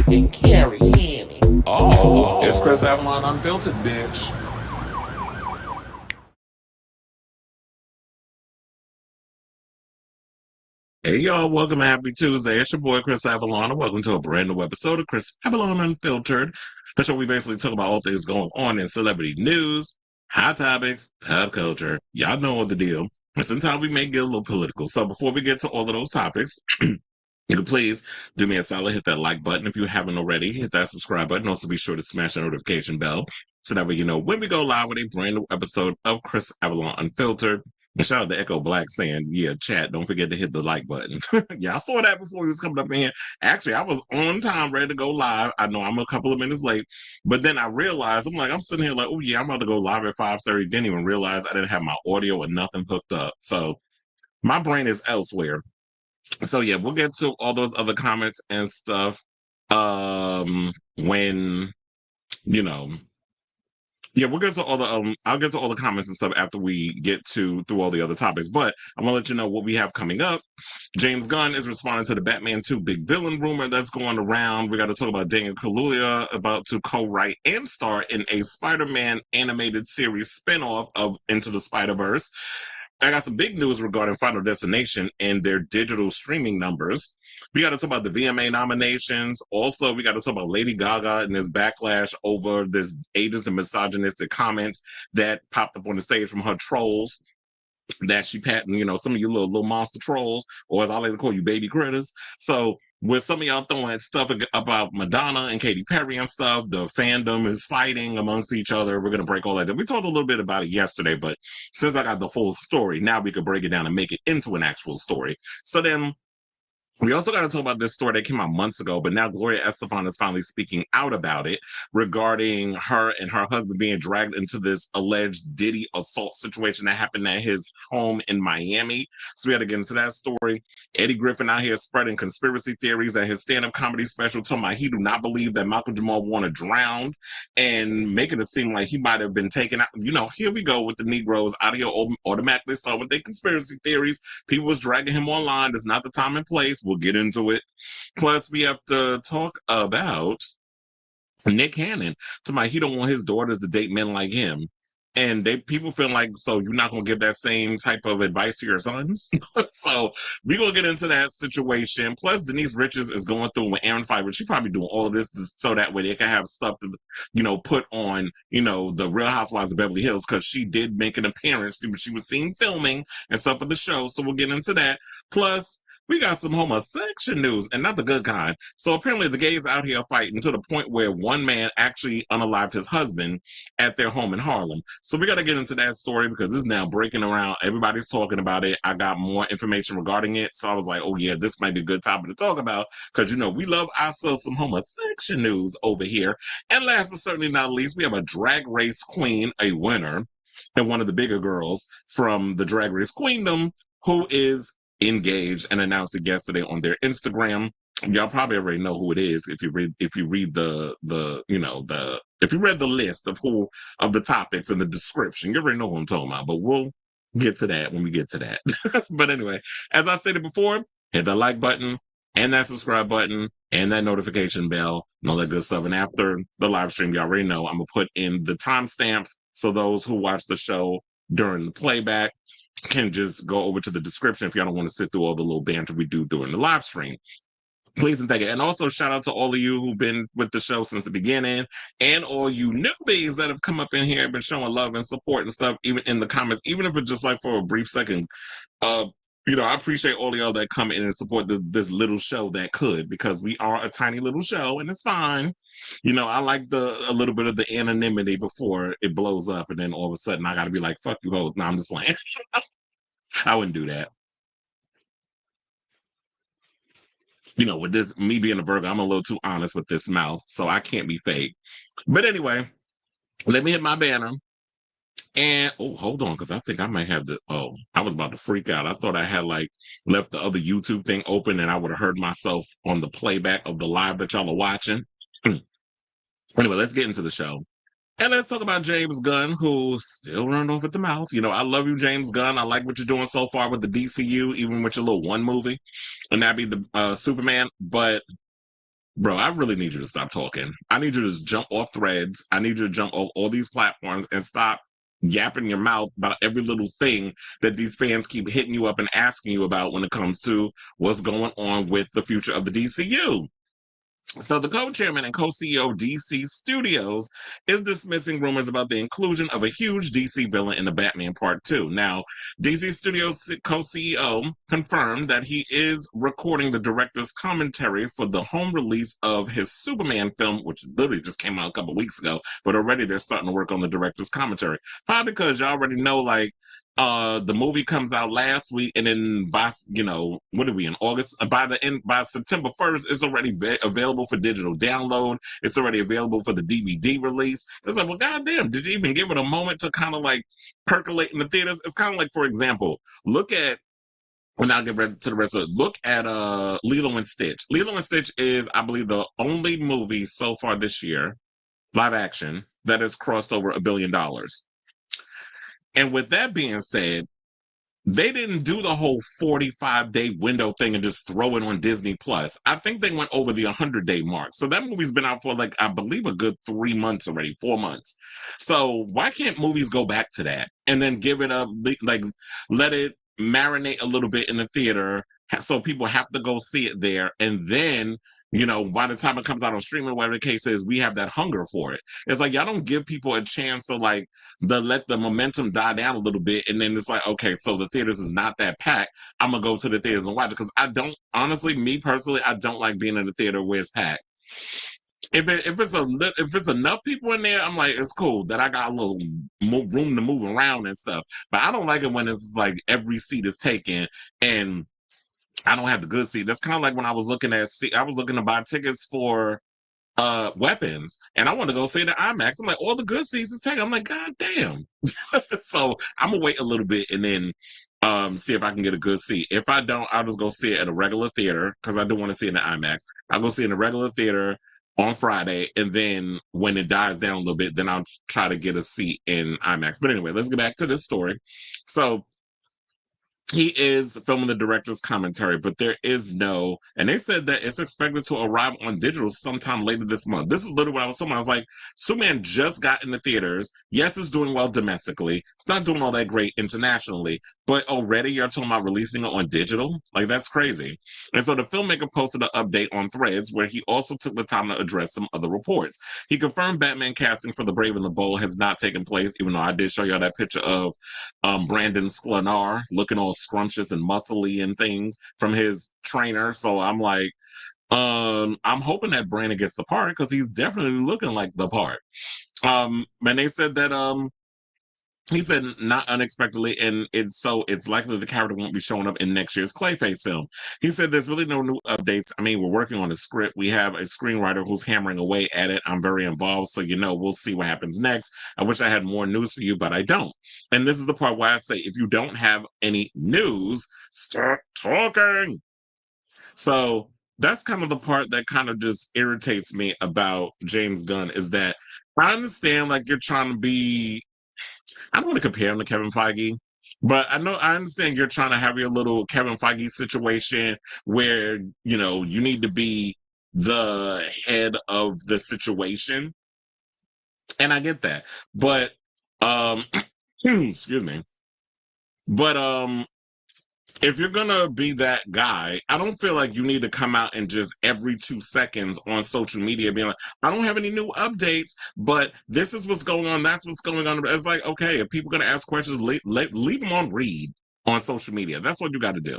fucking carry any. Oh, it's Chris Avalon Unfiltered, bitch. Hey y'all, welcome to Happy Tuesday. It's your boy Chris Avalon, and welcome to a brand new episode of Chris Avalon Unfiltered. The show we basically talk about all things going on in celebrity news, hot topics, pop culture. Y'all know the deal. And sometimes we may get a little political. So before we get to all of those topics, you can please do me a solid, hit that like button if you haven't already, hit that subscribe button. Also be sure to smash the notification bell so that way you know when we go live with a brand new episode of Chris Avalon Unfiltered. And shout out to Echo Black saying, yeah, chat, don't forget to hit the like button. Yeah, I saw that before he was coming up in here. Actually, I was on time, ready to go live. I know I'm a couple of minutes late, but then I realized, I'm sitting here like, oh yeah, I'm about to go live at 5:30. Didn't even realize I didn't have my audio or nothing hooked up. So my brain is elsewhere. So yeah, we'll get to all those other comments and stuff when, you know, yeah, we'll get to all the I'll get to all the comments and stuff after we get through all the other topics. But I'm gonna let you know what we have coming up. James Gunn is responding to the Batman 2 big villain rumor that's going around. We got to talk about Daniel Kaluuya about to co-write and star in a Spider-Man animated series spinoff of Into the Spider-Verse. I got some big news regarding Final Destination and their digital streaming numbers. We got to talk about the VMA nominations. Also, we got to talk about Lady Gaga and this backlash over this ageist and misogynistic comments that popped up on the stage from her trolls that she patting, some of you little monster trolls, or as I like to call you, baby critters. So with some of y'all throwing stuff about Madonna and Katy Perry and stuff, the fandom is fighting amongst each other. We're going to break all that down. We talked a little bit about it yesterday, but since I got the full story, now we could break it down and make it into an actual story. So then we also got to talk about this story that came out months ago, but now Gloria Estefan is finally speaking out about it regarding her and her husband being dragged into this alleged Diddy assault situation that happened at his home in Miami. So we got to get into that story. Eddie Griffin out here spreading conspiracy theories at his stand-up comedy special, talking about he do not believe that Malcolm-Jamal wanted drowned and making it seem like he might have been taken out. Here we go with the Negroes out here automatically start with their conspiracy theories. People was dragging him online. It's not the time and place. We'll get into it. Plus, we have to talk about Nick Cannon. He don't want his daughters to date men like him. And people feel like, so you're not going to give that same type of advice to your sons? So we're going to get into that situation. Plus, Denise Richards is going through with Aaron Phypers. She probably doing all of this so that way they can have stuff to, put on, the Real Housewives of Beverly Hills, because she did make an appearance. She was seen filming and stuff for the show. So we'll get into that. Plus, we got some homosexual news, and not the good kind. So apparently the gays out here fighting to the point where one man actually unalived his husband at their home in Harlem. So we got to get into that story because this is now breaking around. Everybody's talking about it. I got more information regarding it. So I was like, oh yeah, this might be a good topic to talk about because, we love ourselves some homosexual news over here. And last but certainly not least, we have a drag race queen, a winner, and one of the bigger girls from the Drag Race Queendom, who is engaged and announced it yesterday on their Instagram. Y'all probably already know who it is if you read if you read if you read the list of the topics and the description. You already know who I'm talking about, but we'll get to that when we get to that. But anyway, as I stated before, hit the like button and that subscribe button and that notification bell and all that good stuff. And after the live stream, you already know I'm gonna put in the timestamps so those who watch the show during the playback can just go over to the description if y'all don't want to sit through all the little banter we do during the live stream. Please and thank you. And also shout out to all of you who've been with the show since the beginning and all you newbies that have come up in here and been showing love and support and stuff, even in the comments, even if it's just like for a brief second. I appreciate all of y'all that come in and support this little show that could, because we are a tiny little show and it's fine. I like a little bit of the anonymity before it blows up and then all of a sudden I got to be like, fuck you hoes. No, I'm just playing. I wouldn't do that. With this, me being a Virgo, I'm a little too honest with this mouth, so I can't be fake. But anyway, let me hit my banner. And, hold on, because I think I might have I was about to freak out. I thought I had, left the other YouTube thing open and I would have heard myself on the playback of the live that y'all are watching. Anyway, let's get into the show. And let's talk about James Gunn, who still running off at the mouth. I love you, James Gunn. I like what you're doing so far with the DCU, even with your little one movie. And that'd be the Superman. But Bro, I really need you to stop talking. I need you to just jump off threads. I need you to jump off all these platforms and stop yapping your mouth about every little thing that these fans keep hitting you up and asking you about when it comes to what's going on with the future of the DCU. So the co-chairman and co-CEO of DC Studios is dismissing rumors about the inclusion of a huge DC villain in the Batman Part 2. Now, DC Studios co-CEO confirmed that he is recording the director's commentary for the home release of his Superman film, which literally just came out a couple weeks ago, but already they're starting to work on the director's commentary. Probably because you already know, like, the movie comes out last week, and then by, what are we in August? By September 1st, it's already available for digital download. It's already available for the DVD release. It's like, well, goddamn, did you even give it a moment to kind of like percolate in the theaters? It's kind of like, for example, look at, when I'll get ready to the rest of it, look at Lilo and Stitch. Lilo and Stitch is, I believe, the only movie so far this year, live action, that has crossed over $1 billion. And with that being said, they didn't do the whole 45-day window thing and just throw it on Disney Plus. I think they went over the 100-day mark. So that movie's been out for, like, I believe a good 3 months already, 4 months. So why can't movies go back to that and then give it up, like, let it marinate a little bit in the theater so people have to go see it there, and then, by the time it comes out on streaming, whatever the case is, we have that hunger for it. It's like, y'all don't give people a chance to, like, let the momentum die down a little bit, and then it's like, okay, so the theaters is not that packed. I'm gonna go to the theaters and watch it, because I don't, honestly, me personally, I don't like being in the theater where it's packed. If it's enough people in there, I'm like, it's cool that I got a little room to move around and stuff. But I don't like it when it's like every seat is taken and I don't have the good seat. That's kind of like when I was looking to buy tickets for Weapons, and I want to go see the IMAX. I'm like, all the good seats is taken. I'm like, god damn. So I'm gonna wait a little bit and then see if I can get a good seat. If I don't, I'll just go see it at a regular theater, because I do want to see it in the IMAX. I'll go see it in a regular theater on Friday, and then when it dies down a little bit, then I'll try to get a seat in IMAX. But anyway, let's get back to this story. So he is filming the director's commentary, but there is no, and they said that it's expected to arrive on digital sometime later this month. This is literally what I was talking about. I was like, Superman just got in the theaters. Yes, it's doing well domestically. It's not doing all that great internationally, but already you're talking about releasing it on digital? Like, that's crazy. And so the filmmaker posted an update on Threads where he also took the time to address some other reports. He confirmed Batman casting for The Brave and the Bold has not taken place, even though I did show y'all that picture of Brandon Sklenar looking all scrumptious and muscly and things from his trainer. So I'm like, I'm hoping that Brandon gets the part, because he's definitely looking like the part. And they said that he said not unexpectedly, and it's likely the character won't be showing up in next year's Clayface film. He said there's really no new updates. I mean, we're working on a script. We have a screenwriter who's hammering away at it. I'm very involved, so we'll see what happens next. I wish I had more news for you, but I don't. And this is the part why I say, if you don't have any news, start talking. So that's kind of the part that kind of just irritates me about James Gunn, is that I understand, like, you're trying to be, I don't want to compare him to Kevin Feige, but I understand you're trying to have your little Kevin Feige situation where, you need to be the head of the situation. And I get that. But, excuse me. But, if you're gonna be that guy, I don't feel like you need to come out and just every 2 seconds on social media being like, I don't have any new updates, but this is what's going on, that's what's going on. It's like, okay, if people are gonna ask questions, leave them on read on social media. That's what you got to do.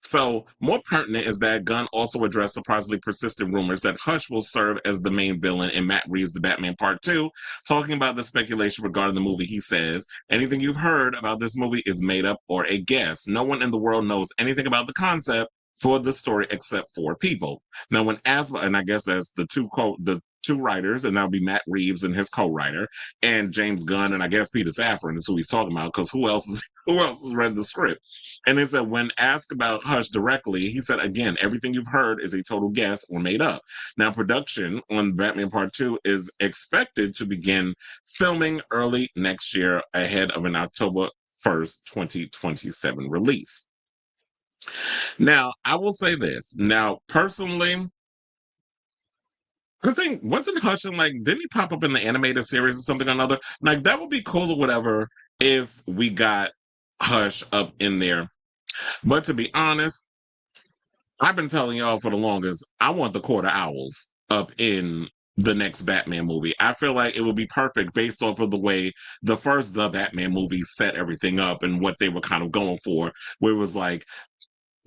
So, more pertinent is that Gunn also addressed surprisingly persistent rumors that Hush will serve as the main villain in Matt Reeves' The Batman Part 2. Talking about the speculation regarding the movie, he says, anything you've heard about this movie is made up or a guess. No one in the world knows anything about the concept for the story except 4 people. Now, when asked, and I guess that's the two writers, and that'll be Matt Reeves and his co-writer, and James Gunn, and I guess Peter Safran is who he's talking about, because who else has read the script? And they said, when asked about Hush directly, he said, again, everything you've heard is a total guess or made up. Now, production on Batman Part 2 is expected to begin filming early next year, ahead of an October 1st, 2027 release. Now, I will say this. Now, personally, The thing wasn't Hush and like, didn't he pop up in the animated series or something or another? Like, that would be cool or whatever if we got Hush up in there. But to be honest, I've been telling y'all for the longest, I want the Court of Owls up in the next Batman movie. I feel like it would be perfect based off of the way the Batman movie set everything up and what they were kind of going for, where it was like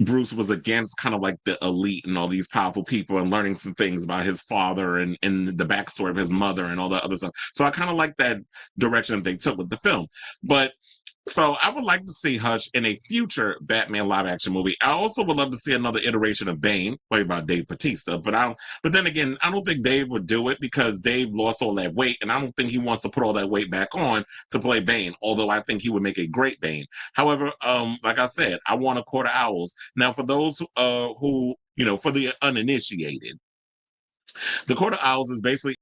Bruce was against kind of like the elite and all these powerful people and learning some things about his father and the backstory of his mother and all that other stuff. So I kind of like that direction that they took with the film. But so I would like to see Hush in a future Batman live action movie. I also would love to see another iteration of Bane, played by Dave Bautista. But then again, I don't think Dave would do it because Dave lost all that weight, and I don't think he wants to put all that weight back on to play Bane. Although I think he would make a great Bane. However, like I said, I want a Court of Owls. Now, for those who for the uninitiated, the Court of Owls is basically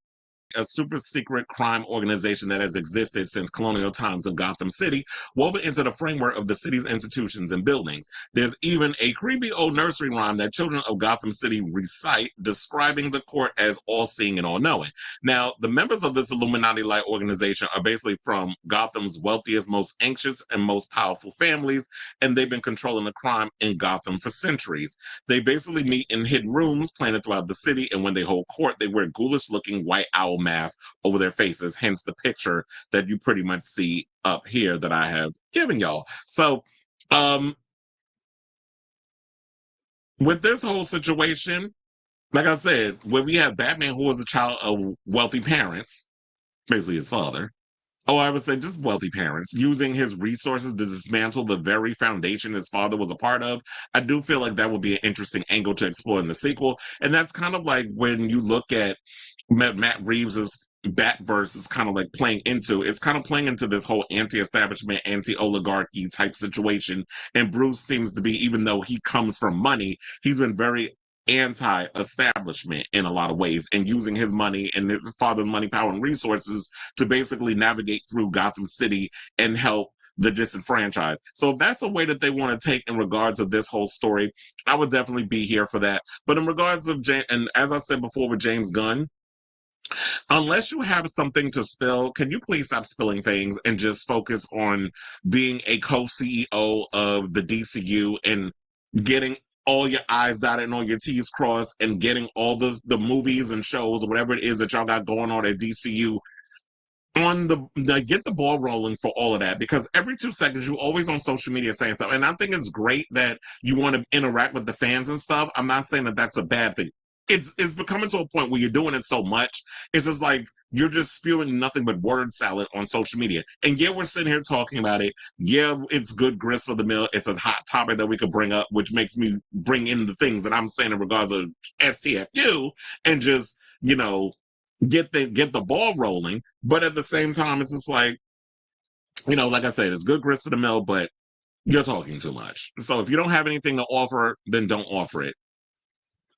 a super secret crime organization that has existed since colonial times in Gotham City, woven into the framework of the city's institutions and buildings. There's even a creepy old nursery rhyme that children of Gotham City recite, describing the court as all-seeing and all-knowing. Now, the members of this Illuminati-like organization are basically from Gotham's wealthiest, most anxious, and most powerful families, and they've been controlling the crime in Gotham for centuries. They basically meet in hidden rooms planted throughout the city, and when they hold court, they wear ghoulish-looking white owl mask over their faces, hence the picture that you pretty much see up here that I have given y'all. So with this whole situation, like I said, when we have Batman, who was a child of wealthy parents, basically his father, I would say just wealthy parents, using his resources to dismantle the very foundation his father was a part of. I do feel like that would be an interesting angle to explore in the sequel. And that's kind of like when you look at Matt Reeves's Batverse is kind of like it's kind of playing into this whole anti-establishment, anti-oligarchy type situation. And Bruce seems to be, even though he comes from money, he's been very anti-establishment in a lot of ways, and using his money and his father's money, power, and resources to basically navigate through Gotham City and help the disenfranchised. So if that's a way that they want to take in regards of this whole story, I would definitely be here for that. But in regards of and as I said before with James Gunn, unless you have something to spill, can you please stop spilling things and just focus on being a co-CEO of the DCU and getting all your I's dotted and all your T's crossed and getting all the movies and shows or whatever it is that y'all got going on at DCU on get the ball rolling for all of that, because every 2 seconds you always on social media saying stuff, and I think it's great that you want to interact with the fans and stuff. I'm not saying that that's a bad thing. It's becoming to a point where you're doing it so much, it's just like you're just spewing nothing but word salad on social media. And yeah, we're sitting here talking about it. Yeah, it's good grist for the mill. It's a hot topic that we could bring up, which makes me bring in the things that I'm saying in regards of STFU and just get the ball rolling. But at the same time, it's just like, like I said, it's good grist for the mill, but you're talking too much. So if you don't have anything to offer, then don't offer it,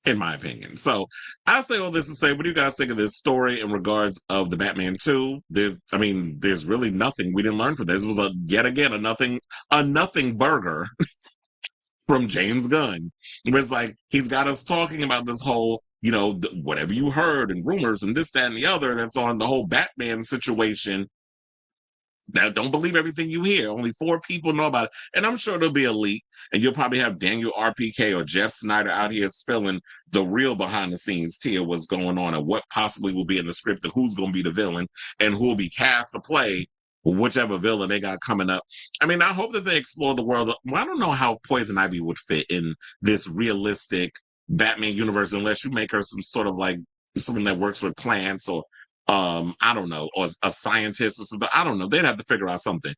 in my opinion. So I say all this to say, what do you guys think of this story in regards of the Batman 2? There's really nothing we didn't learn from this. It was yet again a nothing burger from James Gunn. It was like he's got us talking about this whole, whatever you heard and rumors and this, that, and the other that's on the whole Batman situation. Now, don't believe everything you hear. Only 4 people know about it. And I'm sure there'll be a leak, and you'll probably have Daniel RPK or Jeff Snyder out here spilling the real behind the scenes tea of what's going on and what possibly will be in the script and who's going to be the villain and who will be cast to play whichever villain they got coming up. I hope that they explore the world. Well, I don't know how Poison Ivy would fit in this realistic Batman universe unless you make her some sort of like someone that works with plants or I don't know, or a scientist or something. I don't know. They'd have to figure out something.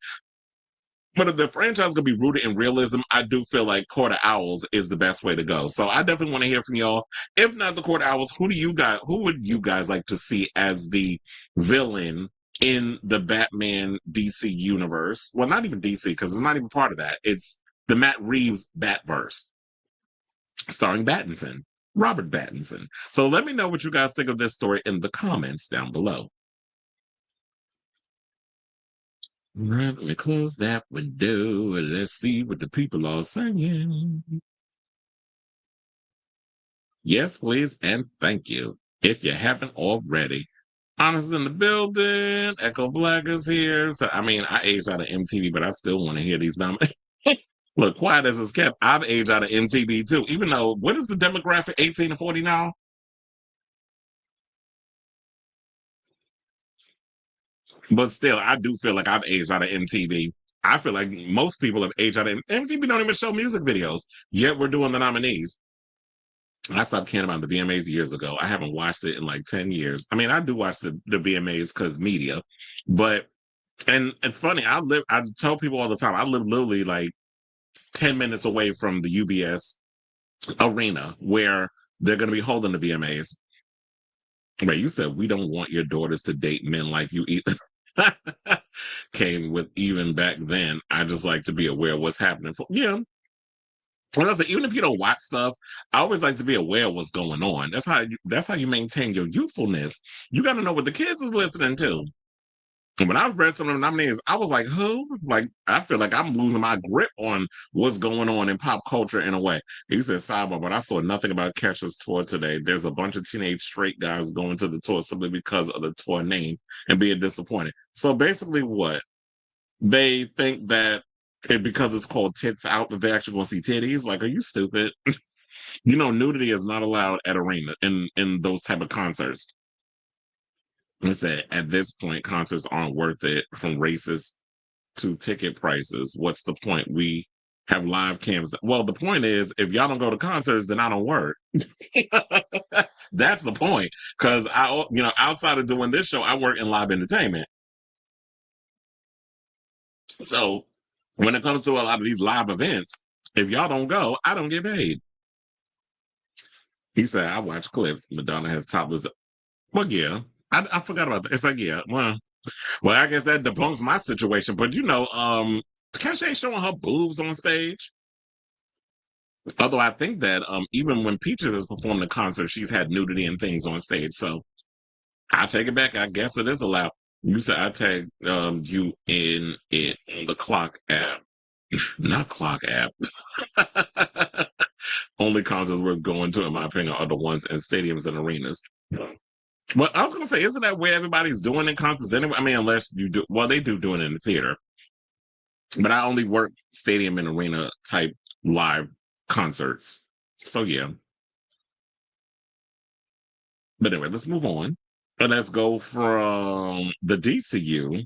But if the franchise is gonna be rooted in realism, I do feel like Court of Owls is the best way to go. So I definitely want to hear from y'all. If not the Court of Owls, who would you guys like to see as the villain in the Batman DC universe? Well, not even DC, because it's not even part of that. It's the Matt Reeves Batverse, starring Robert Pattinson. So let me know what you guys think of this story in the comments down below. All right, let me close that window and let's see what the people are saying. Yes, please, and thank you. if you haven't already. Honest in the building. Echo Black is here. So, I mean, I aged out of MTV, but I still want to hear these nominations. Look, quiet as it's kept, I've aged out of MTV too, even though, what is the demographic, 18 to 40 now? But still, I do feel like I've aged out of MTV. I feel like most people have aged out of MTV. Don't even show music videos, yet we're doing the nominees. I stopped caring about the VMAs years ago. I haven't watched it in like 10 years. I mean, I do watch the VMAs because media, but, and it's funny, I tell people all the time, I live literally like 10 minutes away from the UBS arena where they're going to be holding the VMAs. Wait, you said we don't want your daughters to date men like you either. Came with even back then. I just like to be aware of what's happening. Yeah. Well, I said, even if you don't watch stuff, I always like to be aware of what's going on. That's how you maintain your youthfulness. You got to know what the kids is listening to. And when I read some of the nominees, I was like, who? Like, I feel like I'm losing my grip on what's going on in pop culture in a way. He said, sidebar, but I saw nothing about Kesha's tour today. There's a bunch of teenage straight guys going to the tour simply because of the tour name and being disappointed. So basically what? They think that because it's called Tits Out, that they're actually going to see titties? Like, are you stupid? You know, nudity is not allowed at arena in those type of concerts. I said, at this point, concerts aren't worth it from races to ticket prices. What's the point? We have live cams. Well, the point is, if y'all don't go to concerts, then I don't work. That's the point. Because outside of doing this show, I work in live entertainment. So when it comes to a lot of these live events, if y'all don't go, I don't get paid. He said, I watch clips. Madonna has topless. Well, yeah. I forgot about that. It's like, yeah, well, I guess that debunks my situation. But Kesha ain't showing her boobs on stage. Although I think that even when Peaches has performed a concert, she's had nudity and things on stage. So I take it back. I guess it is allowed. You said I tagged you in it on the Clock app. Not Clock app. Only concerts worth going to, in my opinion, are the ones in stadiums and arenas. Well, I was going to say, isn't that where everybody's doing in concerts anyway? I mean, unless you do, well, they do it in the theater. But I only work stadium and arena type live concerts. So, yeah. But anyway, let's move on. And let's go from the DCU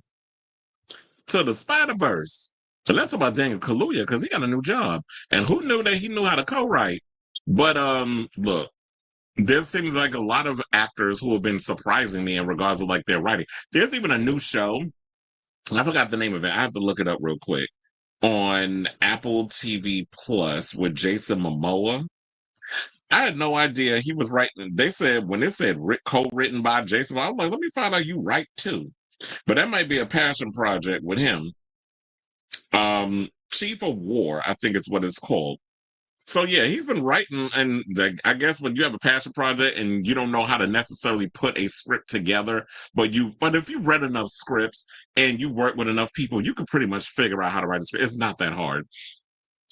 to the Spider-Verse. So let's talk about Daniel Kaluuya because he got a new job. And who knew that he knew how to co-write? But look, there seems like a lot of actors who have been surprising me in regards to like their writing. There's even a new show. I forgot the name of it. I have to look it up real quick. On Apple TV Plus with Jason Momoa. I had no idea he was writing. They said when it said co-written by Jason, I was like, let me find out you write too. But that might be a passion project with him. Chief of War, I think it's what it's called. So yeah, he's been writing, and I guess when you have a passion project and you don't know how to necessarily put a script together, but if you read enough scripts and you work with enough people, you can pretty much figure out how to write a script. It's not that hard.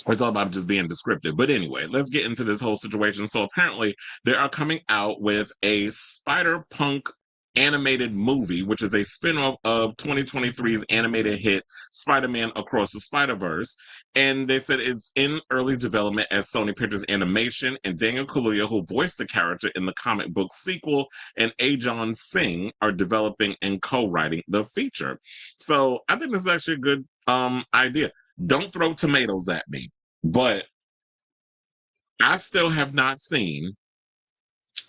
It's all about just being descriptive. But anyway, let's get into this whole situation. So apparently they are coming out with a Spider-Punk animated movie, which is a spin-off of 2023's animated hit Spider-Man Across the Spider-Verse. And they said it's in early development at Sony Pictures Animation, and Daniel Kaluuya, who voiced the character in the comic book sequel, and Ajon Singh are developing and co-writing the feature. So I think this is actually a good idea. Don't throw tomatoes at me, but I still have not seen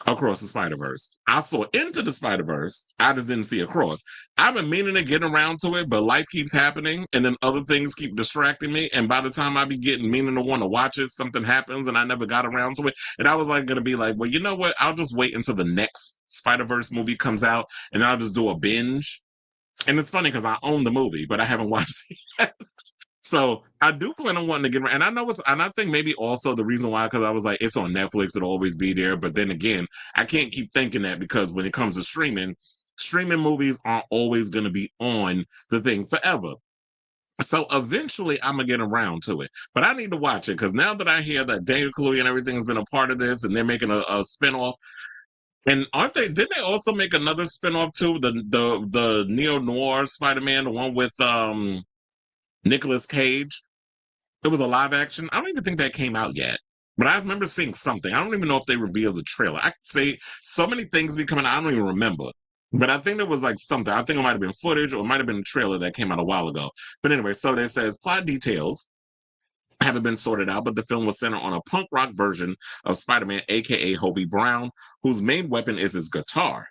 Across the Spider-Verse. I saw Into the Spider-Verse. I just didn't see Across. I've been meaning to get around to it, but life keeps happening, and then other things keep distracting me. And by the time I be meaning to want to watch it, something happens, and I never got around to it. And I was like going to be like, well, you know what? I'll just wait until the next Spider-Verse movie comes out, and then I'll just do a binge. And it's funny because I own the movie, but I haven't watched it yet. So I do plan on wanting to get, and I think maybe also the reason why, because I was like, it's on Netflix, it'll always be there. But then again, I can't keep thinking that because when it comes to streaming movies aren't always going to be on the thing forever. So eventually I'm going to get around to it, but I need to watch it because now that I hear that Daniel Kaluuya and everything has been a part of this and they're making a spinoff, And aren't they? Didn't they also make another spinoff too? The neo noir Spider-Man, the one with Nicolas Cage. It was a live action. I don't even think that came out yet. But I remember seeing something. I don't even know if they revealed the trailer. I could say so many things be coming out. I don't even remember. But I think there was like something. I think it might have been footage or it might have been a trailer that came out a while ago. But anyway, so it says plot details haven't been sorted out, but the film was centered on a punk rock version of Spider-Man, aka Hobie Brown, whose main weapon is his guitar.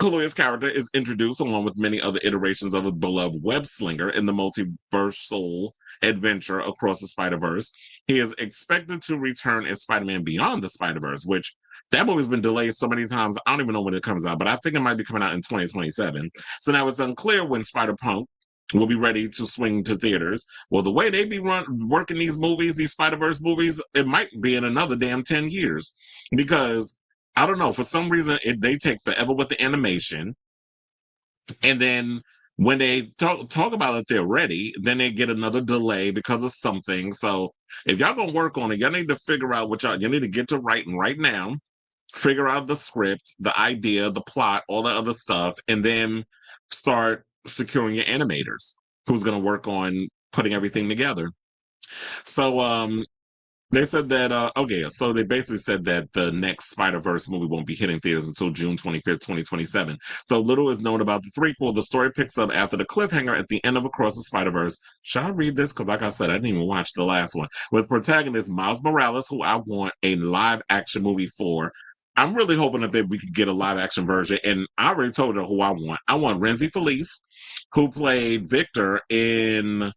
Kaluuya's character is introduced along with many other iterations of his beloved web slinger in the multiversal adventure across the Spider-Verse. He is expected to return in Spider-Man Beyond the Spider-Verse, which that movie's been delayed so many times, I don't even know when it comes out, but I think it might be coming out in 2027. So now it's unclear when Spider-Punk will be ready to swing to theaters. Well, the way they be working these movies, these Spider-Verse movies, it might be in another damn 10 years because I don't know. For some reason, they take forever with the animation, and then when they talk about it, they're ready. Then they get another delay because of something. So if y'all gonna work on it, y'all need to figure out what you need to get to writing right now. Figure out the script, the idea, the plot, all the other stuff, and then start securing your animators who's gonna work on putting everything together. So they said that, okay, so they basically said that the next Spider-Verse movie won't be hitting theaters until June 25th, 2027. Though little is known about the threequel, the story picks up after the cliffhanger at the end of Across the Spider-Verse. Shall I read this? Because like I said, I didn't even watch the last one. With protagonist Miles Morales, who I want a live action movie for. I'm really hoping that we could get a live action version. And I already told her who I want. I want Renzi Felice, who played Victor in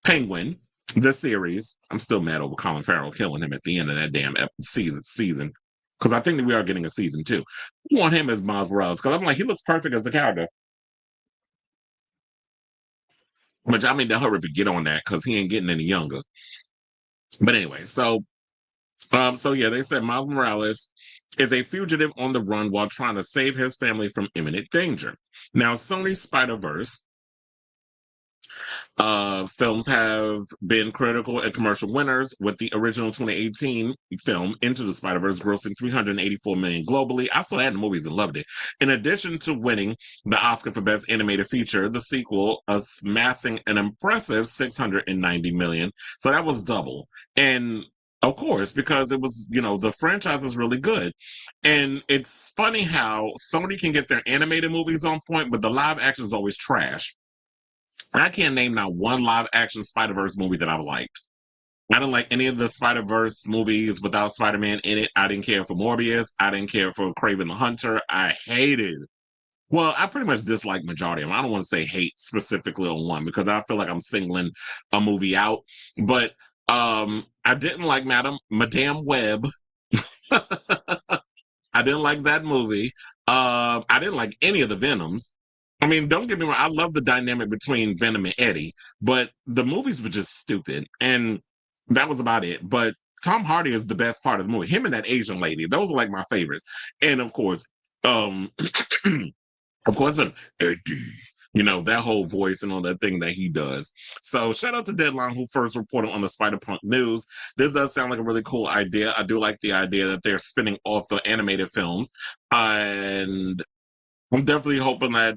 Penguin, the series. I'm still mad over Colin Farrell killing him at the end of that damn season. Because I think that we are getting a season 2. I want him as Miles Morales because I'm like, he looks perfect as the character. Which I mean, to hurry up and get on that because he ain't getting any younger. But anyway, so yeah, they said Miles Morales is a fugitive on the run while trying to save his family from imminent danger. Now, Sony's Spider-Verse films have been critical and commercial winners, with the original 2018 film Into the Spider-Verse grossing $384 million globally. I saw that in the movies and loved it. In addition to winning the Oscar for Best Animated Feature, the sequel amassing an impressive $690 million. So that was double. And of course, because it was, the franchise is really good. And it's funny how Sony can get their animated movies on point, but the live action is always trash. I can't name now one live action Spider-Verse movie that I liked. I didn't like any of the Spider-Verse movies without Spider-Man in it. I didn't care for Morbius. I didn't care for Kraven the Hunter. I hated. Well, I pretty much dislike majority of them. I don't want to say hate specifically on one because I feel like I'm singling a movie out. But I didn't like Madame Web. I didn't like that movie. I didn't like any of the Venoms. I mean, don't get me wrong. I love the dynamic between Venom and Eddie, but the movies were just stupid, and that was about it. But Tom Hardy is the best part of the movie. Him and that Asian lady; those are like my favorites. And of course, um, Venom, Eddie. That whole voice and all that thing that he does. So shout out to Deadline, who first reported on the Spider-Punk news. This does sound like a really cool idea. I do like the idea that they're spinning off the animated films, and I'm definitely hoping that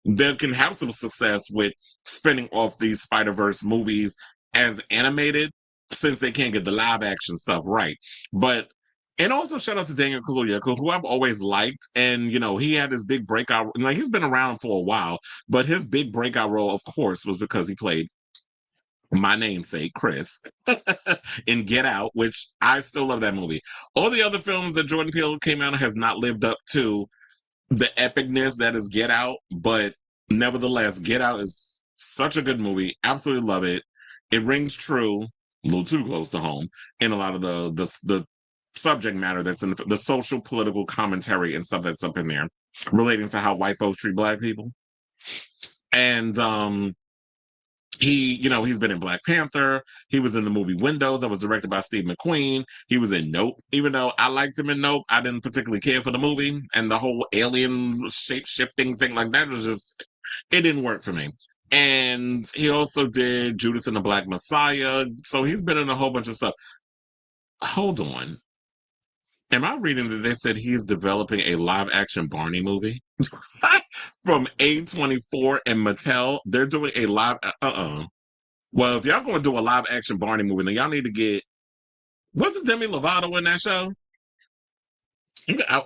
they can have some success with spinning off these Spider-Verse movies as animated, since they can't get the live action stuff right. And also shout out to Daniel Kaluuya, who I've always liked. And, he had his big breakout, like he's been around for a while, but his big breakout role, of course, was because he played my namesake, Chris, in Get Out, which I still love that movie. All the other films that Jordan Peele came out has not lived up to the epicness that is Get Out, but nevertheless, Get Out is such a good movie. Absolutely love it. It rings true, a little too close to home, in a lot of the subject matter that's in the social political commentary and stuff that's up in there, relating to how white folks treat black people. And he's been in Black Panther. He was in the movie Windows that was directed by Steve McQueen. He was in Nope. Even though I liked him in Nope, I didn't particularly care for the movie. And the whole alien shape-shifting thing like that was just, it didn't work for me. And he also did Judas and the Black Messiah. So he's been in a whole bunch of stuff. Hold on. Am I reading that they said he's developing a live action Barney movie? From A24 and Mattel, they're doing a live. Well, if y'all going to do a live action Barney movie, then y'all need to get. Wasn't Demi Lovato in that show?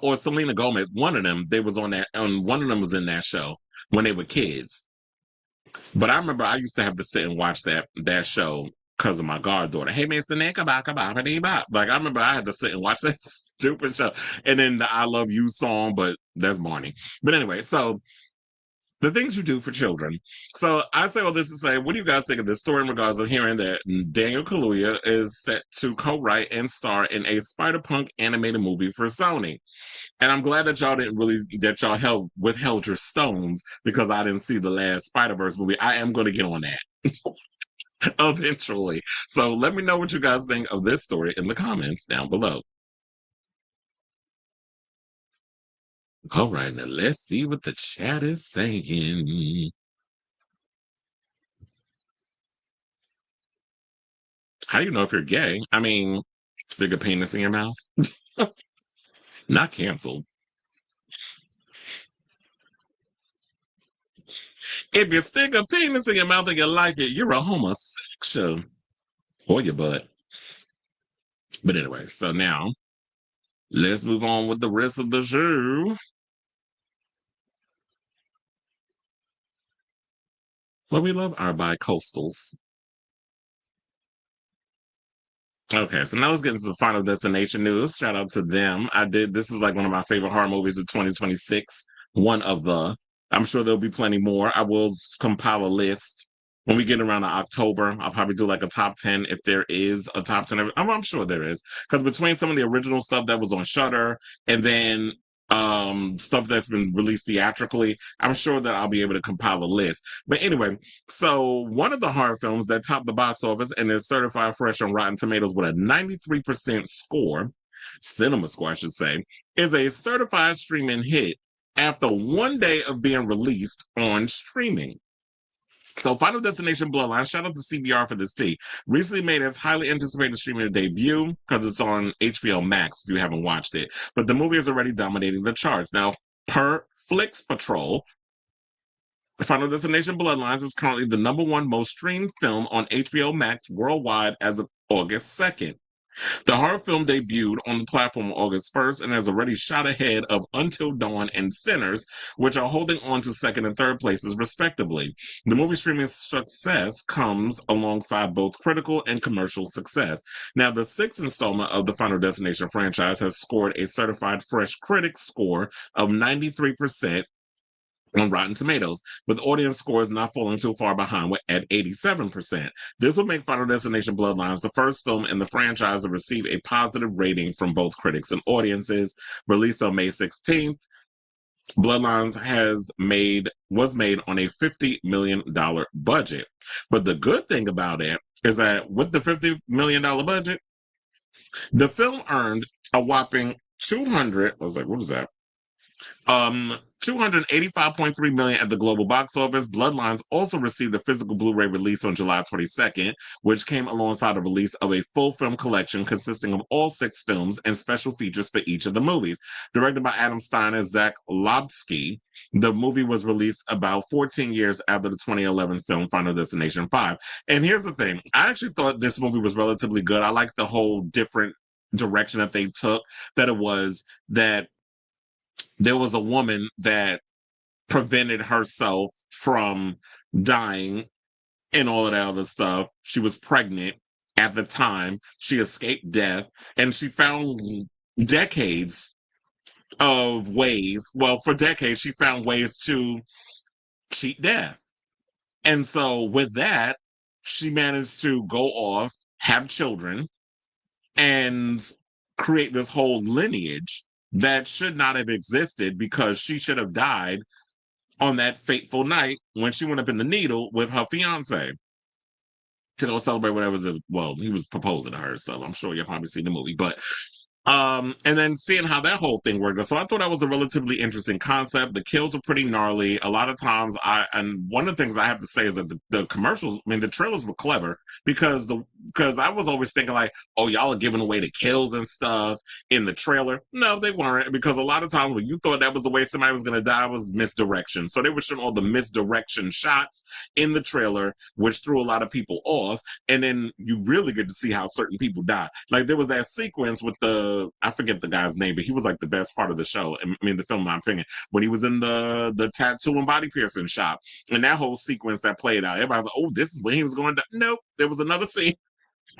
Or Selena Gomez? One of them. They was on that. One of them was in that show when they were kids. But I remember I used to have to sit and watch that show because of my goddaughter. Hey, Mr. Nick, like I remember I had to sit and watch that stupid show, and then the "I Love You" song, but that's Barney. But anyway, so the things you do for children. So I say all this to say, what do you guys think of this story in regards of hearing that Daniel Kaluuya is set to co-write and star in a Spider-Punk animated movie for Sony? And I'm glad that y'all withheld your stones because I didn't see the last Spider-Verse movie. I am going to get on that eventually. So let me know what you guys think of this story in the comments down below. All right, now let's see what the chat is saying. How do you know if you're gay? I mean, stick a penis in your mouth? Not canceled. If you stick a penis in your mouth and you like it, you're a homosexual. Or your butt. But anyway, so now let's move on with the rest of the show. Well, we love our bi-coastals. Okay, so now let's get into the Final Destination news. Shout out to them. This is like one of my favorite horror movies of 2026. I'm sure there'll be plenty more. I will compile a list when we get around to October. I'll probably do like a top 10 if there is a top 10. I'm sure there is. Because between some of the original stuff that was on Shudder and then stuff that's been released theatrically, I'm sure that I'll be able to compile a list. But anyway, so one of the horror films that topped the box office and is certified fresh on Rotten Tomatoes with a 93% score, cinema score I should say, is a certified streaming hit after 1 day of being released on streaming. So Final Destination Bloodlines, shout out to CBR for this tea, recently made its highly anticipated streaming debut because it's on HBO Max if you haven't watched it. But the movie is already dominating the charts. Now, per Flix Patrol, Final Destination Bloodlines is currently the #1 most streamed film on HBO Max worldwide as of August 2nd. The horror film debuted on the platform August 1st and has already shot ahead of Until Dawn and Sinners, which are holding on to second and third places, respectively. The movie's streaming success comes alongside both critical and commercial success. Now, the sixth installment of the Final Destination franchise has scored a certified fresh critic score of 93% on Rotten Tomatoes, with audience scores not falling too far behind at 87%. This will make Final Destination Bloodlines the first film in the franchise to receive a positive rating from both critics and audiences. Released on May 16th, Bloodlines was made on a $50 million budget. But the good thing about it is that with the $50 million budget, the film earned a whopping 285.3 million at the global box office. Bloodlines also received a physical Blu-ray release on July 22nd, which came alongside the release of a full film collection consisting of all 6 films and special features for each of the movies. Directed by Adam Stein and Zach Lobsky, the movie was released about 14 years after the 2011 film Final Destination 5. And here's the thing. I actually thought this movie was relatively good. I liked the whole different direction that they took, that it was that there was a woman that prevented herself from dying and all of that other stuff. She was pregnant at the time. She escaped death, and she found decades of ways. Well, for decades, she found ways to cheat death. And so with that, she managed to go off, have children, and create this whole lineage that should not have existed because she should have died on that fateful night when she went up in the needle with her fiance to go celebrate whatever. Well, he was proposing to her, so I'm sure you'll probably see the movie. But And then seeing how that whole thing worked. So I thought that was a relatively interesting concept. The kills were pretty gnarly. A lot of times and one of the things I have to say is that the commercials, I mean, the trailers were clever because I was always thinking like, oh, y'all are giving away the kills and stuff in the trailer. No, they weren't, because a lot of times when you thought that was the way somebody was going to die was misdirection. So they were showing all the misdirection shots in the trailer, which threw a lot of people off. And then you really get to see how certain people die. Like there was that sequence with I forget the guy's name, but he was like the best part of the show. I mean, the film, in my opinion, when he was in the tattoo and body piercing shop, and that whole sequence that played out, everybody was like, "Oh, this is when he was going to." Nope, there was another scene,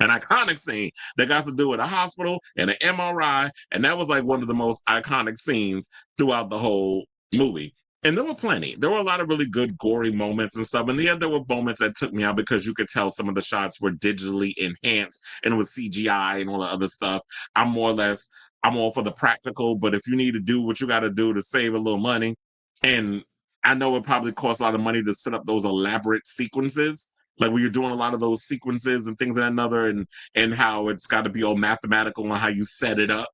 an iconic scene that got to do with a hospital and an MRI, and that was like one of the most iconic scenes throughout the whole movie. And there were plenty. There were a lot of really good gory moments and stuff. And there were moments that took me out because you could tell some of the shots were digitally enhanced and it was CGI and all the other stuff. I'm all for the practical, but if you need to do what you got to do to save a little money, and I know it probably costs a lot of money to set up those elaborate sequences, like when you're doing a lot of those sequences and things and another, and how it's got to be all mathematical and how you set it up.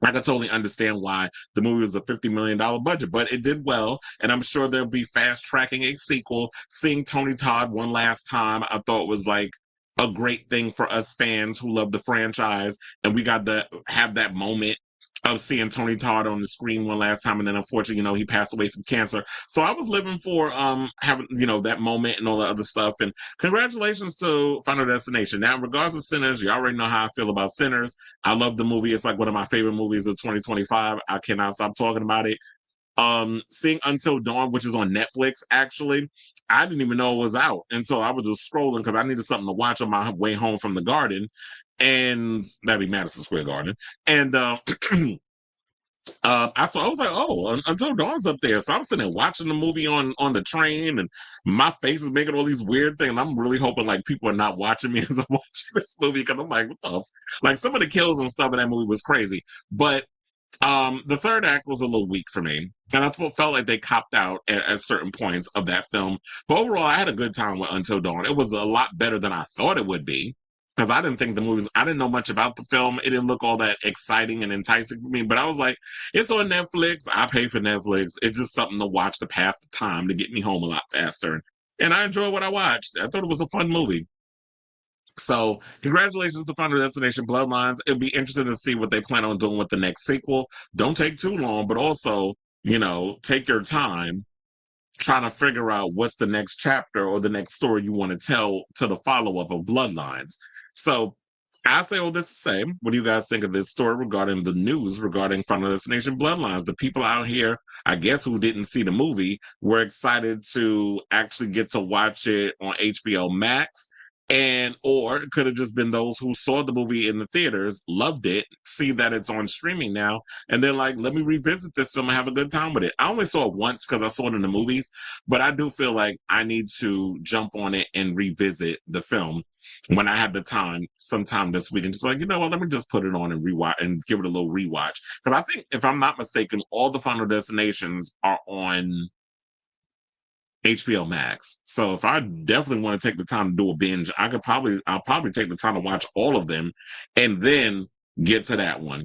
I can totally understand why the movie was a $50 million budget, but it did well. And I'm sure they'll be fast tracking a sequel. Seeing Tony Todd one last time, I thought was like a great thing for us fans who love the franchise. And we got to have that moment of seeing Tony Todd on the screen one last time. And then unfortunately, he passed away from cancer. So I was living for having, that moment and all the other stuff. And congratulations to Final Destination. Now, in regards to Sinners, you already know how I feel about Sinners. I love the movie. It's like one of my favorite movies of 2025. I cannot stop talking about it. Seeing Until Dawn, which is on Netflix, actually, I didn't even know it was out. And so I was just scrolling because I needed something to watch on my way home from the garden. And that'd be Madison Square Garden. And I was like, oh, Until Dawn's up there. So I'm sitting there watching the movie on the train, and my face is making all these weird things. I'm really hoping like people are not watching me as I'm watching this movie, because I'm like, what the like, some of the kills and stuff in that movie was crazy. But the third act was a little weak for me, and I felt like they copped out at certain points of that film. But overall, I had a good time with Until Dawn. It was a lot better than I thought it would be, because I didn't think I didn't know much about the film. It didn't look all that exciting and enticing for me, but I was like, it's on Netflix. I pay for Netflix. It's just something to watch to pass the time, to get me home a lot faster. And I enjoyed what I watched. I thought it was a fun movie. So congratulations to Final Destination Bloodlines. It'll be interesting to see what they plan on doing with the next sequel. Don't take too long, but also, take your time trying to figure out what's the next chapter or the next story you want to tell to the follow-up of Bloodlines. So I say all this to say, what do you guys think of this story regarding the news regarding Final Destination Bloodlines? The people out here, I guess, who didn't see the movie were excited to actually get to watch it on HBO Max. Or it could have just been those who saw the movie in the theaters, loved it, see that it's on streaming now, and they're like, let me revisit this film and have a good time with it. I only saw it once because I saw it in the movies, but I do feel like I need to jump on it and revisit the film when I have the time sometime this week, and just like, let me just put it on and rewatch and give it a little rewatch. Because I think, if I'm not mistaken, all the Final Destinations are on HBO Max. So if I definitely want to take the time to do a binge, I'll probably take the time to watch all of them and then get to that one.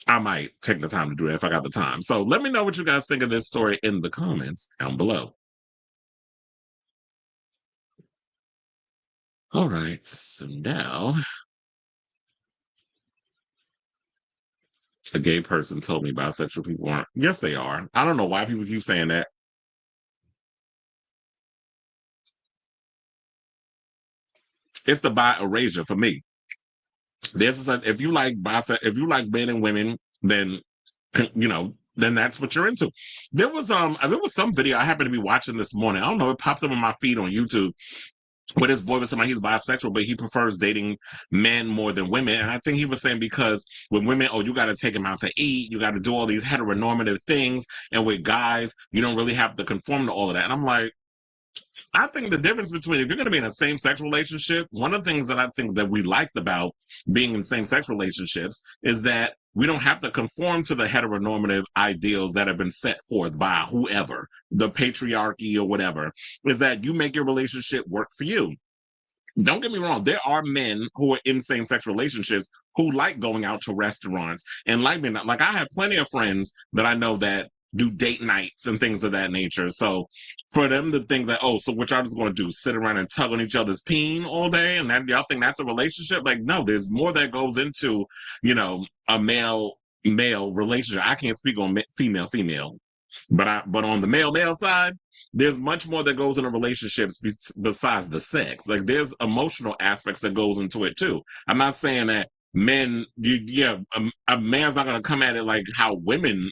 I might take the time to do it if I got the time. So let me know what you guys think of this story in the comments down below. All right, so now a gay person told me bisexual people aren't. Yes, they are. I don't know why people keep saying that. It's the bi erasure for me. If you like men and women, then then that's what you're into. There was some video I happened to be watching this morning. I don't know, it popped up on my feed on YouTube, where this boy was saying he's bisexual, but he prefers dating men more than women. And I think he was saying because with women, you got to take them out to eat, you got to do all these heteronormative things, and with guys, you don't really have to conform to all of that. And I'm like, I think the difference between, if you're going to be in a same-sex relationship, one of the things that I think that we liked about being in same-sex relationships is that we don't have to conform to the heteronormative ideals that have been set forth by whoever, the patriarchy or whatever, is that you make your relationship work for you. Don't get me wrong. There are men who are in same-sex relationships who like going out to restaurants and like being like, I have plenty of friends that I know that do date nights and things of that nature. So for them to think that, oh, so what y'all just going to do, sit around and tug on each other's peen all day, and that y'all think that's a relationship? Like, no, there's more that goes into, a male relationship. I can't speak on female, but on the male side, there's much more that goes into relationships besides the sex. Like, there's emotional aspects that goes into it too. I'm not saying that a man's not going to come at it like how women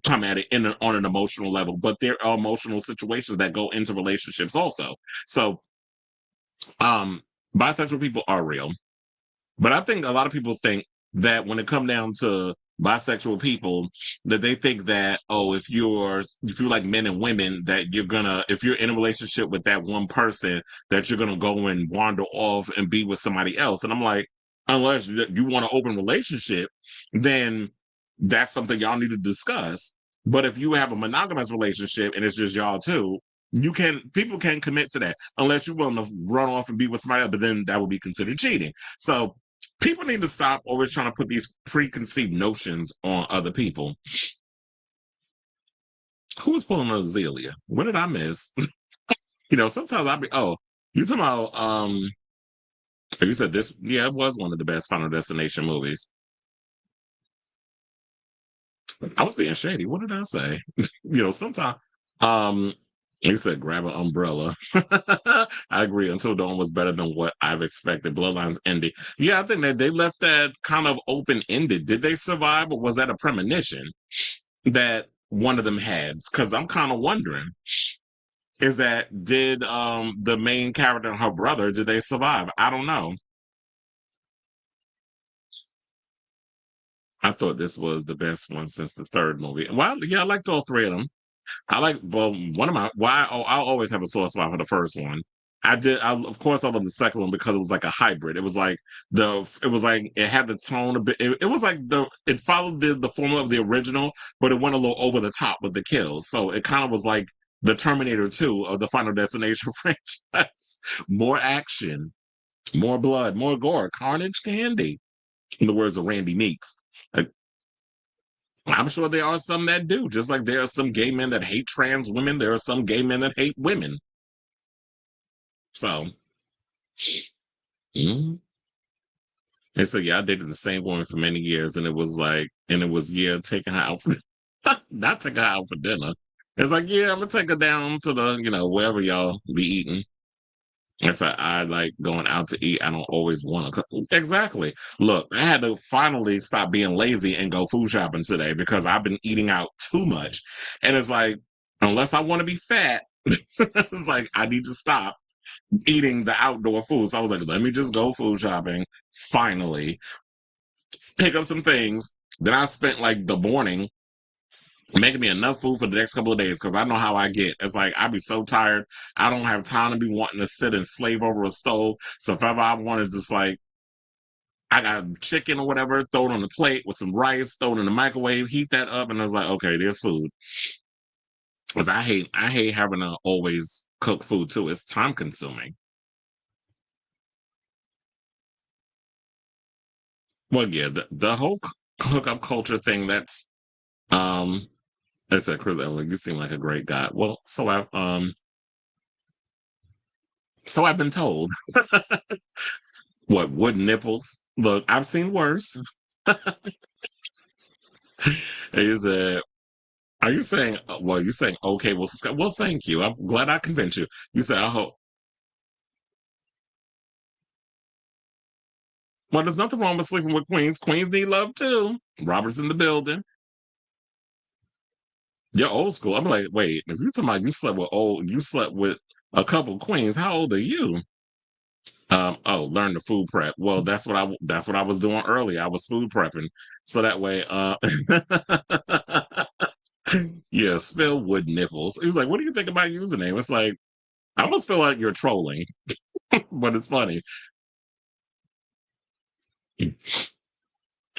come at it on an emotional level, but there are emotional situations that go into relationships also. So, bisexual people are real. But I think a lot of people think that when it comes down to bisexual people, that they think that, oh, if you're like men and women, that if you're in a relationship with that one person, that you're gonna go and wander off and be with somebody else. And I'm like, unless you want an open relationship, then that's something y'all need to discuss. But if you have a monogamous relationship and it's just y'all two, people can't commit to that unless you're willing to run off and be with somebody else, but then that would be considered cheating. So people need to stop always trying to put these preconceived notions on other people. Who was pulling on Azealia? What did I miss? Sometimes I'll be, you talking about, you said this, yeah, it was one of the best Final Destination movies. I was being shady. What did I say? Sometimes, you said grab an umbrella. I agree. Until Dawn was better than what I've expected. Bloodlines ending. Yeah, I think that they left that kind of open ended. Did they survive, or was that a premonition that one of them had? Because I'm kind of wondering, did the main character and her brother, did they survive? I don't know. I thought this was the best one since the third movie. Well, yeah, I liked all three of them. One of my, I'll always have a soft spot for the first one. Of course, I love the second one because it was like a hybrid. It was like it had the tone a bit. It was like it followed the formula of the original, but it went a little over the top with the kills. So it kind of was like the Terminator 2 of the Final Destination franchise. More action, more blood, more gore, carnage, candy. In the words of Randy Meeks. I'm sure there are some that do, just like there are some gay men that hate trans women. There are some gay men that hate women. So, and so yeah, I dated the same woman for many years, and it was taking her out, not taking her out for dinner. It's like, yeah, I'm gonna take her down to the wherever y'all be eating. It's like, I like going out to eat. I don't always want to cook. Exactly. Look, I had to finally stop being lazy and go food shopping today because I've been eating out too much. And it's like, unless I want to be fat, it's like I need to stop eating the outdoor food. So I was like, let me just go food shopping. Finally, pick up some things. Then I spent like the morning making me enough food for the next couple of days because I know how I get. It's like I be so tired. I don't have time to be wanting to sit and slave over a stove. So if ever I wanted just like I got chicken or whatever, throw it on the plate with some rice, throw it in the microwave, heat that up, and I was like, okay, there's food. Because I hate having to always cook food too. It's time consuming. Well, yeah, the whole hookup culture thing. That's I said, Chris, you seem like a great guy. Well, so I've been told. What, wood nipples? Look, I've seen worse. Is that? Are you saying? Well, you're saying okay. Well, subscribe. Well, thank you. I'm glad I convinced you. You said I hope. Well, there's nothing wrong with sleeping with queens. Queens need love too. Robert's in the building. You're old school. I'm like, wait. If you're talking about you slept with a couple queens. How old are you? Learn the food prep. Well, that's what I was doing earlier. I was food prepping. So that way, yeah, spill wood nipples. He was like, what do you think about username? It's like, I almost feel like you're trolling, but it's funny.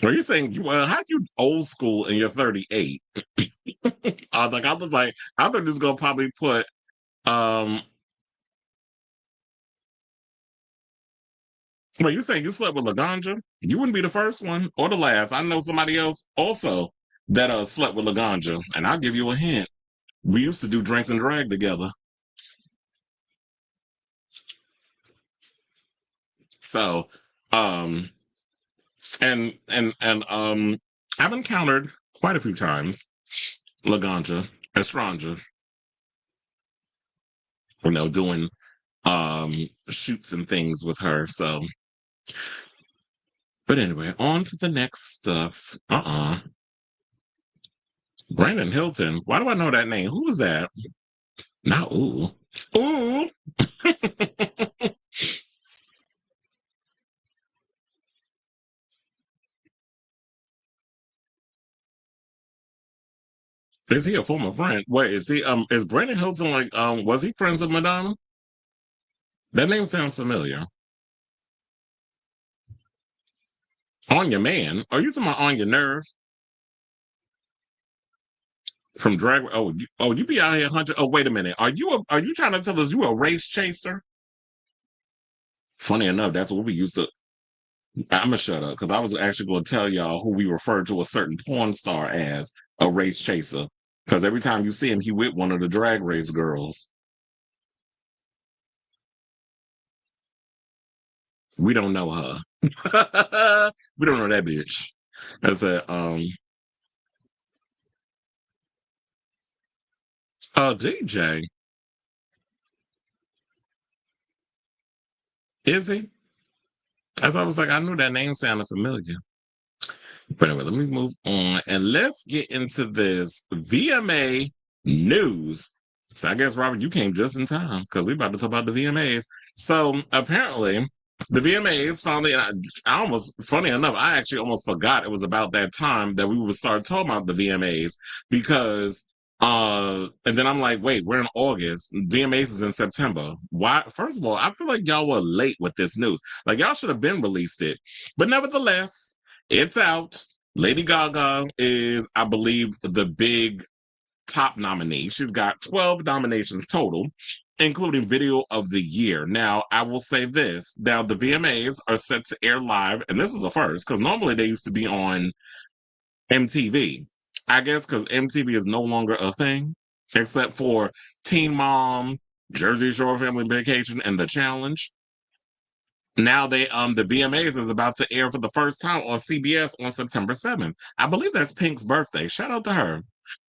Are you saying, well, how you old school and you're 38? I was like, I thought this gonna probably put, um, Well, you say you slept with Laganja? You wouldn't be the first one or the last. I know somebody else also that slept with Laganja, and I'll give you a hint. We used to do drinks and drag together. So, um, and I've encountered quite a few times Laganja, Estranged, doing shoots and things with her. So, but anyway, on to the next stuff. Brandon Hilton. Why do I know that name? Who is that? Not ooh. Ooh. Is he a former friend? Wait, is he is Brandon Hilton like was he friends with Madonna? That name sounds familiar. On Your Man? Are you talking about On Your Nerve? From Drag you be out here hunting. Oh, wait a minute. Are you trying to tell us you a race chaser? Funny enough, that's what we used to. I'm gonna shut up because I was actually going to tell y'all who we refer to a certain porn star as a race chaser. Because every time you see him, he with one of the drag race girls. We don't know her. We don't know that bitch. That's DJ. Is he? As I was like, I knew that name sounded familiar. But anyway, let me move on and let's get into this VMA news. So I guess Robert, you came just in time because we're about to talk about the VMAs. So apparently, the VMAs finally, and I almost, funny enough, I actually almost forgot it was about that time that we would start talking about the VMAs because, and then I'm like, wait, we're in August. VMAs is in September. Why? First of all, I feel like y'all were late with this news. Like y'all should have been released it, but nevertheless. It's out. Lady Gaga is, I believe, the big top nominee. She's got 12 nominations total, including Video of the Year. Now, I will say this. Now, the VMAs are set to air live, and this is a first, because normally they used to be on MTV. I guess because MTV is no longer a thing, except for Teen Mom, Jersey Shore Family Vacation, and The Challenge. Now the VMAs is about to air for the first time on CBS on September 7th. I believe that's Pink's birthday. Shout out to her.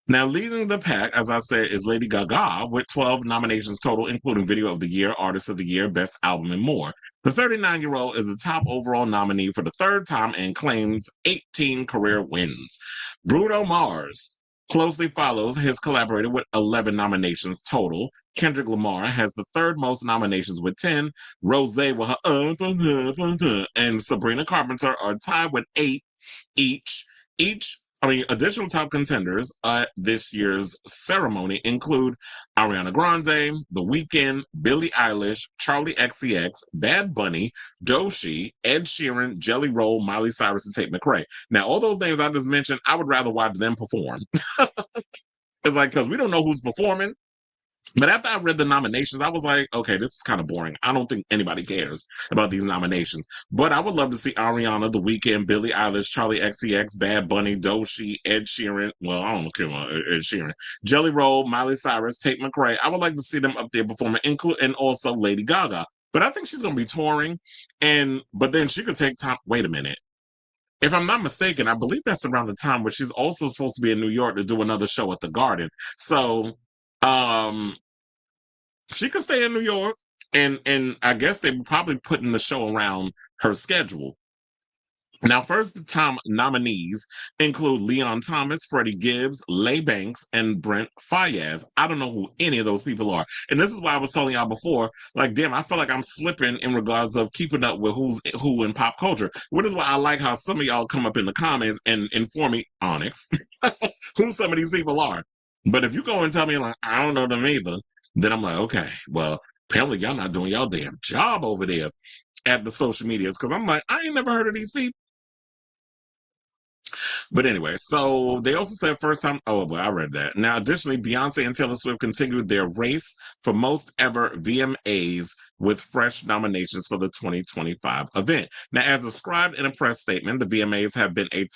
Now, leading the pack, as I said, is Lady Gaga with 12 nominations total, including Video of the Year, Artist of the Year, Best Album, and more. The 39-year-old is the top overall nominee for the third time and claims 18 career wins. Bruno Mars closely follows his collaborator with 11 nominations total. Kendrick Lamar has the third most nominations with 10. Rose with her and Sabrina Carpenter are tied with 8 each. Additional top contenders at this year's ceremony include Ariana Grande, The Weeknd, Billie Eilish, Charlie XCX, Bad Bunny, Doechii, Ed Sheeran, Jelly Roll, Miley Cyrus, and Tate McRae. Now, all those names I just mentioned, I would rather watch them perform. It's like, because we don't know who's performing. But after I read the nominations, I was like, okay, this is kind of boring. I don't think anybody cares about these nominations. But I would love to see Ariana, The Weeknd, Billie Eilish, Charlie XCX, Bad Bunny, Doechii, Ed Sheeran. Well, I don't care about Ed Sheeran. Jelly Roll, Miley Cyrus, Tate McRae. I would like to see them up there performing, and also Lady Gaga. But I think she's going to be touring. But then she could take time. Wait a minute. If I'm not mistaken, I believe that's around the time where she's also supposed to be in New York to do another show at the Garden. So, she could stay in New York, and I guess they were probably putting the show around her schedule. Now, first time nominees include Leon Thomas, Freddie Gibbs, Leigh Banks, and Brent Faiyaz. I don't know who any of those people are. And this is why I was telling y'all before, like, damn, I feel like I'm slipping in regards of keeping up with who's who in pop culture. Which is why I like how some of y'all come up in the comments and inform me, Onyx, who some of these people are. But if you go and tell me, like, I don't know them either, then I'm like, okay, well, apparently y'all not doing y'all damn job over there at the social medias. Because I'm like, I ain't never heard of these people. But anyway, so they also said first time. Oh, well, I read that. Now, additionally, Beyonce and Taylor Swift continued their race for most ever VMAs with fresh nominations for the 2025 event. Now, as described in a press statement, the VMAs have been a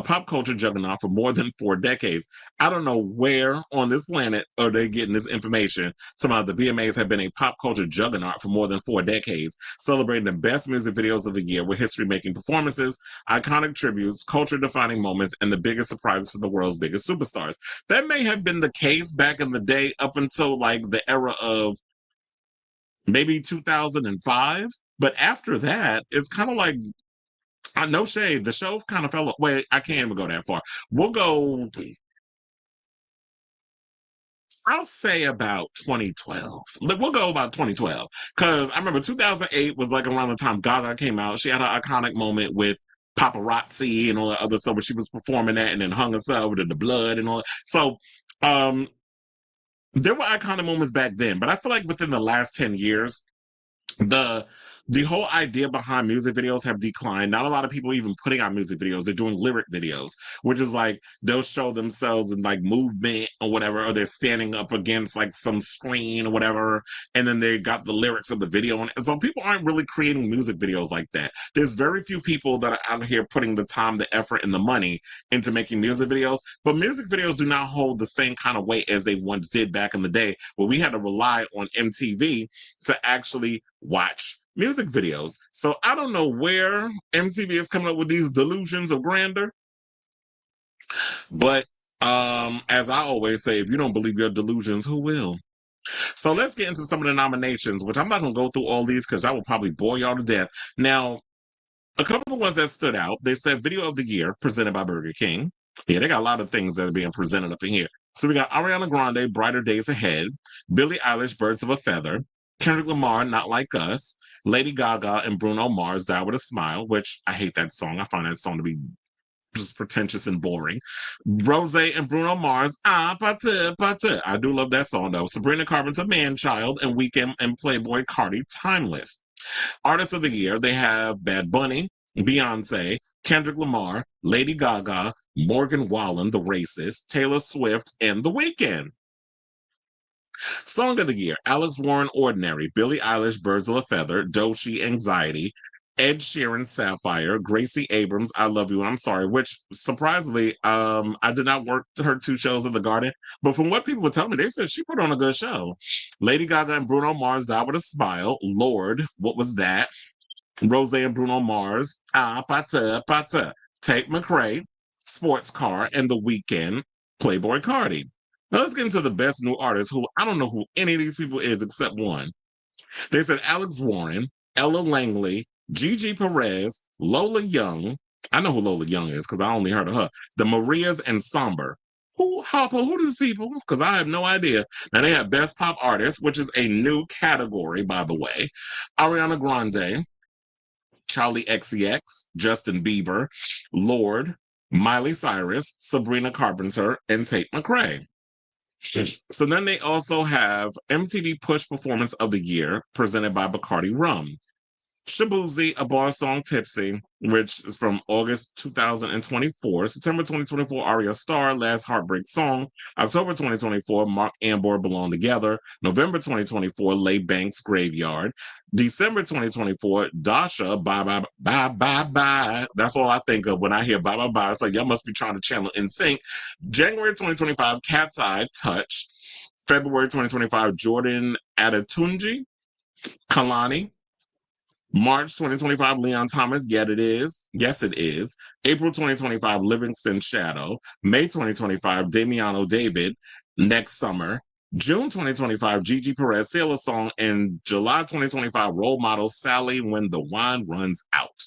pop culture juggernaut for more than 4 decades. I don't know where on this planet are they getting this information. Somehow the VMAs have been a pop culture juggernaut for more than 4 decades, celebrating the best music videos of the year with history-making performances, iconic tributes, culture-defining moments, and the biggest surprises for the world's biggest superstars. That may have been the case back in the day up until like the era of maybe 2005. But after that, it's kind of like, no shade, the show kind of fell away. I can't even go that far. We'll go, I'll say about 2012. We'll go about 2012. Because I remember 2008 was like around the time Gaga came out. She had an iconic moment with paparazzi and all that other stuff where she was performing that and then hung herself with the blood and all that. So um, there were iconic moments back then. But I feel like within the last 10 years, the the whole idea behind music videos have declined. Not a lot of people even putting out music videos. They're doing lyric videos, which is like they'll show themselves in like movement or whatever, or they're standing up against like some screen or whatever, and then they got the lyrics of the video. And so people aren't really creating music videos like that. There's very few people that are out here putting the time, the effort, and the money into making music videos. But music videos do not hold the same kind of weight as they once did back in the day, where we had to rely on MTV to actually watch music videos. So I don't know where MTV is coming up with these delusions of grandeur, but as I always say, if you don't believe your delusions, who will? So let's get into some of the nominations, which I'm not going to go through all these because I will probably bore y'all to death. Now, a couple of the ones that stood out, they said Video of the Year presented by Burger King. Yeah, they got a lot of things that are being presented up in here. So we got Ariana Grande, Brighter Days Ahead, Billie Eilish, Birds of a Feather, Kendrick Lamar, Not Like Us, Lady Gaga and Bruno Mars, Die With a Smile, which I hate that song. I find that song to be just pretentious and boring. Rose and Bruno Mars, Pata, Pata. I do love that song though. Sabrina Carpenter, Man Child, and Weekend and Playboy Cardi, Timeless. Artists of the Year, they have Bad Bunny, Beyonce, Kendrick Lamar, Lady Gaga, Morgan Wallen, The Racist, Taylor Swift, and The Weeknd. Song of the Year, Alex Warren, Ordinary, Billie Eilish, Birds of a Feather, Doechii, Anxiety, Ed Sheeran, Sapphire, Gracie Abrams, I Love You and I'm Sorry, which surprisingly, I did not work her 2 shows in the Garden, but from what people were telling me, they said she put on a good show. Lady Gaga and Bruno Mars, Die With a Smile, Lord, What Was That? Rose and Bruno Mars, Pata, Pata, Tate McRae, Sports Car, and The Weeknd, Playboy Cardi. Now let's get into the best new artists, who I don't know who any of these people is except one. They said Alex Warren, Ella Langley, Gigi Perez, Lola Young. I know who Lola Young is because I only heard of her. The Marias and Somber. Who are these people? Because I have no idea. Now they have Best Pop Artist, which is a new category, by the way. Ariana Grande, Charlie XCX, Justin Bieber, Lorde, Miley Cyrus, Sabrina Carpenter, and Tate McRae. So then they also have MTV Push Performance of the Year presented by Bacardi Rum. Shabuzi, A Bar Song Tipsy, which is from August 2024. September 2024, Aria Star, Last Heartbreak Song. October 2024, Mark Ambor, Belong Together. November 2024, Lay Banks, Graveyard. December 2024, Dasha, Bye Bye Bye Bye Bye. That's all I think of when I hear Bye Bye Bye. It's like, y'all must be trying to channel NSYNC. January 2025, Cat's Eye, Touch. February 2025, Jordan Adetunji, Kalani. March 2025, Leon Thomas, Yet It Is. Yes, It Is. April 2025, Livingston Shadow. May 2025, Damiano David, Next Summer. June 2025, Gigi Perez, Sailor Song. And July 2025, Role Model Sally, When the Wine Runs Out.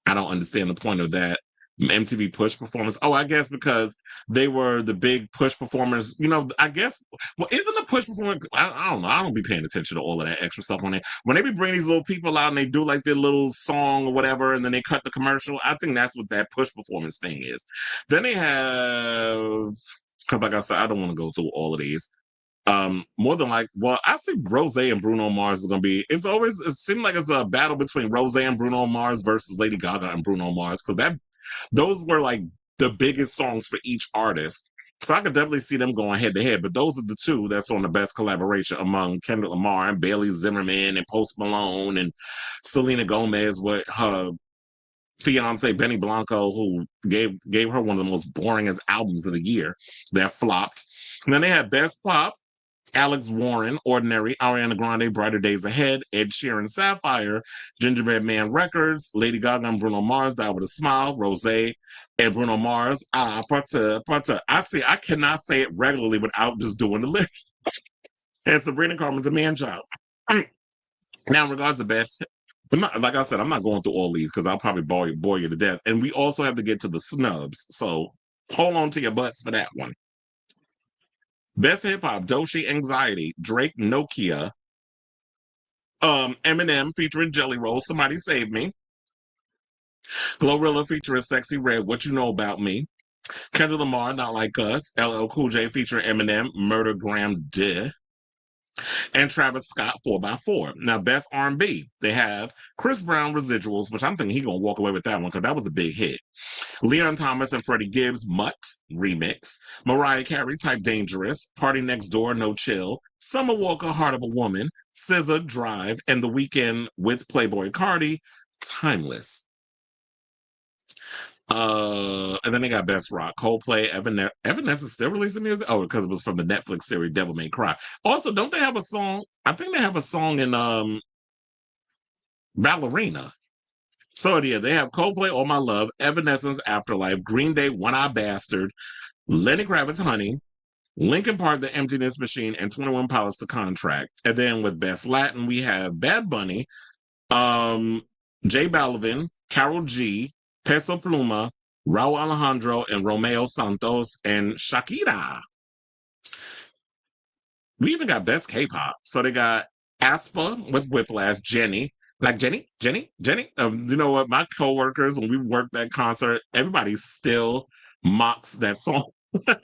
I don't understand the point of that MTV Push performance. Oh, I guess because they were the big Push performers. You know, I guess, well, isn't a Push performance? I don't know. I don't be paying attention to all of that extra stuff on it. When they be bringing these little people out and they do like their little song or whatever, and then they cut the commercial, I think that's what that Push performance thing is. Then they have, because like I said, I don't want to go through all of these. More than like, well, I think Rose and Bruno Mars is gonna be. It seems like it's a battle between Rose and Bruno Mars versus Lady Gaga and Bruno Mars, because those were like the biggest songs for each artist So I could definitely see them going head to head, but those are the two that's on the best collaboration among Kendrick Lamar and Bailey Zimmerman and Post Malone and Selena Gomez with her fiance Benny Blanco, who gave her one of the most boringest albums of the year that flopped. And then they had Best Pop, Alex Warren, Ordinary, Ariana Grande, Brighter Days Ahead, Ed Sheeran, Sapphire, Gingerbread Man Records, Lady Gaga and Bruno Mars, Die With a Smile, Rosé, and Bruno Mars, Pata, Pata. I cannot say it regularly without just doing the lyrics. And Sabrina Carmen's a man child. Now, in regards to best, like I said, I'm not going through all these because I'll probably bore you to death. And we also have to get to the snubs. So hold on to your butts for that one. Best Hip Hop, Doechii Anxiety, Drake Nokia, Eminem featuring Jelly Roll, Somebody Save Me, Glorilla featuring Sexy Red, What You Know About Me, Kendrick Lamar, Not Like Us, LL Cool J featuring Eminem, Murder Graham De, and Travis Scott 4x4. Now, best R&B, they have Chris Brown Residuals, which I'm thinking he's going to walk away with that one because that was a big hit. Leon Thomas and Freddie Gibbs, Mutt remix. Mariah Carey, Type Dangerous. Party Next Door, No Chill. Summer Walker, Heart of a Woman. SZA, Drive. And The Weeknd with Playboy Cardi, Timeless. And then they got Best Rock, Coldplay, Evanescence still releasing music? Oh, because it was from the Netflix series Devil May Cry. Also, don't they have a song? I think they have a song in Ballerina. So yeah, they have Coldplay, All My Love, Evanescence, Afterlife, Green Day, One Eye Bastard, Lenny Kravitz, Honey, Linkin Park, The Emptiness Machine, and 21 Pilots, The Contract. And then with Best Latin, we have Bad Bunny, J Balvin, Karol G, Peso Pluma, Raul Alejandro, and Romeo Santos, and Shakira. We even got Best K-Pop. So they got Aespa with Whiplash, Jenny. Like Jenny. You know what? My coworkers, when we worked that concert, everybody still mocks that song.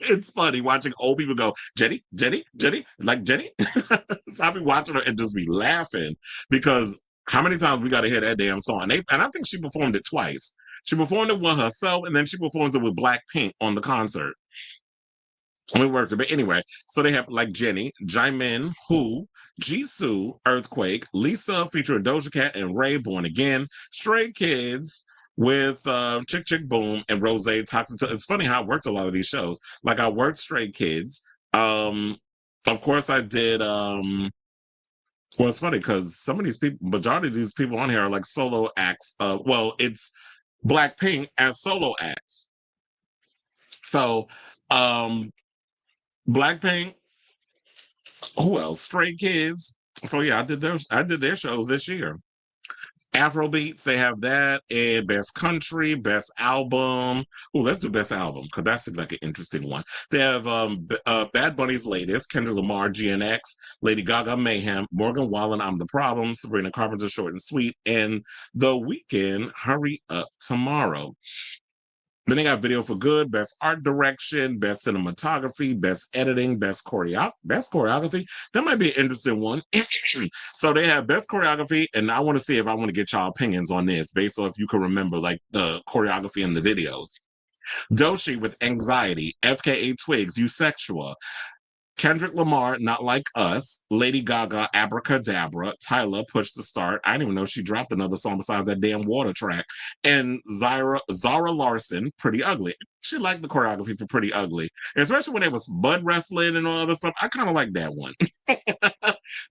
It's funny watching old people go, Jenny, like Jenny. So I'll be watching her and just be laughing because how many times we got to hear that damn song? And I think she performed it twice. She performed it with herself, and then she performs it with Blackpink on the concert. We worked it, but anyway, so they have like Jenny, Jimin, Who, Jisoo, Earthquake, Lisa featuring Doja Cat and Ray, Born Again, Stray Kids with Chick Chick Boom and Rose Toxic. It's funny how I worked a lot of these shows. Like I worked Stray Kids. Of course I did. Well, it's funny because some of these people, majority of these people on here are like solo acts. Well, it's Blackpink as solo acts. So, Blackpink, who else? Stray Kids. So yeah, I did their shows this year. Afrobeats, they have that, and Best Country, Best Album. Oh, let's do Best Album because that seems like an interesting one. They have Bad Bunny's latest, Kendrick Lamar, GNX, Lady Gaga, Mayhem, Morgan Wallen, I'm the Problem, Sabrina Carpenter, Short and Sweet, and The Weeknd, Hurry Up Tomorrow. Then they got Video for Good, Best Art Direction, Best Cinematography, Best Editing, Best Choreography. That might be an interesting one. So they have Best Choreography, and I want to see if I want to get y'all opinions on this based on if you can remember like the choreography in the videos. Doechii with Anxiety, FKA Twigs, Eusexual, Kendrick Lamar, Not Like Us, Lady Gaga, Abracadabra, Tyler, Push to Start. I didn't even know she dropped another song besides that damn Water track. And Zara Larson, Pretty Ugly. She liked the choreography for Pretty Ugly, especially when it was mud wrestling and all other stuff. I kind of like that one.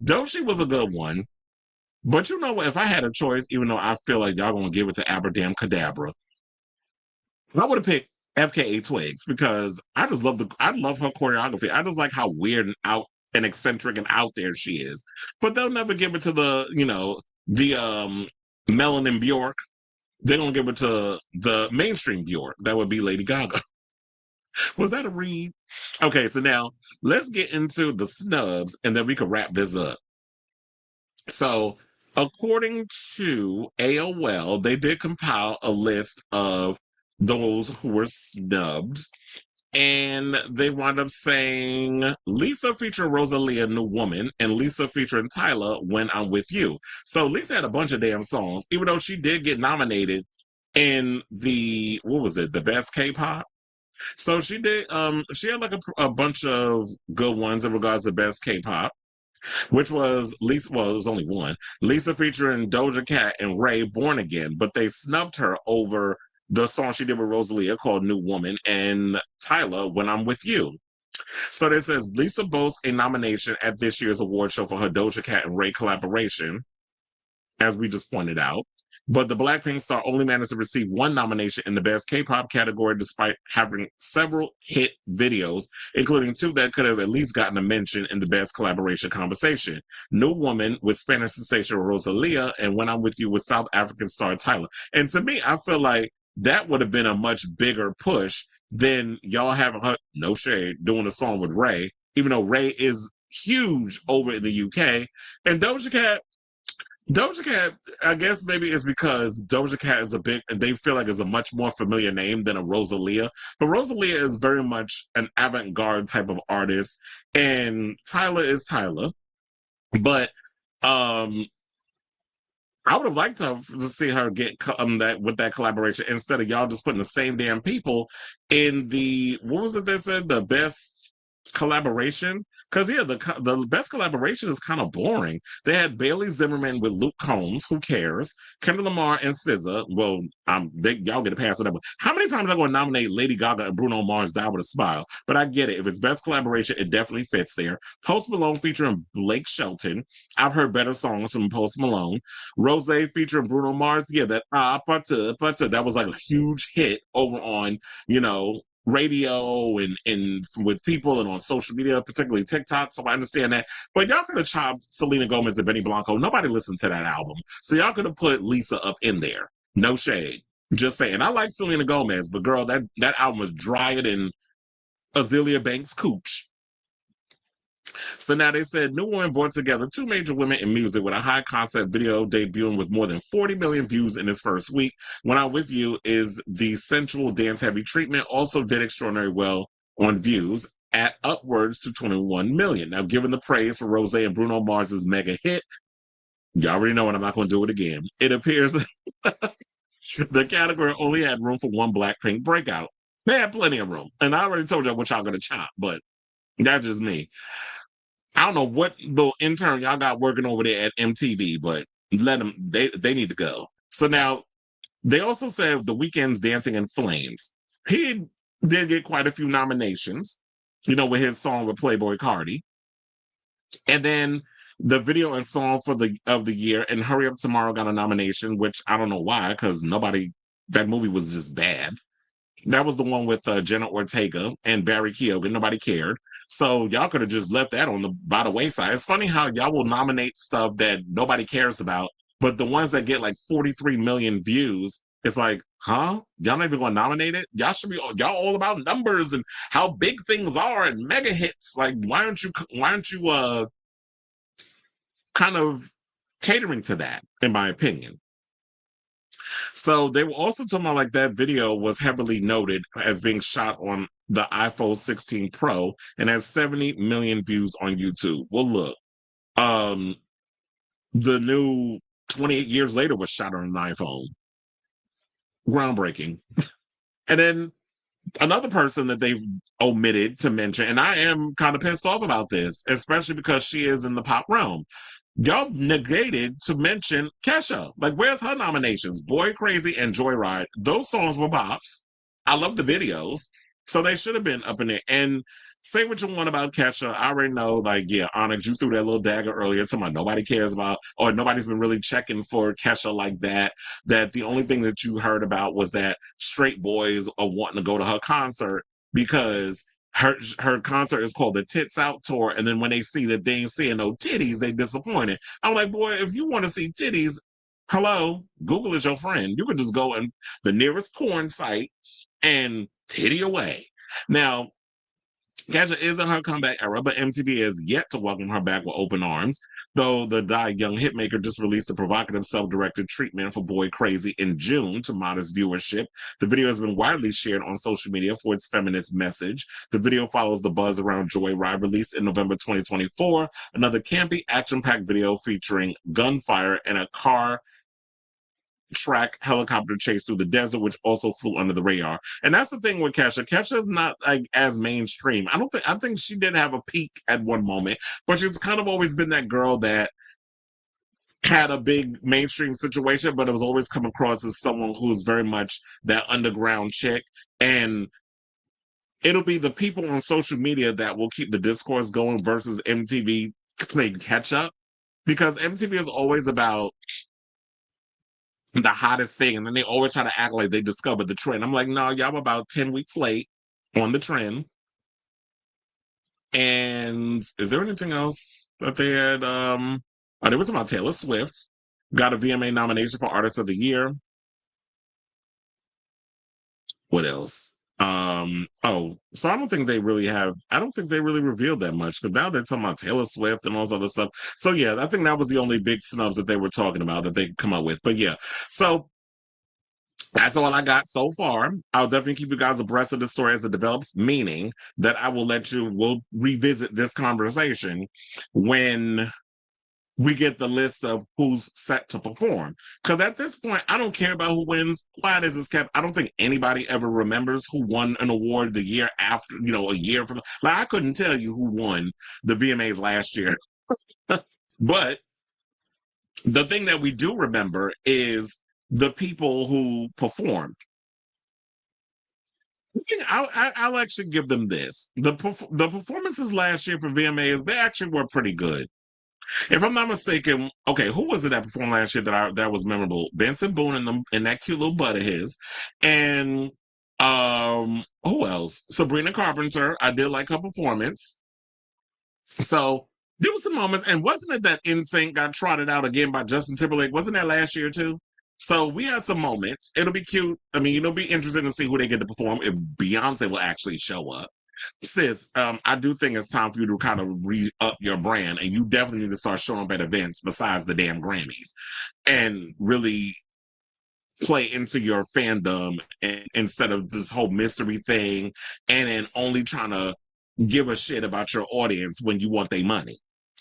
Doechii was a good one. But you know what? If I had a choice, even though I feel like y'all gonna give it to Abracadabra, I would have picked FKA Twigs because I love her choreography. I just like how weird and out and eccentric and out there she is. But they'll never give it to the Melanin Bjork. They're gonna give it to the mainstream Bjork. That would be Lady Gaga. Was that a read? Okay, so now let's get into the snubs and then we can wrap this up. So according to AOL, they did compile a list of those who were snubbed. And they wound up saying Lisa featuring Rosalia, New Woman, and Lisa featuring Tyler, When I'm With You. So Lisa had a bunch of damn songs, even though she did get nominated in the, what was it, the best K-pop? So she did. She had like a bunch of good ones in regards to best K-pop, which was Lisa. Well, it was only one. Lisa featuring Doja Cat and Ray, Born Again, but they snubbed her over the song she did with Rosalia called New Woman and Tyler, When I'm With You. So it says Lisa boasts a nomination at this year's award show for her Doja Cat and Ray collaboration, as we just pointed out. But the Blackpink star only managed to receive one nomination in the Best K-pop category, despite having several hit videos, including two that could have at least gotten a mention in the Best Collaboration conversation. New Woman with Spanish sensation Rosalia, and When I'm With You with South African star Tyler. And to me, I feel like that would have been a much bigger push than y'all having her, no shade, doing a song with Ray, even though Ray is huge over in the UK. And Doja Cat, I guess maybe it's because Doja Cat is they feel like it's a much more familiar name than a Rosalia. But Rosalia is very much an avant-garde type of artist, and Tyler is Tyler. But I would have liked to see her get that with that collaboration instead of y'all just putting the same damn people in the, what was it they said, the best collaboration? Because yeah, the best collaboration is kind of boring. They had Bailey Zimmerman with Luke Combs, who cares? Kendrick Lamar and SZA. Well, y'all get a pass on that one. How many times am I going to nominate Lady Gaga and Bruno Mars? Die with a Smile. But I get it. If it's best collaboration, it definitely fits there. Post Malone featuring Blake Shelton. I've heard better songs from Post Malone. Rose featuring Bruno Mars. Yeah, that pata, that was like a huge hit over on, radio and with people and on social media, particularly TikTok. So I understand that. But y'all could have chopped Selena Gomez and Benny Blanco. Nobody listened to that album. So y'all could have put Lisa up in there. No shade. Just saying. I like Selena Gomez, but girl, that album was drier than Azealia Banks' cooch. So now they said New Woman brought together two major women in music with a high concept video debuting with more than 40 million views in its first week. When I'm With You is the sensual dance heavy treatment, also did extraordinarily well on views at upwards to 21 million. Now, given the praise for Rose and Bruno Mars's mega hit, you already know, and I'm not going to do it again. It appears the category only had room for one Blackpink breakout. They had plenty of room. And I already told you what y'all going to chop, but that's just me. I don't know what little intern y'all got working over there at MTV, but let them, they need to go. So now they also said The Weeknd's Dancing in Flames. He did get quite a few nominations, with his song with Playboy Cardi. And then the video and song of the year and Hurry Up Tomorrow got a nomination, which I don't know why, because that movie was just bad. That was the one with Jenna Ortega and Barry Keoghan. Nobody cared. So y'all could have just left that by the wayside. It's funny how y'all will nominate stuff that nobody cares about, but the ones that get like 43 million views, it's like, huh? Y'all not even going to nominate it? Y'all should be y'all all about numbers and how big things are and mega hits. Like, why aren't you kind of catering to that, in my opinion? So they were also talking about like that video was heavily noted as being shot on the iPhone 16 Pro and has 70 million views on YouTube. Well, look, the new 28 years later was shot on an iPhone. Groundbreaking. And then another person that they've omitted to mention, and I am kind of pissed off about this, especially because she is in the pop realm. Y'all negated to mention Kesha. Like, where's her nominations? Boy Crazy and Joyride. Those songs were bops. I love the videos. So they should have been up in there. And say what you want about Kesha. I already know, like, yeah, Onyx, you threw that little dagger earlier to my nobody cares about, or nobody's been really checking for Kesha like that. That the only thing that you heard about was that straight boys are wanting to go to her concert because her concert is called the Tits Out Tour, and then when they see that they ain't seeing no titties, they disappointed. I'm like, boy, if you want to see titties, hello, Google is your friend. You can just go in the nearest porn site and titty away. Now, Kesha is in her comeback era, but MTV has yet to welcome her back with open arms. Though the Die Young hitmaker just released a provocative self-directed treatment for Boy Crazy in June to modest viewership. The video has been widely shared on social media for its feminist message. The video follows the buzz around Joyride, released in November 2024, another campy, action-packed video featuring gunfire and a car track helicopter chase through the desert, which also flew under the radar. And that's the thing with Kesha. Kesha's not like as mainstream. I think she did have a peak at one moment, but she's kind of always been that girl that had a big mainstream situation, but it was always come across as someone who's very much that underground chick. And it'll be the people on social media that will keep the discourse going versus MTV playing catch up, because MTV is always about the hottest thing, and then they always try to act like they discovered the trend. I'm like, no, y'all about 10 weeks late on the trend. And is there anything else that they had? Oh, there was about Taylor Swift got a VMA nomination for Artist of the Year. What else? Oh, so I don't think they really revealed that much, because now they're talking about Taylor Swift and all this other stuff. So yeah, I think that was the only big snubs that they were talking about that they could come up with. But yeah, so that's all I got so far. I'll definitely keep you guys abreast of the story as it develops, meaning that we'll revisit this conversation when we get the list of who's set to perform. Because at this point, I don't care about who wins. Quiet as it's kept. I don't think anybody ever remembers who won an award the year after, a year from. Like, I couldn't tell you who won the VMAs last year. But the thing that we do remember is the people who performed. I'll actually give them this. The performances last year for VMAs, they actually were pretty good. If I'm not mistaken, okay, who was it that performed last year that was memorable? Benson Boone and that cute little butt of his, and who else? Sabrina Carpenter. I did like her performance. So there was some moments, and wasn't it that NSYNC got trotted out again by Justin Timberlake? Wasn't that last year too? So we had some moments. It'll be cute. I mean, it'll be interesting to see who they get to perform if Beyonce will actually show up. Sis, I do think it's time for you to kind of re-up your brand, and you definitely need to start showing up at events besides the damn Grammys and really play into your fandom, and instead of this whole mystery thing and then only trying to give a shit about your audience when you want their money.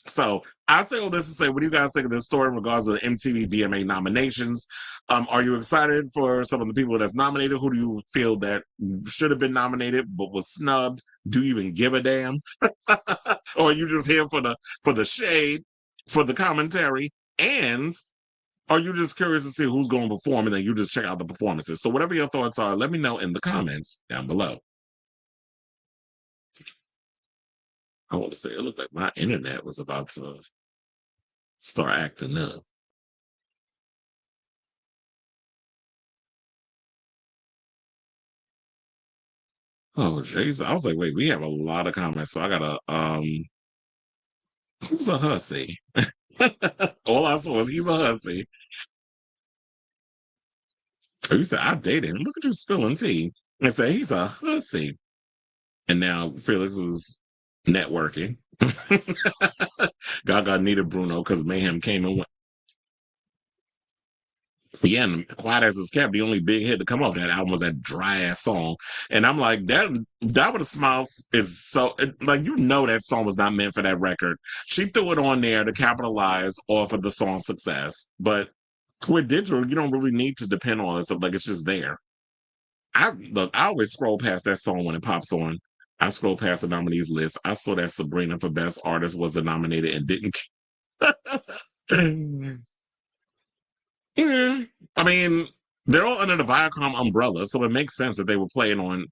So I say all this to say, what do you guys think of this story in regards to the MTV VMA nominations? Are you excited for some of the people that's nominated? Who do you feel that should have been nominated but was snubbed? Do you even give a damn? Or are you just here for the shade, for the commentary, and are you just curious to see who's going to perform and then you just check out the performances? So whatever your thoughts are, let me know in the comments down below. I want to say, it looked like my internet was about to start acting up. Oh, Jesus. I was like, wait, we have a lot of comments. So I got who's a hussy? All I saw was he's a hussy. Oh, you said, I dated him. Look at you spilling tea. And say, he's a hussy. And now Felix is networking. Gaga needed Bruno because Mayhem came and went. Yeah, and Quiet as It's Kept, the only big hit to come off that album was that dry ass song. And I'm like, that with a smile is so, like, that song was not meant for that record. She threw it on there to capitalize off of the song's success. But with digital, you don't really need to depend on it. So, like, it's just there. I always scroll past that song when it pops on. I scroll past the nominees list. I saw that Sabrina for Best Artist was nominated and didn't. Yeah. I mean, they're all under the Viacom umbrella, so it makes sense that they were playing on.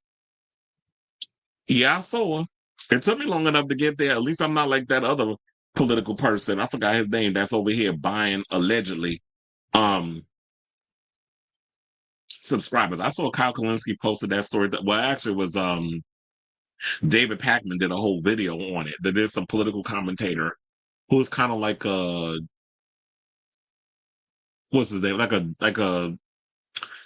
Yeah, I saw. It took me long enough to get there. At least I'm not like that other political person. I forgot his name. That's over here buying allegedly subscribers. I saw Kyle Kalinske posted that story. Well, actually, it was David Pakman did a whole video on it. There is some political commentator who's kind of like a what's his name? Like a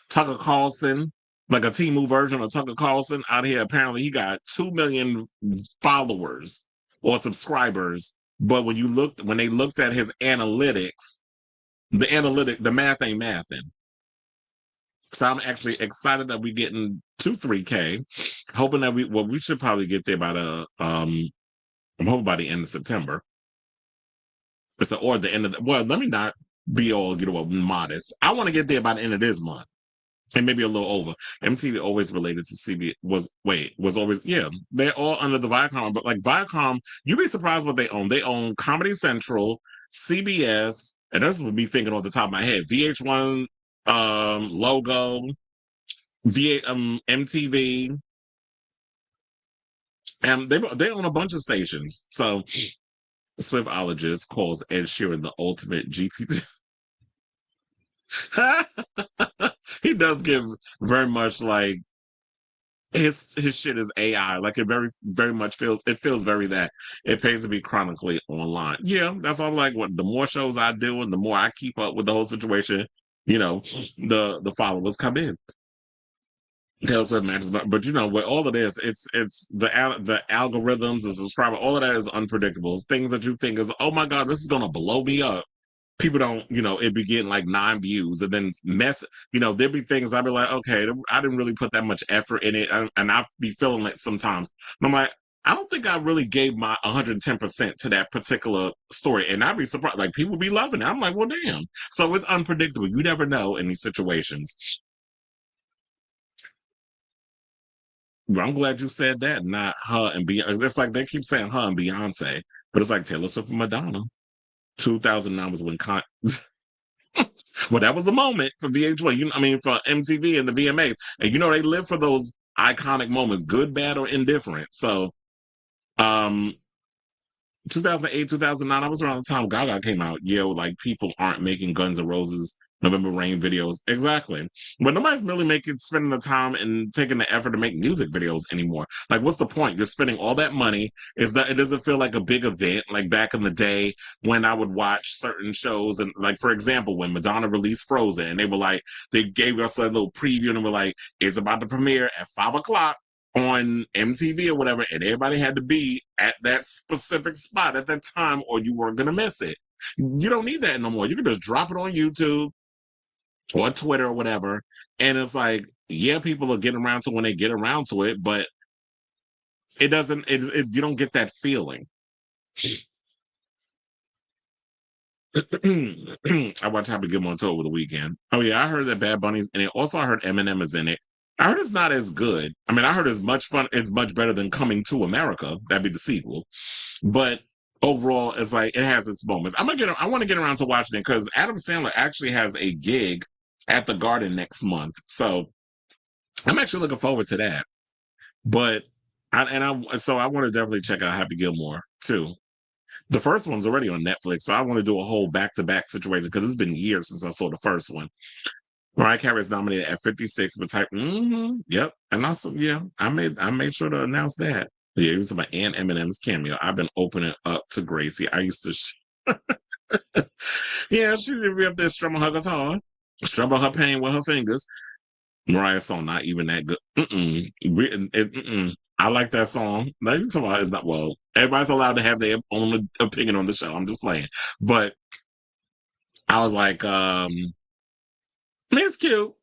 Tucker Carlson, like a Timu version of Tucker Carlson out here. Apparently, he got 2 million followers or subscribers. But when they looked at his analytics, the math ain't mathing. So I'm actually excited that we're getting to 3K. Hoping that we should probably get there by I'm hoping by the end of September. Or the end of let me not be all, modest. I want to get there by the end of this month. And maybe a little over. MTV always related to CB was always, yeah. They're all under the Viacom, but like Viacom, you'd be surprised what they own. They own Comedy Central, CBS, and this would be thinking off the top of my head. VH1 logo, MTV. And they own a bunch of stations. So Swiftologist calls Ed Sheeran the ultimate GPT. He does give very much like his shit is AI. Like it very much feels very that. It pays to be chronically online. Yeah, that's all. Like what the more shows I do and the more I keep up with the whole situation, the followers come in. Taylor Swift matches, but with all of this, it's the algorithms, the subscriber, all of that is unpredictable. It's things that you think is, oh my god, this is gonna blow me up. People don't, it be getting like 9 views and then there'd be things I'd be like, okay, I didn't really put that much effort in it. And I'd be feeling it sometimes. And I'm like, I don't think I really gave my 110% to that particular story. And I'd be surprised, like people be loving it. I'm like, well, damn. So it's unpredictable. You never know in these situations. Well, I'm glad you said that, not her and Beyonce. It's like they keep saying her and Beyonce, but it's like Taylor Swift and Madonna. 2009 was when well, that was a moment for VH1. For MTV and the VMAs, and they live for those iconic moments, good, bad, or indifferent. So, 2008, 2009, I was around the time Gaga came out. Yeah, like people aren't making Guns N' Roses November Rain videos. Exactly. But nobody's really spending the time and taking the effort to make music videos anymore. Like, what's the point? You're spending all that money. Is that it doesn't feel like a big event like back in the day when I would watch certain shows. And like, for example, when Madonna released Frozen and they gave us a little preview and were like, it's about to premiere at 5:00 on MTV or whatever, and everybody had to be at that specific spot at that time or you weren't going to miss it. You don't need that no more. You can just drop it on YouTube or Twitter or whatever. And it's like, yeah, people are getting around to when they get around to it, but it doesn't, you don't get that feeling. I watched Happy Gilmore Tour over the weekend. Oh yeah, I heard that Bad Bunny's in it. Also, I heard Eminem is in it. I heard it's not as good. I heard it's much fun. It's much better than Coming to America. That'd be the sequel. But overall, it's like it has its moments. I want to get around to watching it because Adam Sandler actually has a gig at the Garden next month. So I'm actually looking forward to that. But I want to definitely check out Happy Gilmore too. The first one's already on Netflix, so I want to do a whole back-to-back situation because it's been years since I saw the first one. Mariah Carey is nominated at 56, but yep. And also, yeah, I made sure to announce that. Yeah, it was my Aunt Eminem's cameo. I've been opening up to Gracie. I used to, yeah, she would be up there strumming her guitar, strumming her pain with her fingers. Mariah's song not even that good. I like that song. Now you talking about it's not well. Everybody's allowed to have their own opinion on the show. I'm just playing, but I was like, it's cute.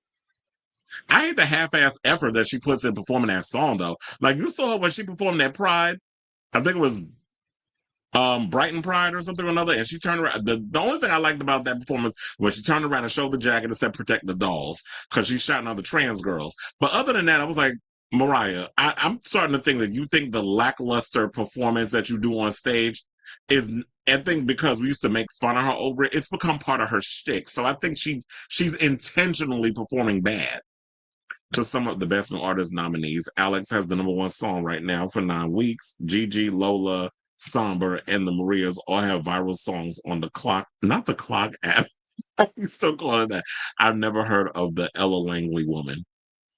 I hate the half-ass effort that she puts in performing that song, though. Like you saw her when she performed that Pride. I think it was Brighton Pride or something or another, and she turned around. The only thing I liked about that performance was she turned around and showed the jacket and said "Protect the dolls" because she's shouting out the trans girls. But other than that, I was like, Mariah, I'm starting to think that you think the lackluster performance that you do on stage is. I think because we used to make fun of her over it, it's become part of her shtick. So I think she's intentionally performing bad. To some of the Best New Artist nominees, Alex has the #1 song right now for 9 weeks. Gigi, Lola, Somber, and the Marias all have viral songs on the Clock, not the Clock app. I'm still calling it that. I've never heard of the Ella Langley woman.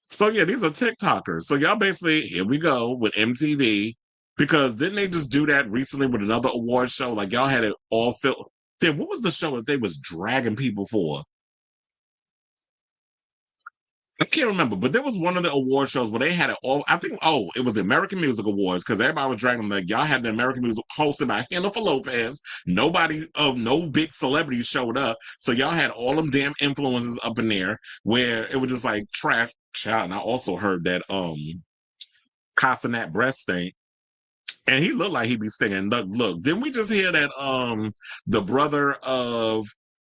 So yeah, these are TikTokers. So y'all basically, here we go with MTV, because didn't they just do that recently with another award show? Like y'all had it all filled. Then what was the show that they was dragging people for? I can't remember, but there was one of the award shows where they had it all. I think, it was the American Music Awards because everybody was dragging them. Like, y'all had the American Music hosted by Jennifer Lopez. Nobody of no big celebrities showed up. So y'all had all them damn influences up in there where it was just like trash. Child. And I also heard that Casanat breath stink. And he looked like he'd be singing. Look, didn't we just hear that the brother of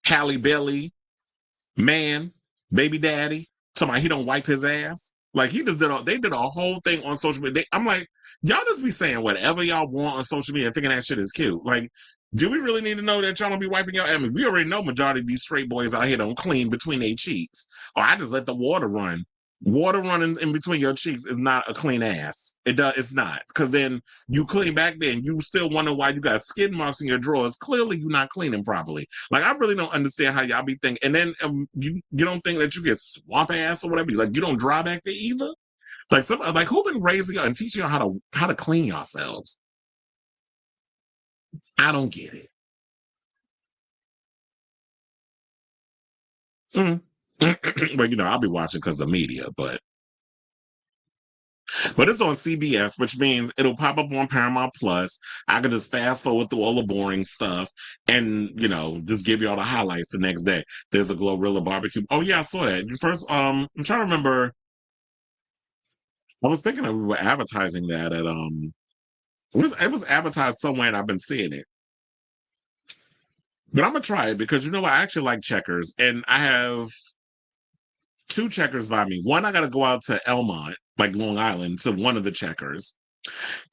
Halle Bailey, man, baby daddy, talking about he don't wipe his ass. Like he just they did a whole thing on social media. I'm like, y'all just be saying whatever y'all want on social media, thinking that shit is cute. Like, do we really need to know that y'all don't be wiping your? I mean, we already know majority of these straight boys out here don't clean between their cheeks, or I just let the water run. Water running in between your cheeks is not a clean ass. It does. It's not, because then you clean back. Then you still wonder why you got skid marks in your drawers. Clearly, you're not cleaning properly. Like I really don't understand how y'all be thinking. And then you don't think that you get swamp ass or whatever. Like you don't dry back there either. Like who been raising y'all and teaching y'all how to clean yourselves? I don't get it. Mm. Well, I'll be watching because of media, but it's on CBS, which means it'll pop up on Paramount Plus. I can just fast forward through all the boring stuff and, just give you all the highlights the next day. There's a Glorilla barbecue. Oh yeah, I saw that. First, I'm trying to remember. I was thinking that we were advertising that at it was advertised somewhere and I've been seeing it. But I'm gonna try it because I actually like Checkers and I have two Checkers by me. One, I gotta go out to Elmont, like Long Island, to one of the Checkers.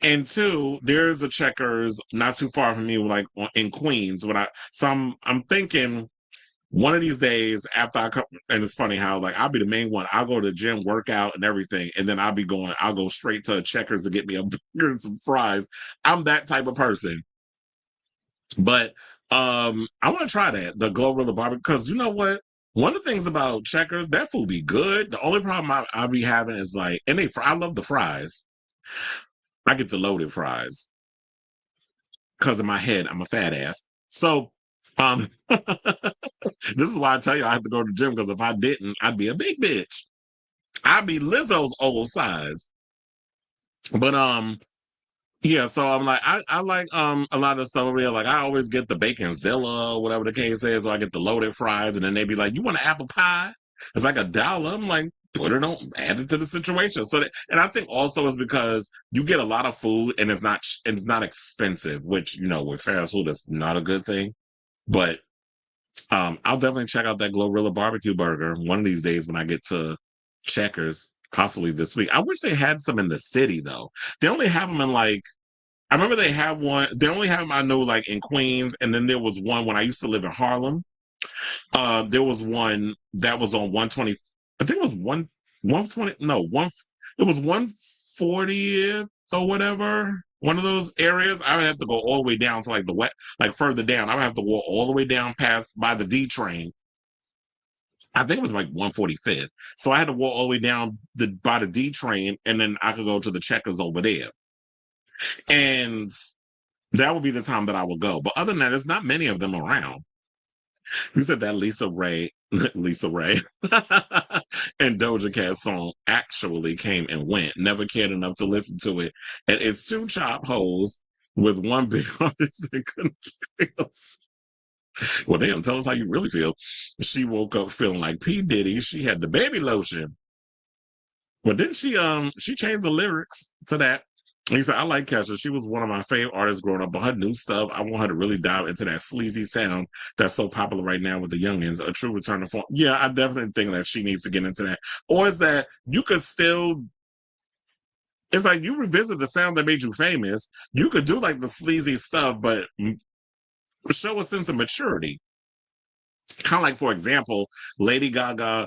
And two, there's a Checkers not too far from me, like in Queens. I'm thinking one of these days after I come, and it's funny how like I'll be the main one. I'll go to the gym, work out, and everything, and then I'll go straight to a Checkers to get me a burger and some fries. I'm that type of person. But I want to try that, the Glorilla barbecue, because you know what? One of the things about Checkers, that food be good. The only problem I'll be having is like, and I love the fries. I get the loaded fries because in my head I'm a fat ass. So this is why I tell you I have to go to the gym, because if I didn't, I'd be a big bitch. I'd be Lizzo's old size. But yeah, so I'm like, I like a lot of stuff over there. Like I always get the baconzilla or whatever the case is, or I get the loaded fries, and then they be like, "You want an apple pie?" It's like $1. I'm like, put it on, add it to the situation. And I think also is because you get a lot of food and it's not expensive, which with fast food that's not a good thing. But I'll definitely check out that Glorilla barbecue burger one of these days when I get to Checkers, possibly this week. I wish they had some in the city though. They only have them in like, I remember they have one. They only have them, I know, like in Queens, and then there was one when I used to live in Harlem. There was one that was on 120. I think it was 120. No, one. It was 140th or whatever. One of those areas. I would have to go all the way down to like the west, like further down. I would have to walk all the way down past by the D train. I think it was like 145th. So I had to walk all the way down by the D train, and then I could go to the Checkers over there. And that would be the time that I would go. But other than that, there's not many of them around. You said that Lisa Ray, and Doja Cat song actually came and went. Never cared enough to listen to it. And it's two chop hoes with one big artist that couldn't feel. Well, damn, tell us how you really feel. She woke up feeling like P. Diddy. She had the baby lotion. Well, didn't she changed the lyrics to that? He said, I like Kesha. She was one of my favorite artists growing up, but her new stuff, I want her to really dive into that sleazy sound that's so popular right now with the youngins. A true return to form. Yeah, I definitely think that she needs to get into that. Or is that you could still, it's like you revisit the sound that made you famous. You could do like the sleazy stuff, but show a sense of maturity. Kind of like, for example, Lady Gaga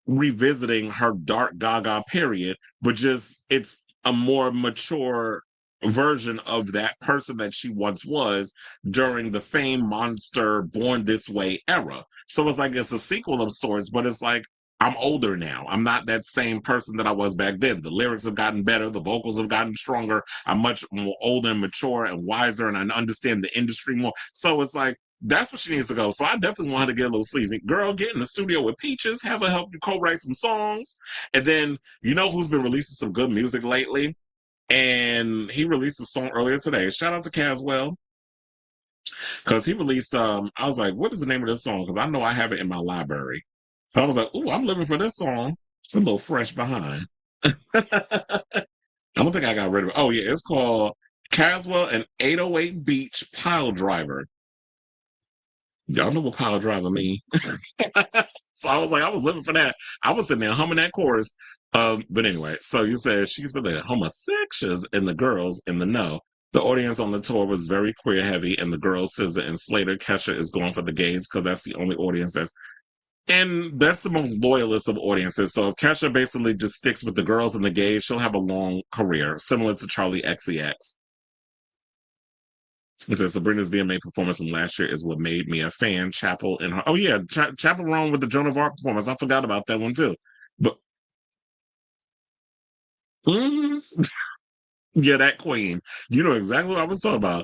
revisiting her dark Gaga period, but just it's a more mature version of that person that she once was during the Fame Monster Born This Way era. So it's like it's a sequel of sorts, but it's like I'm older now. I'm not that same person that I was back then. The lyrics have gotten better, the vocals have gotten stronger. I'm much more older and mature and wiser, and I understand the industry more. So it's like that's what she needs to go. So I definitely want her to get a little sleazy. Girl, get in the studio with Peaches, have her help you co-write some songs. And then who's been releasing some good music lately? And he released a song earlier today. Shout out to Caswell. Because he released I was like, what is the name of this song? Because I know I have it in my library. I was like, ooh, I'm living for this song. A little fresh behind. I don't think I got rid of it. Oh yeah, it's called Caswell and 808 Beach Pile Driver. Y'all know what power driver mean. So I was like, I was living for that. I was sitting there humming that chorus. But anyway, so you said she's for the homosexuals and the girls in the know. The audience on the tour was very queer heavy, and the girls, SZA and Slater, Kesha is going for the gays because that's the only audience that's the most loyalist of audiences. So if Kesha basically just sticks with the girls and the gays, she'll have a long career, similar to Charlie XCX. It says Sabrina's VMA performance from last year is what made me a fan. Chapel in her. Oh yeah, Chapel Roan with the Joan of Arc performance. I forgot about that one too. But mm, yeah, that queen. You know exactly what I was talking about.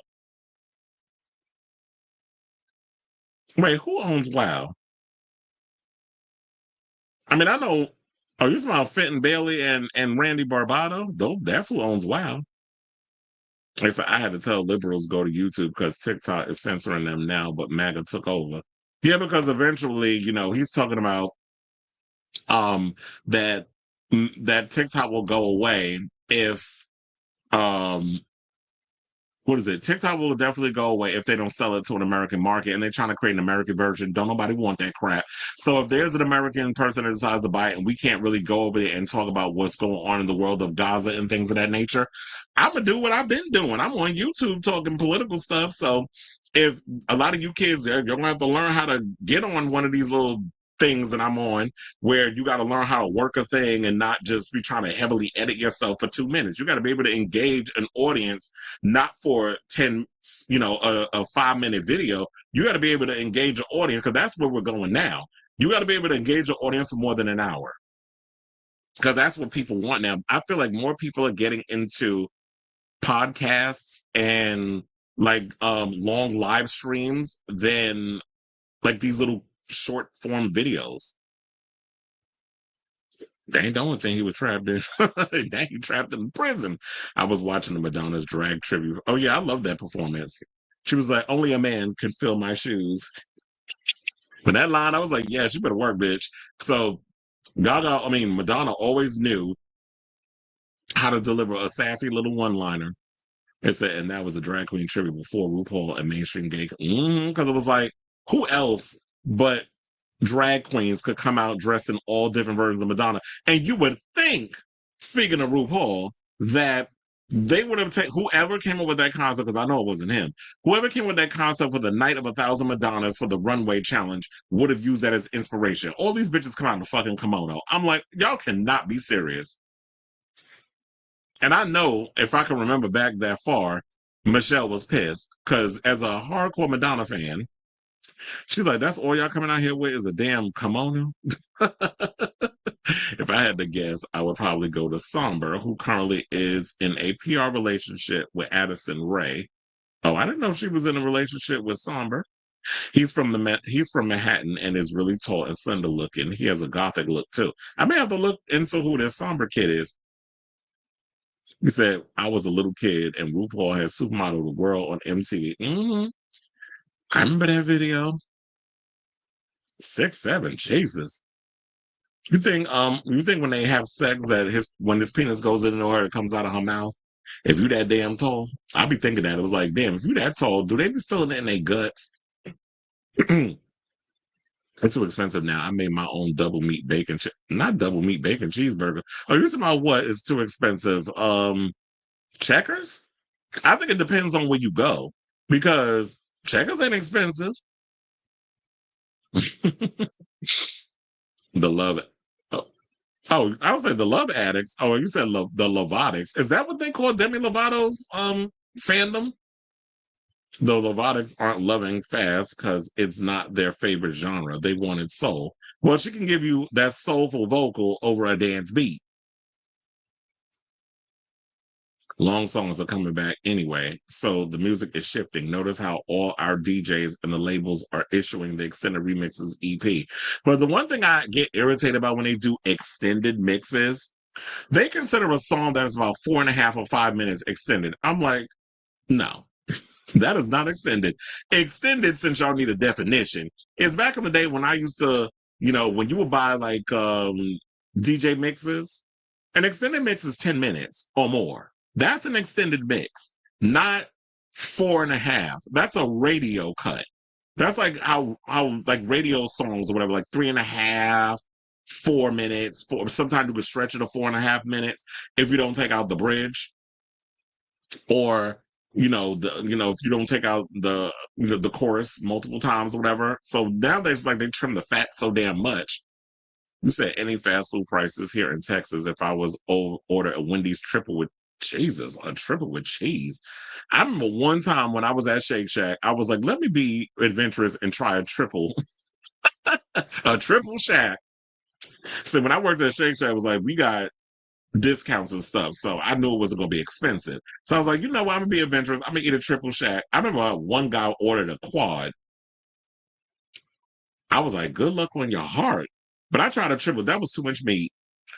Wait, who owns WoW? I mean, I know. Oh, you talking about Fenton Bailey and Randy Barbado? That's who owns WoW. Like I said, I had to tell liberals go to YouTube because TikTok is censoring them now, but MAGA took over. Yeah, because eventually, he's talking about um that that TikTok will go away if um what is it? TikTok will definitely go away if they don't sell it to an American market, and they're trying to create an American version. Don't nobody want that crap. So if there's an American person that decides to buy it and we can't really go over there and talk about what's going on in the world of Gaza and things of that nature, I'm gonna do what I've been doing. I'm on YouTube talking political stuff. So if a lot of you kids there, you're gonna have to learn how to get on one of these little things that I'm on, where you got to learn how to work a thing and not just be trying to heavily edit yourself for 2 minutes. You got to be able to engage an audience, not for 10, a 5-minute video. You got to be able to engage an audience, because that's where we're going now. You got to be able to engage an audience for more than an hour, because that's what people want now. I feel like more people are getting into podcasts and like long live streams than like these little short form videos. That ain't the only thing he was trapped in. That he trapped in prison. I was watching the Madonna's drag tribute. Oh yeah, I love that performance. She was like, "Only a man can fill my shoes." But that line, I was like, "Yeah, she better work, bitch." So Madonna always knew how to deliver a sassy little one-liner. And that was a drag queen tribute before RuPaul and mainstream gay. Because it was like, who else but drag queens could come out dressed in all different versions of Madonna? And you would think, speaking of RuPaul, that they would have taken whoever came up with that concept, because I know it wasn't him. Whoever came up with that concept for the Night of 1,000 Madonnas for the runway challenge would have used that as inspiration. All these bitches come out in a fucking kimono. I'm like, y'all cannot be serious. And I know, if I can remember back that far, Michelle was pissed, because as a hardcore Madonna fan, she's like, that's all y'all coming out here with is a damn kimono? If I had to guess, I would probably go to Somber, who currently is in a PR relationship with Addison Rae. Oh, I didn't know she was in a relationship with Somber. He's from Manhattan and is really tall and slender looking. He has a gothic look too. I may have to look into who this Somber kid is. He said, I was a little kid and RuPaul had Supermodel of the World on MTV. I remember that video. 6'7", Jesus. You think when they have sex that when his penis goes into her, it comes out of her mouth? If you that damn tall, I be thinking that. It was like, damn, if you that tall, do they be feeling it in their guts? It's too expensive now. I made my own double meat bacon, not double meat bacon cheeseburger. Oh, you're talking about what is too expensive? Checkers? I think it depends on where you go, because Checkers ain't expensive. The love, I would say the love addicts. Oh, you said the Lovatics. Is that what they call Demi Lovato's fandom? The Lovatics aren't loving fast because it's not their favorite genre. They wanted soul. Well, she can give you that soulful vocal over a dance beat. Long songs are coming back anyway, so the music is shifting. Notice how all our DJs and the labels are issuing the extended remixes EP. But the one thing I get irritated about when they do extended mixes, they consider a song that is about 4.5 or 5 minutes extended. I'm like, no, that is not extended. Extended, since y'all need a definition, is back in the day when I used to, when you would buy like DJ mixes, an extended mix is 10 minutes or more. That's an extended mix, not 4.5. That's a radio cut. That's like how like radio songs or whatever, like 3.5, 4 minutes. Sometimes you can stretch it to 4.5 minutes if you don't take out the bridge, or if you don't take out the chorus multiple times or whatever. So nowadays, like, they trim the fat so damn much. You said any fast food prices here in Texas. If I was order a Wendy's triple with a triple with cheese. I remember one time when I was at Shake Shack, I was like, let me be adventurous and try a triple Shack. So when I worked at Shake Shack, I was like, we got discounts and stuff. So I knew it wasn't going to be expensive. So I was like, you know what? I'm going to be adventurous. I'm going to eat a triple Shack. I remember one guy ordered a quad. I was like, good luck on your heart. But I tried a triple. That was too much meat.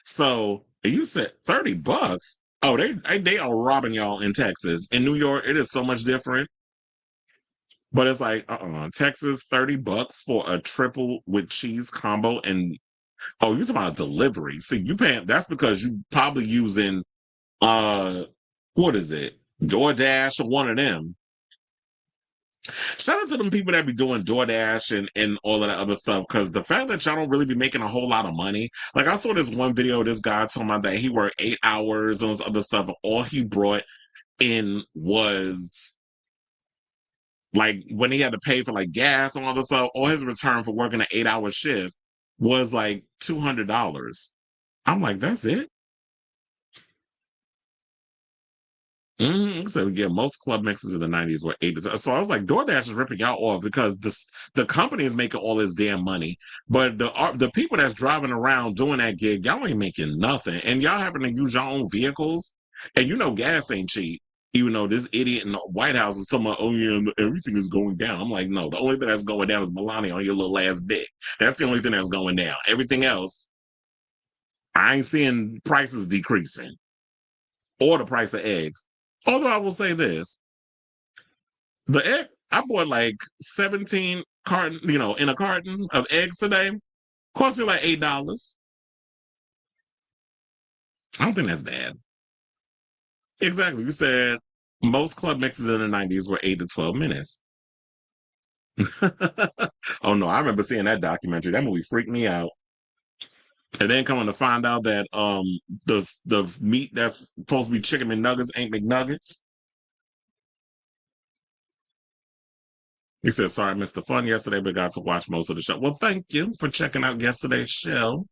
So you said $30. Oh, they are robbing y'all in Texas. In New York, it is so much different. But it's like, Texas, $30 for a triple with cheese combo. And oh, you're talking about delivery. See, you paying, that's because you probably using what is it? DoorDash or one of them. Shout out to them people that be doing DoorDash and all of that other stuff, because the fact that y'all don't really be making a whole lot of money. Like, I saw this one video, this guy talking about that he worked 8 hours and this other stuff, and all he brought in was, like, when he had to pay for like gas and all this stuff, all his return for working an 8-hour shift was like $200. I'm like, that's it? So yeah, most club mixes in the 90s were 8 to 10. So I was like, DoorDash is ripping y'all off because the company is making all this damn money, but the people that's driving around doing that gig, y'all ain't making nothing, and y'all having to use your own vehicles, and gas ain't cheap. Even though this idiot in the White House is talking about, oh yeah, everything is going down. I'm like, no, the only thing that's going down is Melania on your little ass dick. That's the only thing that's going down. Everything else, I ain't seeing prices decreasing or the price of eggs. Although I will say this, the egg, I bought like 17 carton, in a carton of eggs today. Cost me like $8. I don't think that's bad. Exactly. You said most club mixes in the 90s were 8 to 12 minutes. Oh no, I remember seeing that documentary. That movie freaked me out. And then coming to find out that the meat that's supposed to be chicken McNuggets ain't McNuggets. He said, sorry, I missed the fun yesterday, but got to watch most of the show. Well, thank you for checking out yesterday's show.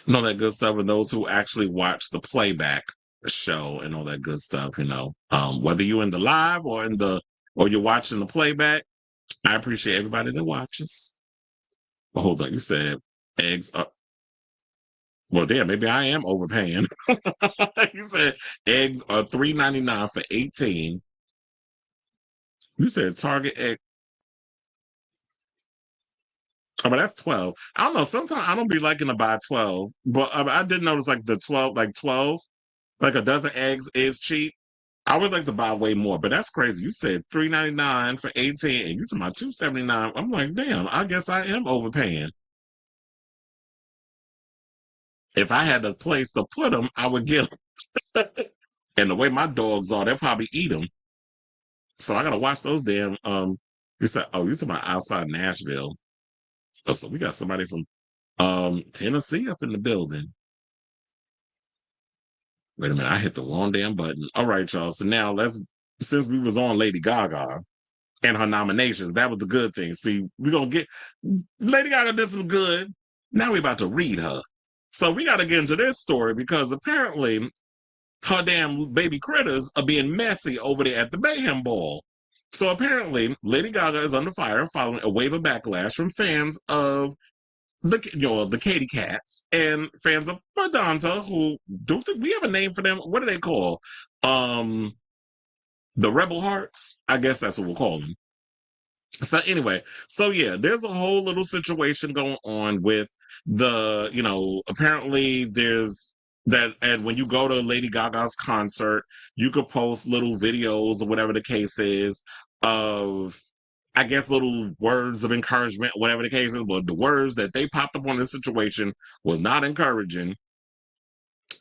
And all that good stuff. And those who actually watch the playback show and all that good stuff, whether you're in the live or you're watching the playback, I appreciate everybody that watches. Well, hold on. You said eggs are, well, damn, maybe I am overpaying. You said eggs are $3.99 for 18. You said Target egg. Oh, but that's 12. I don't know. Sometimes I don't be liking to buy 12, but I did notice like the 12, like 12, like a dozen eggs is cheap. I would like to buy way more, but that's crazy. You said $3.99 for 18, and you talking about $2.79. I'm like, damn, I guess I am overpaying. If I had a place to put them, I would get them. And the way my dogs are, they'll probably eat them. So I gotta watch those damn. You said, oh, you talking about outside Nashville? Oh, so we got somebody from Tennessee up in the building. Wait a minute, I hit the wrong damn button. All right, y'all. So now since we was on Lady Gaga and her nominations, that was the good thing. See, we're gonna get Lady Gaga did some good. Now we about to read her. So we gotta get into this story because apparently her damn baby critters are being messy over there at the Mayhem Ball. So apparently Lady Gaga is under fire following a wave of backlash from fans of the Katy Cats and fans of Madonna, who don't think we have a name for them. What do they call? The Rebel Hearts. I guess that's what we'll call them. So anyway, so yeah, there's a whole little situation going on with apparently there's that, and when you go to Lady Gaga's concert, you could post little videos or whatever the case is of, I guess, little words of encouragement, whatever the case is, but the words that they popped up on this situation was not encouraging.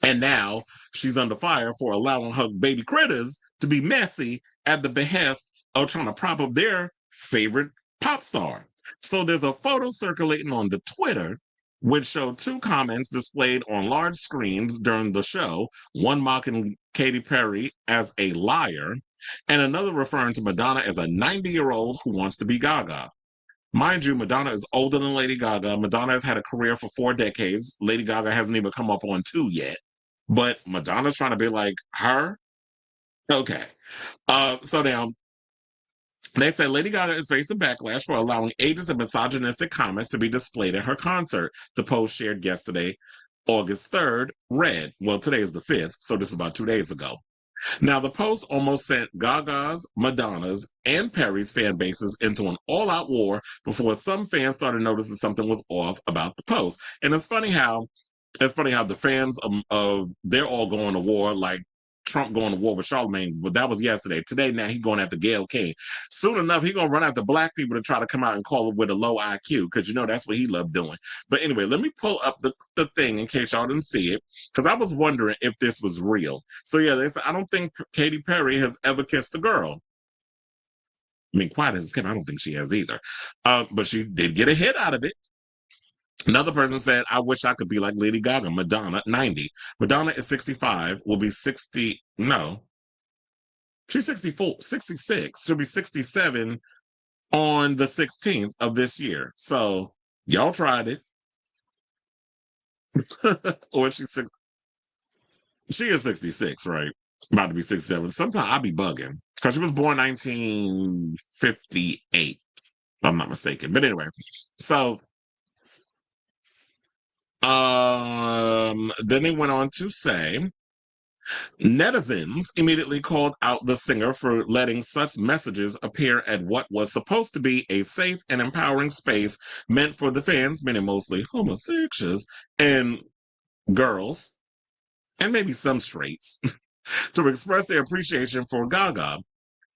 And now she's under fire for allowing her baby critters to be messy at the behest of trying to prop up their favorite pop star. So there's a photo circulating on the Twitter which showed two comments displayed on large screens during the show, one mocking Katy Perry as a liar, and another referring to Madonna as a 90-year-old who wants to be Gaga. Mind you, Madonna is older than Lady Gaga. Madonna has had a career for 4 decades. Lady Gaga hasn't even come up on 2 yet. But Madonna's trying to be like her? Okay. So now, they said Lady Gaga is facing backlash for allowing ageist and misogynistic comments to be displayed at her concert. The post shared yesterday, August 3rd, read, well, today is the 5th, so this is about 2 days ago. Now, the post almost sent Gaga's, Madonna's, and Perry's fan bases into an all-out war before some fans started noticing something was off about the post. And it's funny how the fans they're all going to war, like Trump going to war with Charlemagne, but that was yesterday. Today, now he's going after Gayle King. Soon enough, he's going to run after black people to try to come out and call it with a low IQ, because that's what he loved doing. But anyway, let me pull up the thing in case y'all didn't see it, because I was wondering if this was real. So yeah, they said, I don't think Katy Perry has ever kissed a girl. I mean, quiet as it's kept, I don't think she has either. But she did get a hit out of it. Another person said, I wish I could be like Lady Gaga. Madonna, 90. Madonna is 65, will be 60. No, she's 64, 66. She'll be 67 on the 16th of this year. So y'all tried it. Or she is 66, right? About to be 67. Sometimes I be bugging because she was born 1958, if I'm not mistaken. But anyway, so then they went on to say, netizens immediately called out the singer for letting such messages appear at what was supposed to be a safe and empowering space meant for the fans, meaning mostly homosexuals and girls, and maybe some straights, to express their appreciation for Gaga.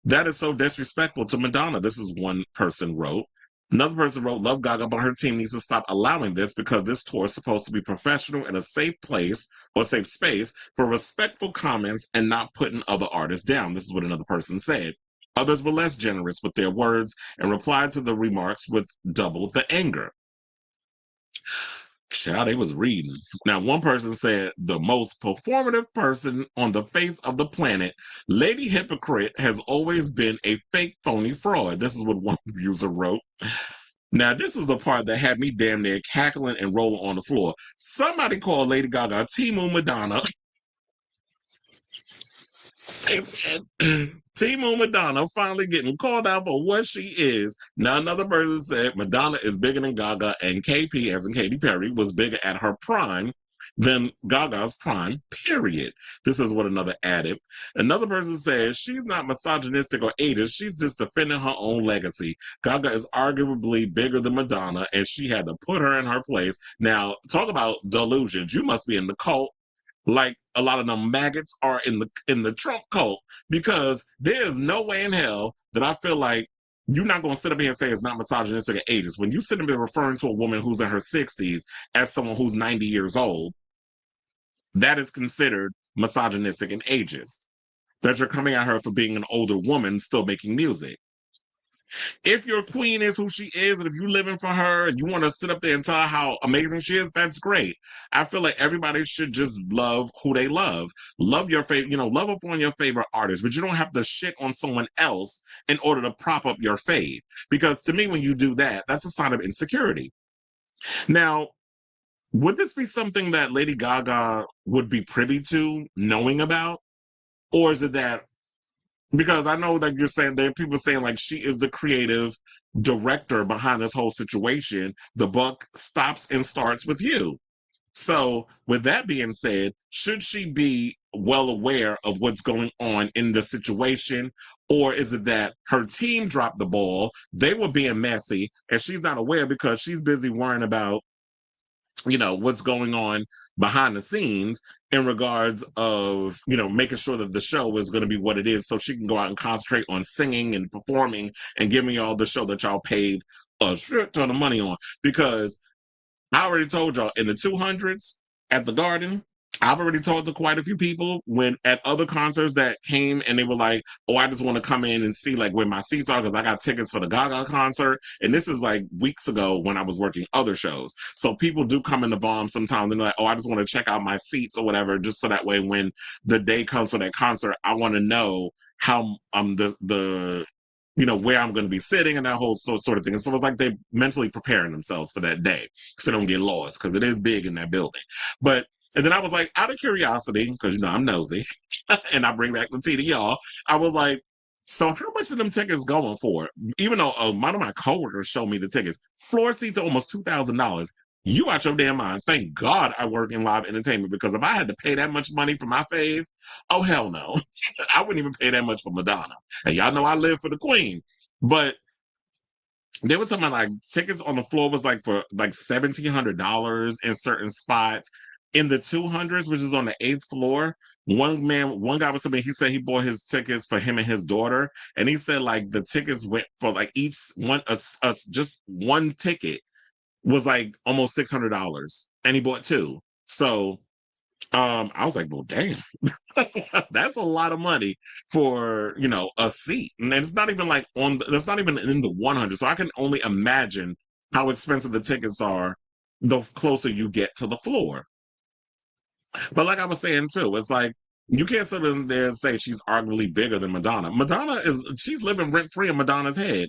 That is so disrespectful to Madonna, this is one person wrote. Another person wrote, love Gaga, but her team needs to stop allowing this because this tour is supposed to be professional and a safe place or safe space for respectful comments and not putting other artists down. This is what another person said. Others were less generous with their words and replied to the remarks with double the anger. Child, they was reading. Now, one person said, the most performative person on the face of the planet, Lady Hypocrite has always been a fake, phony fraud. This is what one user wrote. Now, this was the part that had me damn near cackling and rolling on the floor. Somebody called Lady Gaga Timu Madonna. They said, Timu Madonna finally getting called out for what she is. Now, another person said Madonna is bigger than Gaga, and KP, as in Katy Perry, was bigger at her prime than Gaga's prime, period. This is what another added. Another person said she's not misogynistic or ageist. She's just defending her own legacy. Gaga is arguably bigger than Madonna, and she had to put her in her place. Now, talk about delusions. You must be in the cult like a lot of them maggots are in the Trump cult, because there's no way in hell that I feel like you're not going to sit up here and say it's not misogynistic or ageist. When you sit up here referring to a woman who's in her 60s as someone who's 90 years old, that is considered misogynistic and ageist. That you're coming at her for being an older woman still making music. If your queen is who she is, and if you're living for her and you want to sit up there and tell her how amazing she is, that's great. I feel like everybody should just love who they love. Love your favorite, love up on your favorite artist, but you don't have to shit on someone else in order to prop up your fave. Because to me, when you do that, that's a sign of insecurity. Now, would this be something that Lady Gaga would be privy to, knowing about? Or is it that, because I know that you're saying there are people saying like she is the creative director behind this whole situation. The buck stops and starts with you. So with that being said, should she be well aware of what's going on in the situation? Or is it that her team dropped the ball, they were being messy, and she's not aware because she's busy worrying about what's going on behind the scenes in regards of, making sure that the show is going to be what it is so she can go out and concentrate on singing and performing and giving y'all the show that y'all paid a shit ton of money on. Because I already told y'all in the 200s at the Garden, I've already talked to quite a few people when at other concerts that came and they were like, oh, I just want to come in and see like where my seats are because I got tickets for the Gaga concert. And this is like weeks ago when I was working other shows. So people do come into VOM sometimes and they're like, oh, I just want to check out my seats or whatever, just so that way when the day comes for that concert, I want to know how the where I'm going to be sitting and that whole sort of thing. And so it's like they're mentally preparing themselves for that day so they don't get lost because it is big in that building. But and then I was like, out of curiosity, because I'm nosy, and I bring back the tea to y'all. I was like, so how much are them tickets going for? Even though one of my coworkers showed me the tickets, floor seats are almost $2,000. You out your damn mind. Thank God I work in live entertainment because if I had to pay that much money for my fave, oh hell no. I wouldn't even pay that much for Madonna. And y'all know I live for the Queen. But they were talking about like tickets on the floor was like for like $1,700 in certain spots. In the 200s, which is on the 8th floor, one guy was something. He said he bought his tickets for him and his daughter, and he said like the tickets went for like each one, just one ticket was like almost $600, and he bought two. So I was like, well, damn, that's a lot of money for a seat, and it's not even like that's not even in the 100. So I can only imagine how expensive the tickets are the closer you get to the floor. But like I was saying too, it's like you can't sit in there and say she's arguably bigger than Madonna. She's living rent free in Madonna's head.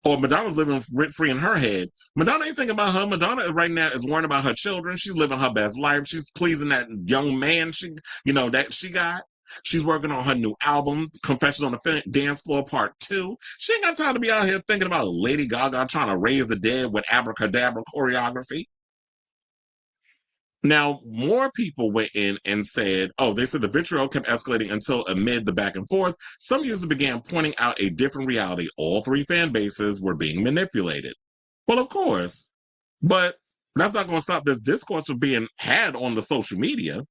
Or Madonna's living rent free in her head. Madonna ain't thinking about her. Madonna right now is worrying about her children. She's living her best life. She's pleasing that young man that she got. She's working on her new album, Confessions on the Dance Floor Part 2. She ain't got time to be out here thinking about Lady Gaga trying to raise the dead with abracadabra choreography. Now, more people went in and said, oh, they said the vitriol kept escalating until amid the back and forth, some users began pointing out a different reality. All three fan bases were being manipulated. Well, of course, but that's not going to stop this discourse from being had on the social media.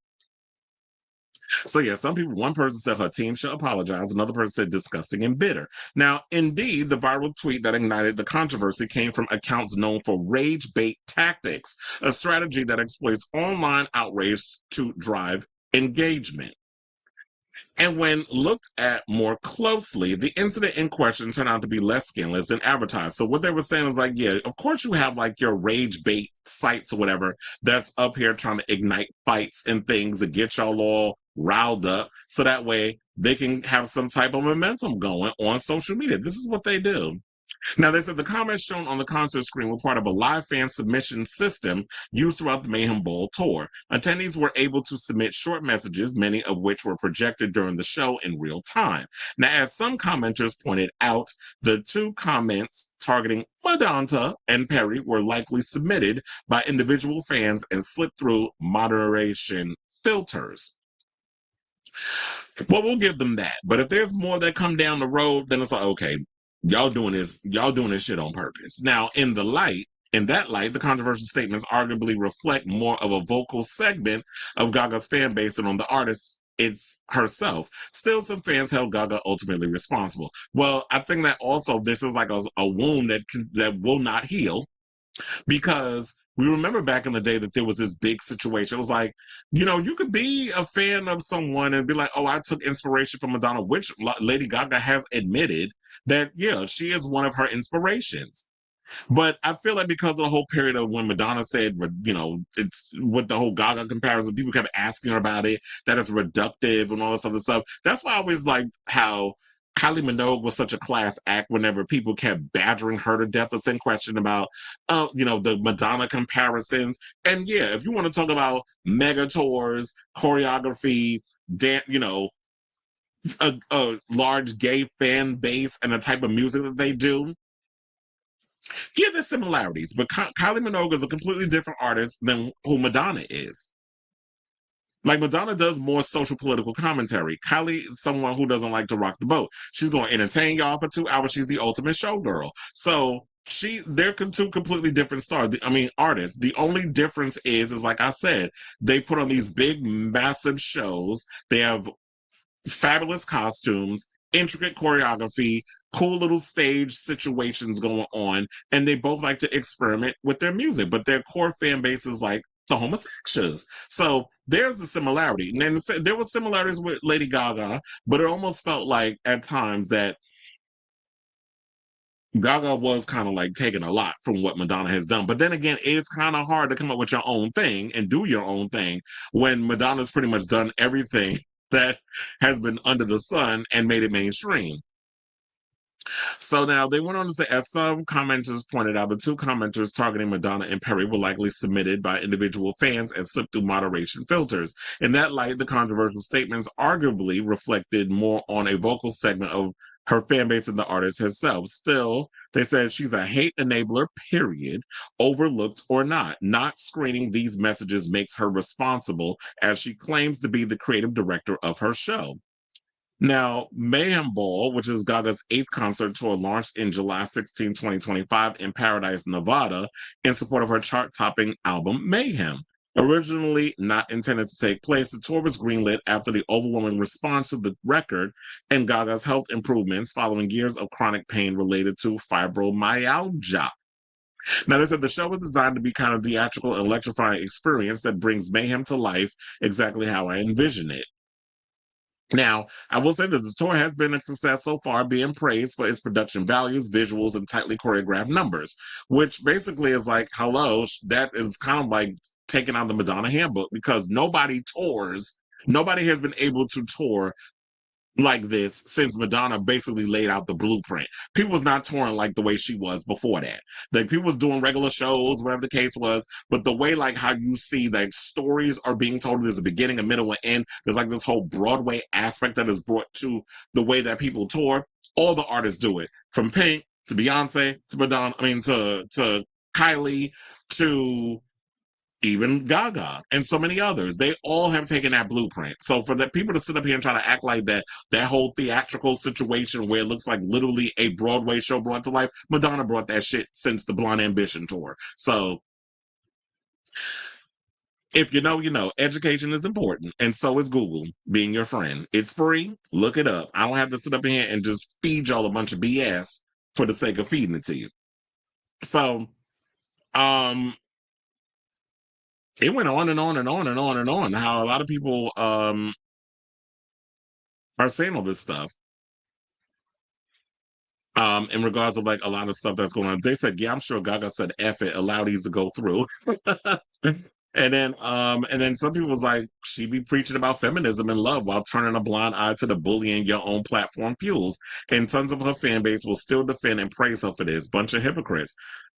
So yeah, one person said her team should apologize. Another person said disgusting and bitter. Now, indeed, the viral tweet that ignited the controversy came from accounts known for rage bait tactics, a strategy that exploits online outrage to drive engagement. And when looked at more closely, the incident in question turned out to be less scandalous than advertised. So what they were saying is like, yeah, of course you have like your rage bait sites or whatever that's up here trying to ignite fights and things to get y'all all riled up so that way they can have some type of momentum going on social media. This is what they do. Now, they said the comments shown on the concert screen were part of a live fan submission system used throughout the Mayhem Ball tour. Attendees were able to submit short messages, many of which were projected during the show in real time. Now, as some commenters pointed out, the two comments targeting Madonna and Perry were likely submitted by individual fans and slipped through moderation filters. Well, we'll give them that. But if there's more that come down the road, then it's like, okay, y'all doing this shit on purpose. Now, in that light, the controversial statements arguably reflect more of a vocal segment of Gaga's fan base than on the artist it's herself. Still, some fans held Gaga ultimately responsible. Well, I think that also this is like a wound that will not heal, because we remember back in the day that there was this big situation. It was like, you could be a fan of someone and be like, oh, I took inspiration from Madonna, which Lady Gaga has admitted that, yeah, she is one of her inspirations. But I feel like because of the whole period of when Madonna said, it's with the whole Gaga comparison, people kept asking her about it, that it's reductive and all this other stuff. That's why I always like how Kylie Minogue was such a class act whenever people kept badgering her to death or saying question about, the Madonna comparisons. And yeah, if you want to talk about mega tours, choreography, a large gay fan base and the type of music that they do, yeah, there's similarities, but Kylie Minogue is a completely different artist than who Madonna is. Like, Madonna does more social political commentary. Kylie is someone who doesn't like to rock the boat. She's going to entertain y'all for 2 hours. She's the ultimate showgirl. So they're two completely different artists. The only difference is like I said, they put on these big, massive shows. They have fabulous costumes, intricate choreography, cool little stage situations going on, and they both like to experiment with their music, but their core fan base is like the homosexuals. So there's the similarity. And then there was similarities with Lady Gaga, but it almost felt like at times that Gaga was kind of like taking a lot from what Madonna has done. But then again, it's kind of hard to come up with your own thing and do your own thing when Madonna's pretty much done everything that has been under the sun and made it mainstream. So now they went on to say, as some commenters pointed out, the two commenters targeting Madonna and Perry were likely submitted by individual fans and slipped through moderation filters. In that light, the controversial statements arguably reflected more on a vocal segment of her fan base than the artist herself. Still, they said she's a hate enabler, period, overlooked or not. Not screening these messages makes her responsible, as she claims to be the creative director of her show. Now, Mayhem Ball, which is Gaga's 8th concert tour, launched in July 16, 2025 in Paradise, Nevada, in support of her chart-topping album, Mayhem. Originally not intended to take place, the tour was greenlit after the overwhelming response to the record and Gaga's health improvements following years of chronic pain related to fibromyalgia. Now, they said the show was designed to be kind of theatrical and electrifying experience that brings Mayhem to life exactly how I envision it. Now, I will say that the tour has been a success so far, being praised for its production values, visuals, and tightly choreographed numbers, which basically is like, hello, that is kind of like taking out the Madonna handbook, because nobody has been able to tour like this since Madonna basically laid out the blueprint. People was not touring like the way she was before that. Like, people was doing regular shows, whatever the case was, but the way, like, how you see like stories are being told, there's a beginning, a middle, and end. There's like this whole Broadway aspect that is brought to the way that people tour. All the artists do it, from Pink to Beyonce to Madonna. I mean, to Kylie to even Gaga and so many others. They all have taken that blueprint. So for the people to sit up here and try to act like that whole theatrical situation where it looks like literally a Broadway show brought to life, Madonna brought that shit since the Blonde Ambition tour. So if you know, you know. Education is important, and so is Google being your friend. It's free. Look it up. I don't have to sit up here and just feed y'all a bunch of BS for the sake of feeding it to you. So, it went on and on and on and on and on. How a lot of people are saying all this stuff in regards of like a lot of stuff that's going on. They said, yeah, I'm sure Gaga said F it, allow these to go through. And then some people was like, she be preaching about feminism and love while turning a blind eye to the bullying your own platform fuels. And tons of her fan base will still defend and praise her for this. Bunch of hypocrites.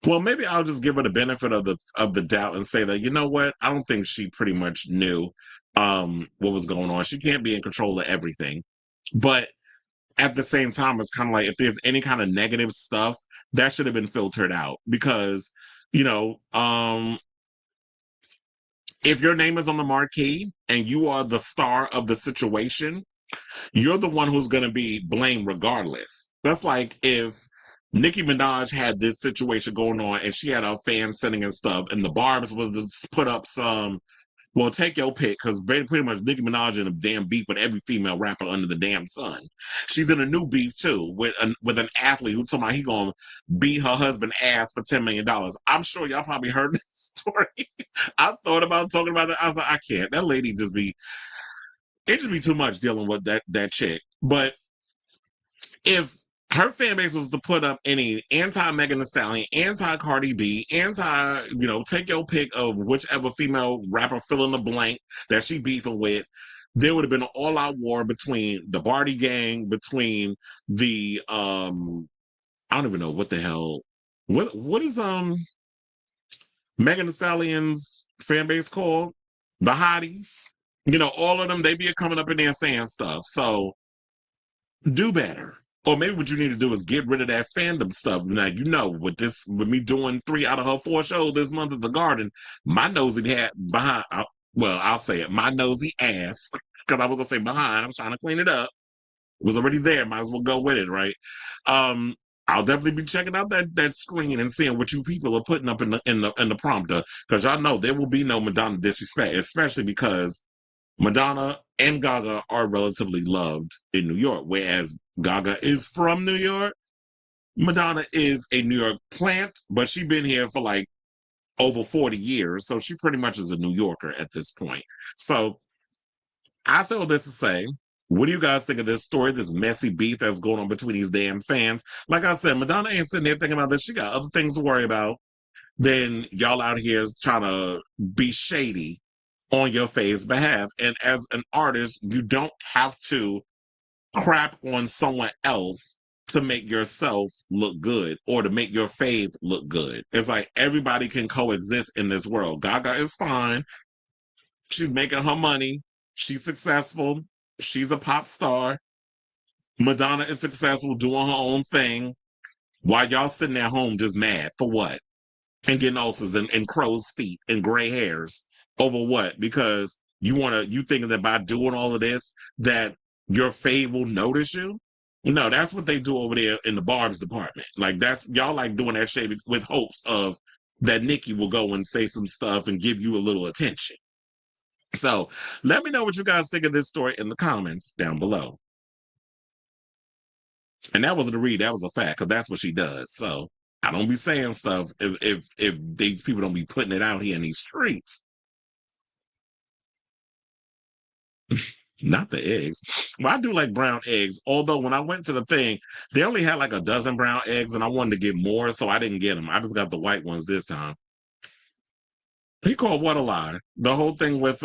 Well, maybe I'll just give her the benefit of the doubt and say that, you know what? I don't think she pretty much knew what was going on. She can't be in control of everything. But at the same time, it's kind of like, if there's any kind of negative stuff, that should have been filtered out, because, you know, if your name is on the marquee and you are the star of the situation, you're the one who's going to be blamed regardless. That's like if Nicki Minaj had this situation going on and she had her fans sending in stuff, and the Barbs was to put up some, well, take your pick, because pretty much Nicki Minaj in a damn beef with every female rapper under the damn sun. She's in a new beef too with an athlete who told me he gonna beat her husband ass for $10 million. I'm sure y'all probably heard this story. I thought about talking about it. I was like, I can't. That lady it just be too much dealing with that chick. But if her fan base was to put up any anti-Megan Thee Stallion, anti-Cardi B, take your pick of whichever female rapper fill in the blank that she beefing with, there would have been an all-out war between the Barty gang, between the I don't even know what the hell, what is Megan Thee Stallion's fan base called? The Hotties. You know, all of them, they be coming up in there saying stuff. So do better. Or maybe what you need to do is get rid of that fandom stuff. Now, you know, with me doing 3 out of her 4 shows this month at the Garden, my nosy hat behind, I'll say it, my nosy ass, because I was going to say behind, I'm trying to clean it up, was already there, might as well go with it, right? I'll definitely be checking out that screen and seeing what you people are putting up in the prompter, because y'all know there will be no Madonna disrespect, especially because Madonna and Gaga are relatively loved in New York, whereas Gaga is from New York. Madonna is a New York plant, but she's been here for like over 40 years. So she pretty much is a New Yorker at this point. So I say all this to say, what do you guys think of this story, this messy beef that's going on between these damn fans? Like I said, Madonna ain't sitting there thinking about this. She got other things to worry about than y'all out here trying to be shady on your fave's behalf. And as an artist, you don't have to crap on someone else to make yourself look good or to make your fave look good. It's like everybody can coexist in this world. Gaga is fine. She's making her money. She's successful. She's a pop star. Madonna is successful doing her own thing while y'all sitting at home just mad for what? And getting ulcers and crow's feet and gray hairs over what? Because you thinking that by doing all of this that your fave will notice you? No, that's what they do over there in the Barb's department. Like that's y'all like doing that shit with hopes of that Nikki will go and say some stuff and give you a little attention. So let me know what you guys think of this story in the comments down below. And that wasn't a read, that was a fact, because that's what she does. So I don't be saying stuff if these people don't be putting it out here in these streets. Not the eggs. Well, I do like brown eggs. Although when I went to the thing, they only had like a dozen brown eggs, and I wanted to get more, so I didn't get them. I just got the white ones this time. He called what a lie? The whole thing with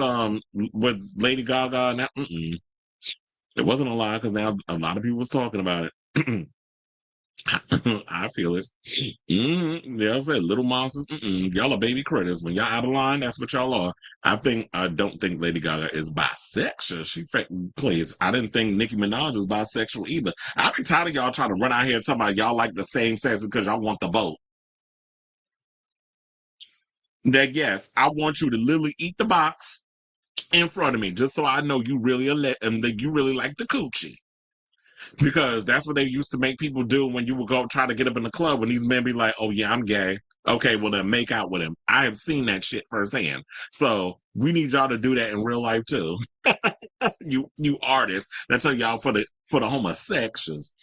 Lady Gaga and that. It wasn't a lie because now a lot of people was talking about it. I feel it. Yeah, I said little monsters. Y'all are baby critters. When y'all out of line, that's what y'all are. I don't think Lady Gaga is bisexual. Please. I didn't think Nicki Minaj was bisexual either. I be tired of y'all trying to run out here and talking about y'all like the same sex because y'all want the vote. That yes, I want you to literally eat the box in front of me just so I know you really and that you really like the coochie. Because that's what they used to make people do when you would go try to get up in the club when these men be like, oh yeah, I'm gay. Okay, well then make out with him. I have seen that shit firsthand. So we need y'all to do that in real life too. you artists. That's how y'all for the homosexuals.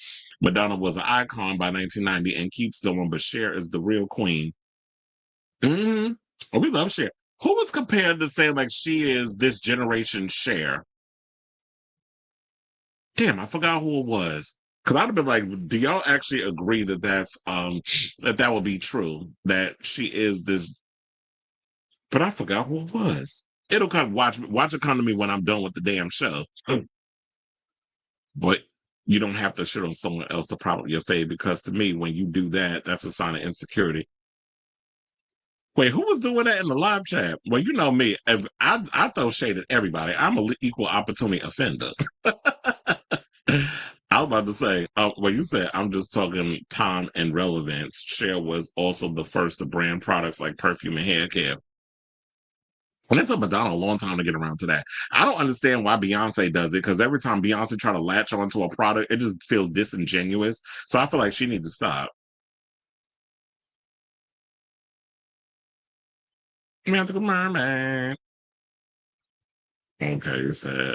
Madonna was an icon by 1990 and keeps going, but Cher is the real queen. Oh, we love Cher. Who was compared to say like she is this generation Cher? Damn, I forgot who it was. Because I'd have been like, do y'all actually agree that that would be true? That she is this, but I forgot who it was. It'll come watch it come to me when I'm done with the damn show. But you don't have to shit on someone else to prop up your fave because to me, when you do that, that's a sign of insecurity. Wait, who was doing that in the live chat? Well, you know me. If I throw shade at everybody. I'm an equal opportunity offender. I was about to say, well, you said I'm just talking time and relevance. Cher was also the first to brand products like perfume and hair care. And it took Madonna a long time to get around to that. I don't understand why Beyonce does it because every time Beyonce try to latch onto a product, it just feels disingenuous. So I feel like she needs to stop. Mythical Mermaid. Okay, you said.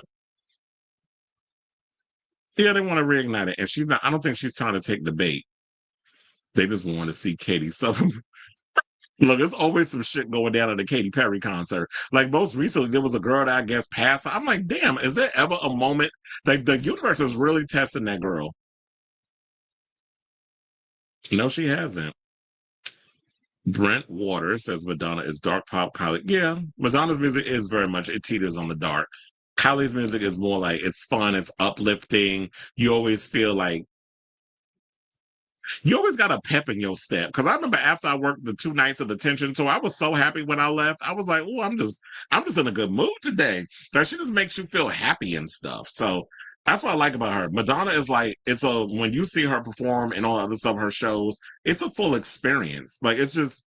Yeah, they want to reignite it. And she's not, I don't think she's trying to take the bait. They just want to see Katie suffer. Look, there's always some shit going down at the Katy Perry concert. Like most recently, there was a girl that I guess passed. I'm like, damn, is there ever a moment like the universe is really testing that girl? No, she hasn't. Brent Waters says Madonna is dark pop. Kylie, yeah, Madonna's music is very much it teeters on the dark. Kylie's music is more like it's fun, it's uplifting. You always feel like you always got a pep in your step. Because I remember after I worked the 2 nights of the Tension tour, I was so happy when I left. I was like, oh, I'm just in a good mood today. Like she just makes you feel happy and stuff. So that's what I like about her. Madonna is like, when you see her perform and all other stuff, her shows, it's a full experience. Like it's just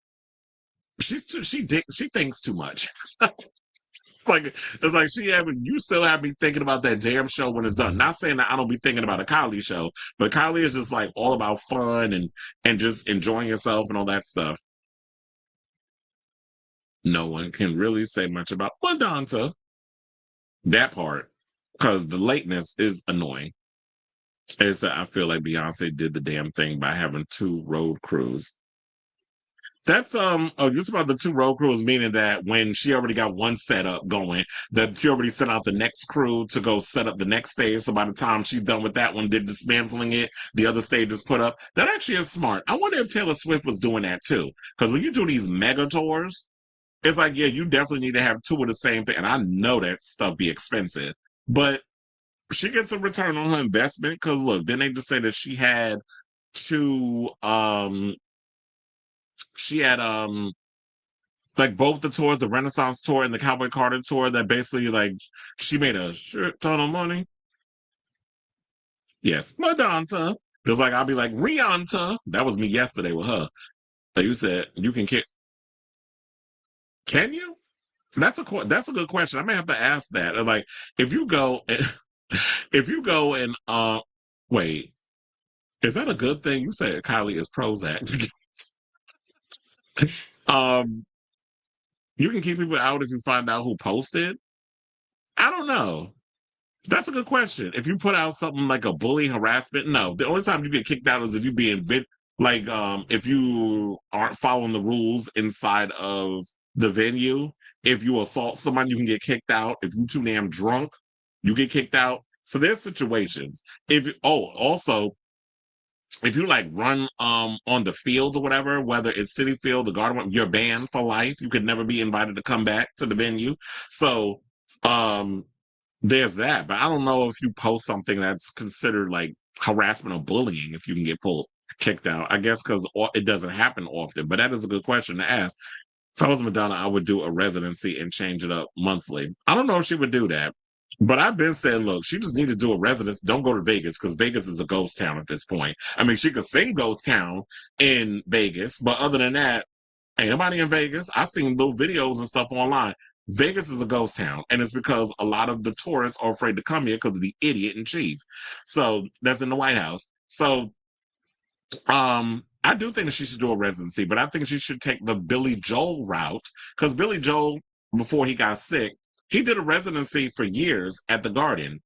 she thinks too much. Like it's like you still have me thinking about that damn show when it's done. Not saying that I don't be thinking about a Kylie show, but Kylie is just like all about fun and just enjoying yourself and all that stuff. No one can really say much about Madonna. That part, because the lateness is annoying. I feel like Beyonce did the damn thing by having 2 road crews. That's oh, you're talking about the two road crews, meaning that when she already got one setup going, that she already sent out the next crew to go set up the next stage. So by the time she's done with that one, did dismantling it, the other stage is put up. That actually is smart. I wonder if Taylor Swift was doing that too. Because when you do these mega tours, it's like, yeah, you definitely need to have two of the same thing. And I know that stuff be expensive, but she gets a return on her investment. Because look, then they just say that two she had like both the tours, the Renaissance tour and the Cowboy Carter tour, that basically like she made a shit ton of money. Yes, Madonna. Just like I'll be like Rihanna. That was me yesterday with her. So you said you can kick. Can you? That's a good question. I may have to ask that. Like if you go, if you go and wait, is that a good thing? You said Kylie is Prozac. um, you can keep people out if you find out who posted. I don't know. That's a good question. If you put out something like a bully harassment, no. The only time you get kicked out is if you being like if you aren't following the rules inside of the venue. If you assault somebody, you can get kicked out. If you too damn drunk, you get kicked out. So there's situations. Also if you like run on the field or whatever, whether it's City Field, the Garden, you're banned for life. You could never be invited to come back to the venue. So um there's that, but I don't know if you post something that's considered like harassment or bullying if you can get pulled kicked out. I guess because it doesn't happen often, but that is a good question to ask. If I was Madonna, I would do a residency and change it up monthly. I don't know if she would do that, but I've been saying, look, she just need to do a residence. Don't go to Vegas because Vegas is a ghost town at this point. I mean, she could sing Ghost Town in Vegas, but other than that, ain't nobody in Vegas. I've seen little videos and stuff online. Vegas is a ghost town, and it's because a lot of the tourists are afraid to come here because of the idiot in chief. So that's in the White House. So I do think that she should do a residency, but I think she should take the Billy Joel route because Billy Joel, before he got sick, he did a residency for years at the Garden.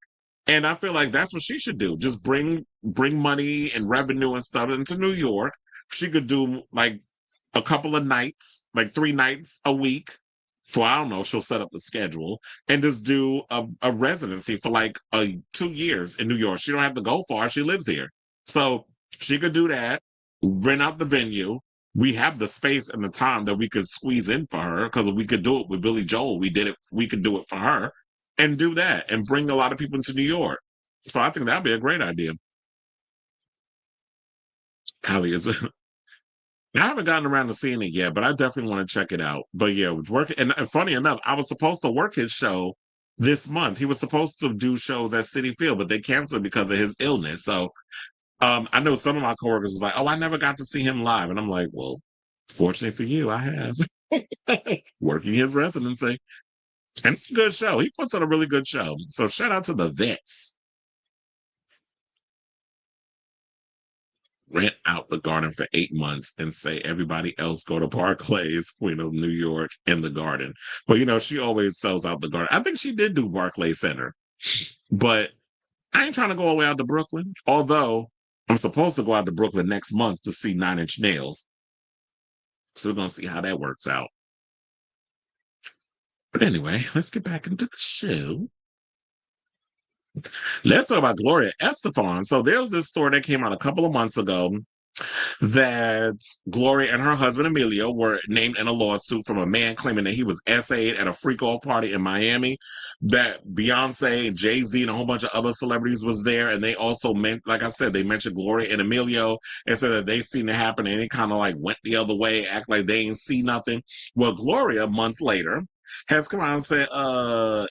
And I feel like that's what she should do. Just bring money and revenue and stuff into New York. She could do like a couple of nights, like 3 nights a week. For I don't know, she'll set up the schedule and just do a residency for like 2 years in New York. She don't have to go far. She lives here. So she could do that, rent out the venue. We have the space and the time that we could squeeze in for her because we could do it with Billy Joel. We did it. We could do it for her and do that and bring a lot of people into New York. So I think that'd be a great idea. Kylie is. I haven't gotten around to seeing it yet, but I definitely want to check it out. But yeah, work and funny enough, I was supposed to work his show this month. He was supposed to do shows at City Field, but they canceled because of his illness. So I know some of my coworkers was like, "Oh, I never got to see him live," and I'm like, "Well, fortunately for you, I have working his residency, and it's a good show. He puts on a really good show. So shout out to the vets. Rent out the Garden for 8 months and say everybody else go to Barclays, Queen of New York, in the Garden. But she always sells out the Garden. I think she did do Barclays Center, but I ain't trying to go all the way out to Brooklyn. Although I'm supposed to go out to Brooklyn next month to see Nine Inch Nails. So we're gonna see how that works out. But anyway, let's get back into the show. Let's talk about Gloria Estefan. So there's this story that came out a couple of months ago that Gloria and her husband Emilio were named in a lawsuit from a man claiming that he was SA'd at a freak off party in Miami. That Beyonce, Jay-Z, and a whole bunch of other celebrities was there, and they also like I said, they mentioned Gloria and Emilio and said that they seen it happen, and it kind of like went the other way, act like they ain't see nothing. Well, Gloria months later has come out and said,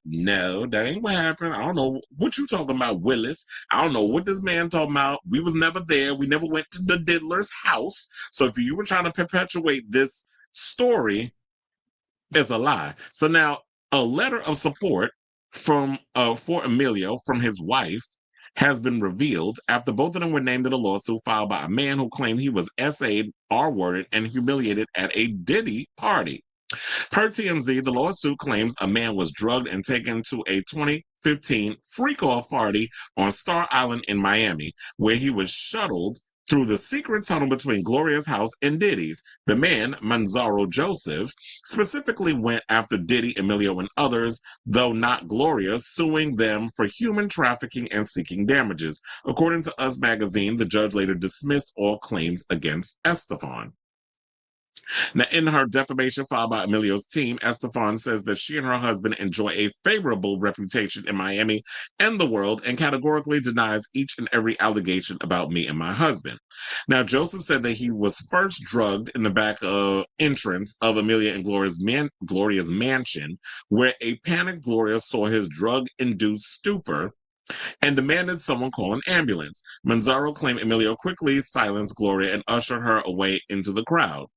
no, that ain't what happened. I don't know what you talking about, Willis. I don't know what this man talking about. We was never there. We never went to the diddler's house. So if you were trying to perpetuate this story, it's a lie. So now a letter of support from for Emilio from his wife has been revealed after both of them were named in a lawsuit filed by a man who claimed he was SA'd, R-worded, and humiliated at a Diddy party. Per TMZ, the lawsuit claims a man was drugged and taken to a 2015 freak-off party on Star Island in Miami, where he was shuttled through the secret tunnel between Gloria's house and Diddy's. The man, Manzaro Joseph, specifically went after Diddy, Emilio, and others, though not Gloria, suing them for human trafficking and seeking damages. According to Us Magazine, the judge later dismissed all claims against Estefan. Now, in her defamation filed by Emilio's team, Estefan says that she and her husband enjoy a favorable reputation in Miami and the world, and categorically denies each and every allegation about me and my husband. Now, Joseph said that he was first drugged in the back entrance of Amelia and Gloria's mansion, where a panicked Gloria saw his drug-induced stupor and demanded someone call an ambulance. Manzaro claimed Emilio quickly silenced Gloria and ushered her away into the crowd,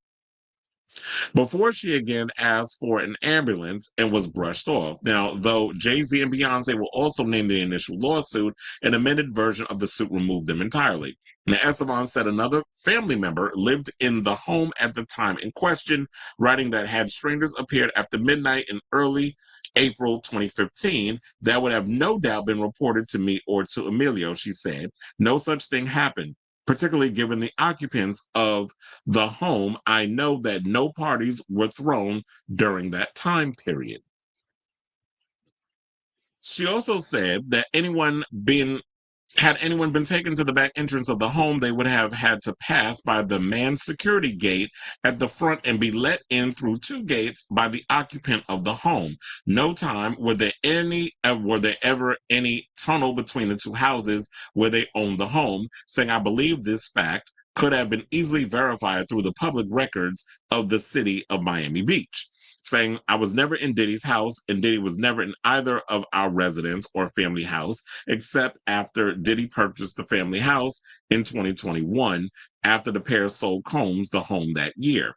before she again asked for an ambulance and was brushed off. Now, though Jay-Z and Beyonce were also named the initial lawsuit, an amended version of the suit removed them entirely. Now, Estefan said another family member lived in the home at the time in question, writing that had strangers appeared after midnight in early April 2015, that would have no doubt been reported to me or to Emilio, she said. No such thing happened. Particularly given the occupants of the home, I know that no parties were thrown during that time period. She also said that had anyone been taken to the back entrance of the home, they would have had to pass by the manned security gate at the front and be let in through two gates by the occupant of the home. No time were there ever any tunnel between the two houses where they owned the home, saying I believe this fact could have been easily verified through the public records of the city of Miami Beach. Saying I was never in Diddy's house and Diddy was never in either of our residence or family house, except after Diddy purchased the family house in 2021 after the pair sold Combs the home that year.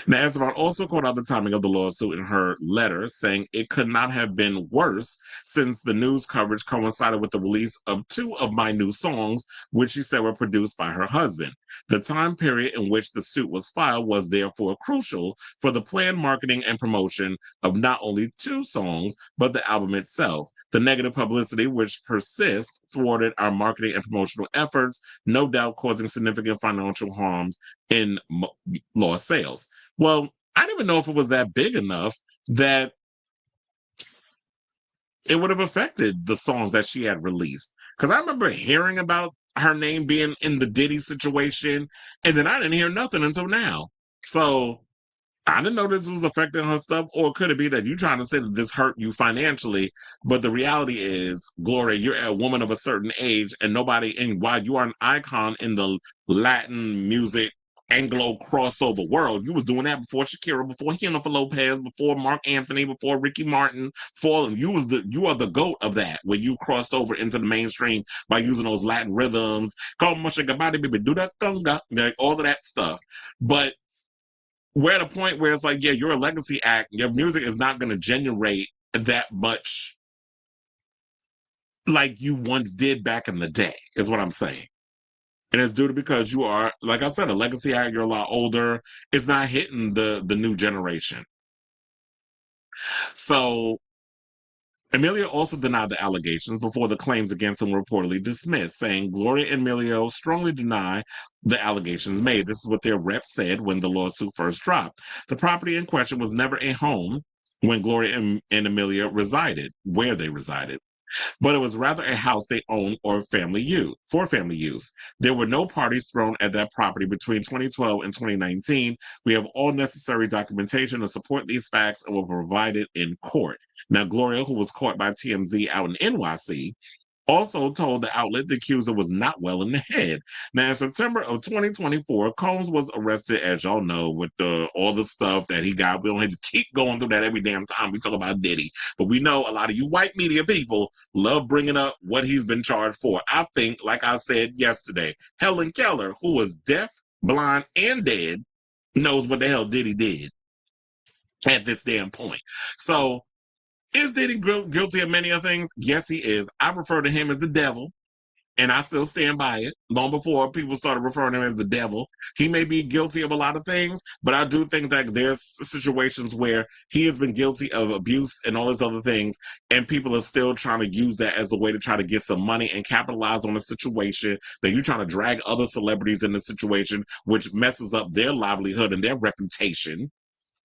Now, Estefan also called out the timing of the lawsuit in her letter, saying it could not have been worse since the news coverage coincided with the release of two of my new songs, which she said were produced by her husband. The time period in which the suit was filed was therefore crucial for the planned marketing and promotion of not only two songs, but the album itself. The negative publicity, which persists, thwarted our marketing and promotional efforts, no doubt causing significant financial harms in lost sales. Well, I didn't even know if it was that big enough that it would have affected the songs that she had released. Because I remember hearing about her name being in the Diddy situation, and then I didn't hear nothing until now. So I didn't know this was affecting her stuff, or could it be that you trying to say that this hurt you financially? But the reality is, Gloria, you're a woman of a certain age, and and while you are an icon in the Latin music Anglo crossover world, you was doing that before Shakira, before Jennifer Lopez, before Mark Anthony, before Ricky Martin. You are the GOAT of that, where you crossed over into the mainstream by using those Latin rhythms, call baby, do that thunga, like all of that stuff. But we're at a point where it's like, yeah, you're a legacy act. Your music is not going to generate that much like you once did back in the day, is what I'm saying. And it's due to because you are, like I said, a legacy act. You're a lot older. It's not hitting the new generation. So Emilio also denied the allegations before the claims against him were reportedly dismissed, saying Gloria and Emilio strongly deny the allegations made. This is what their rep said when the lawsuit first dropped. The property in question was never a home when Gloria and Emilio resided, where they resided, but it was rather a house they owned or family use. There were no parties thrown at that property between 2012 and 2019. We have all necessary documentation to support these facts and will provide it in court. Now, Gloria, who was caught by TMZ out in NYC, also told the outlet the accuser was not well in the head. Now, in September of 2024, Combs was arrested, as y'all know, with all the stuff that he got. We don't have to keep going through that every damn time we talk about Diddy. But we know a lot of you white media people love bringing up what he's been charged for. I think, like I said yesterday, Helen Keller, who was deaf, blind, and dead, knows what the hell Diddy did at this damn point. So, is Diddy guilty of many other things? Yes, he is. I refer to him as the devil, and I still stand by it. Long before people started referring to him as the devil, he may be guilty of a lot of things, but I do think that there's situations where he has been guilty of abuse and all these other things, and people are still trying to use that as a way to try to get some money and capitalize on a situation that you're trying to drag other celebrities in the situation, which messes up their livelihood and their reputation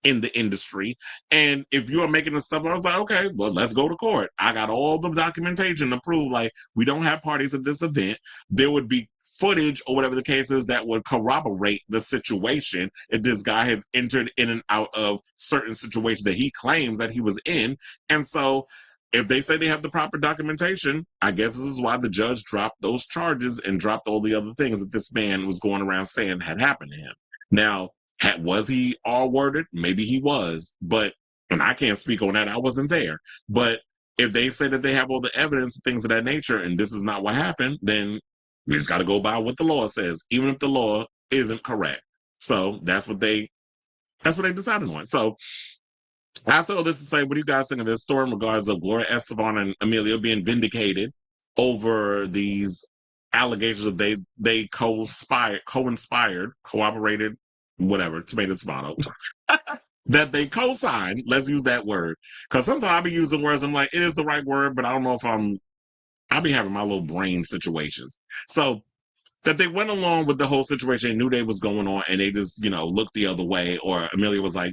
in the industry. And if you are making this stuff, I was like, okay, well, let's go to court. I got all the documentation to prove, like, we don't have parties at this event. There would be footage or whatever the case is that would corroborate the situation if this guy has entered in and out of certain situations that he claims that he was in. And so if they say they have the proper documentation, I guess this is why the judge dropped those charges and dropped all the other things that this man was going around saying had happened to him. Now, was he R-worded? Maybe he was, but, and I can't speak on that, I wasn't there. But if they say that they have all the evidence and things of that nature, and this is not what happened, then we just got to go by what the law says, even if the law isn't correct. So that's what they decided on. So I say all this to say, what do you guys think of this story in regards of Gloria, Estefan, and Emilio being vindicated over these allegations that they co-inspired, cooperated, whatever, tomato, that they co-signed, let's use that word. Because sometimes I'll be using words, I'm like, it is the right word, but I don't know if I'll be having my little brain situations. So that they went along with the whole situation and knew they was going on, and they just, looked the other way, or Amelia was like,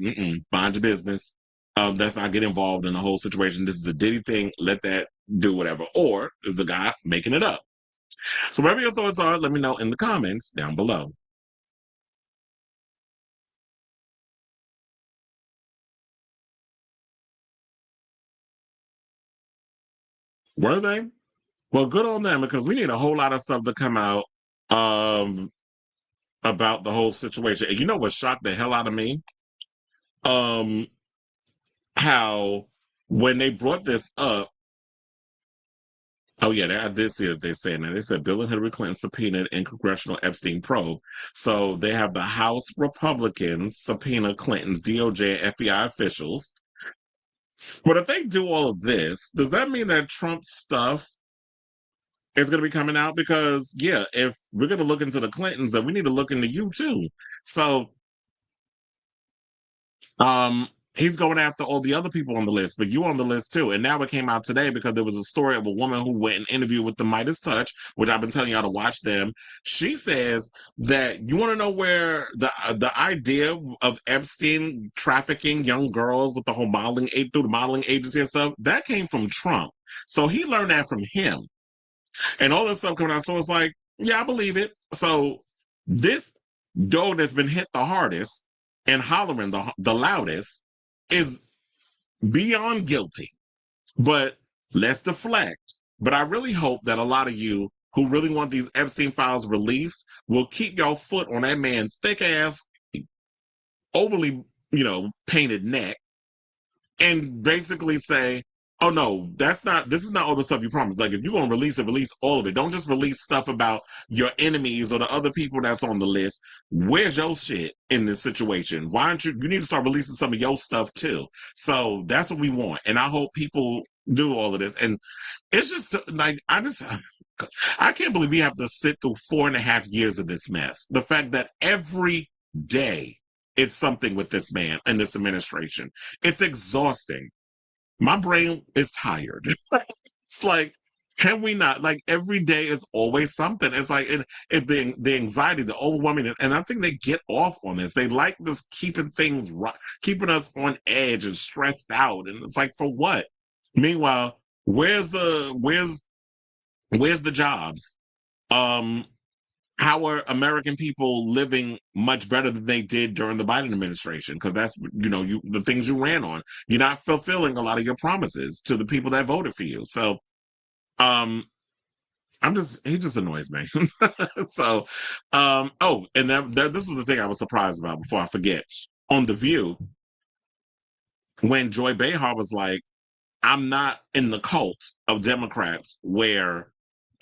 mind your business. Let's not get involved in the whole situation. This is a Diddy thing. Let that do whatever. Or is the guy making it up? So whatever your thoughts are, let me know in the comments down below. Were they? Well, good on them, because we need a whole lot of stuff to come out about the whole situation. And you know what shocked the hell out of me? How when they brought this up, oh yeah, I did see it. They saying that. They said Bill and Hillary Clinton subpoenaed in congressional Epstein probe. So they have the House Republicans subpoena Clinton's DOJ and FBI officials. But if they do all of this, does that mean that Trump's stuff is going to be coming out? Because yeah, if we're going to look into the Clintons, then we need to look into you too. So he's going after all the other people on the list, but you on the list too. And now it came out today because there was a story of a woman who went and interviewed with the Midas Touch, which I've been telling y'all to watch them. She says that you want to know where the idea of Epstein trafficking young girls with the whole modeling through the modeling agency and stuff, that came from Trump. So he learned that from him. And all this stuff coming out. So it's like, yeah, I believe it. So this dog that's been hit the hardest and hollering the loudest is beyond guilty. But let's deflect. But I really hope that a lot of you who really want these Epstein files released will keep your foot on that man's thick ass, overly, painted neck, and basically say, oh no, this is not all the stuff you promised. Like, if you're going to release it, release all of it. Don't just release stuff about your enemies or the other people that's on the list. Where's your shit in this situation? Why aren't you need to start releasing some of your stuff too. So that's what we want. And I hope people do all of this. And it's just like, I can't believe we have to sit through 4.5 years of this mess. The fact that every day it's something with this man and this administration. It's exhausting. My brain is tired. It's like, can we not? Like, every day is always something. It's like the anxiety, the overwhelming, and I think they get off on this. They like this keeping things keeping us on edge and stressed out. And it's like, for what? Meanwhile, where's the jobs? How are American people living much better than they did during the Biden administration? Because that's, the things you ran on. You're not fulfilling a lot of your promises to the people that voted for you. So, he just annoys me. So, and this was the thing I was surprised about before I forget. On The View, when Joy Behar was like, I'm not in the cult of Democrats where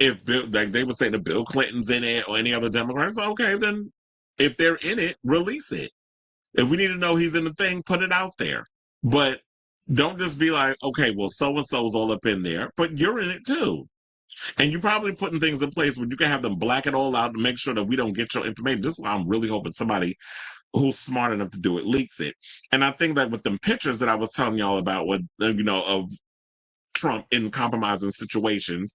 if they would say the Bill Clinton's in it or any other Democrats, okay, then if they're in it, release it. If we need to know he's in the thing, put it out there. But don't just be like, okay, well, so-and-so's all up in there, but you're in it too. And you're probably putting things in place where you can have them black it all out to make sure that we don't get your information. This is why I'm really hoping somebody who's smart enough to do it leaks it. And I think that with them pictures that I was telling y'all about, with of Trump in compromising situations,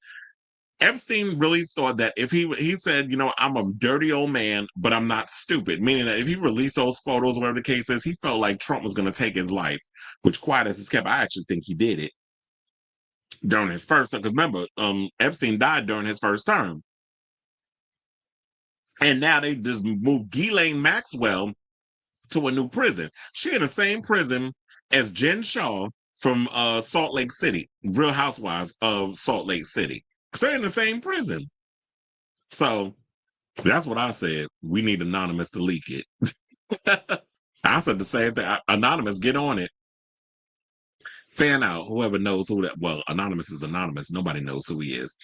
Epstein really thought that if he said, I'm a dirty old man, but I'm not stupid, meaning that if he released those photos, whatever the case is, he felt like Trump was going to take his life, which, quiet as it's kept, I actually think he did it during his first term. Because remember, Epstein died during his first term. And now they just moved Ghislaine Maxwell to a new prison. She in the same prison as Jen Shaw from Salt Lake City, Real Housewives of Salt Lake City. They're in the same prison. So that's what I said. We need Anonymous to leak it. I said the same thing. Anonymous, get on it. Fan out, whoever knows who that. Well, Anonymous is anonymous. Nobody knows who he is.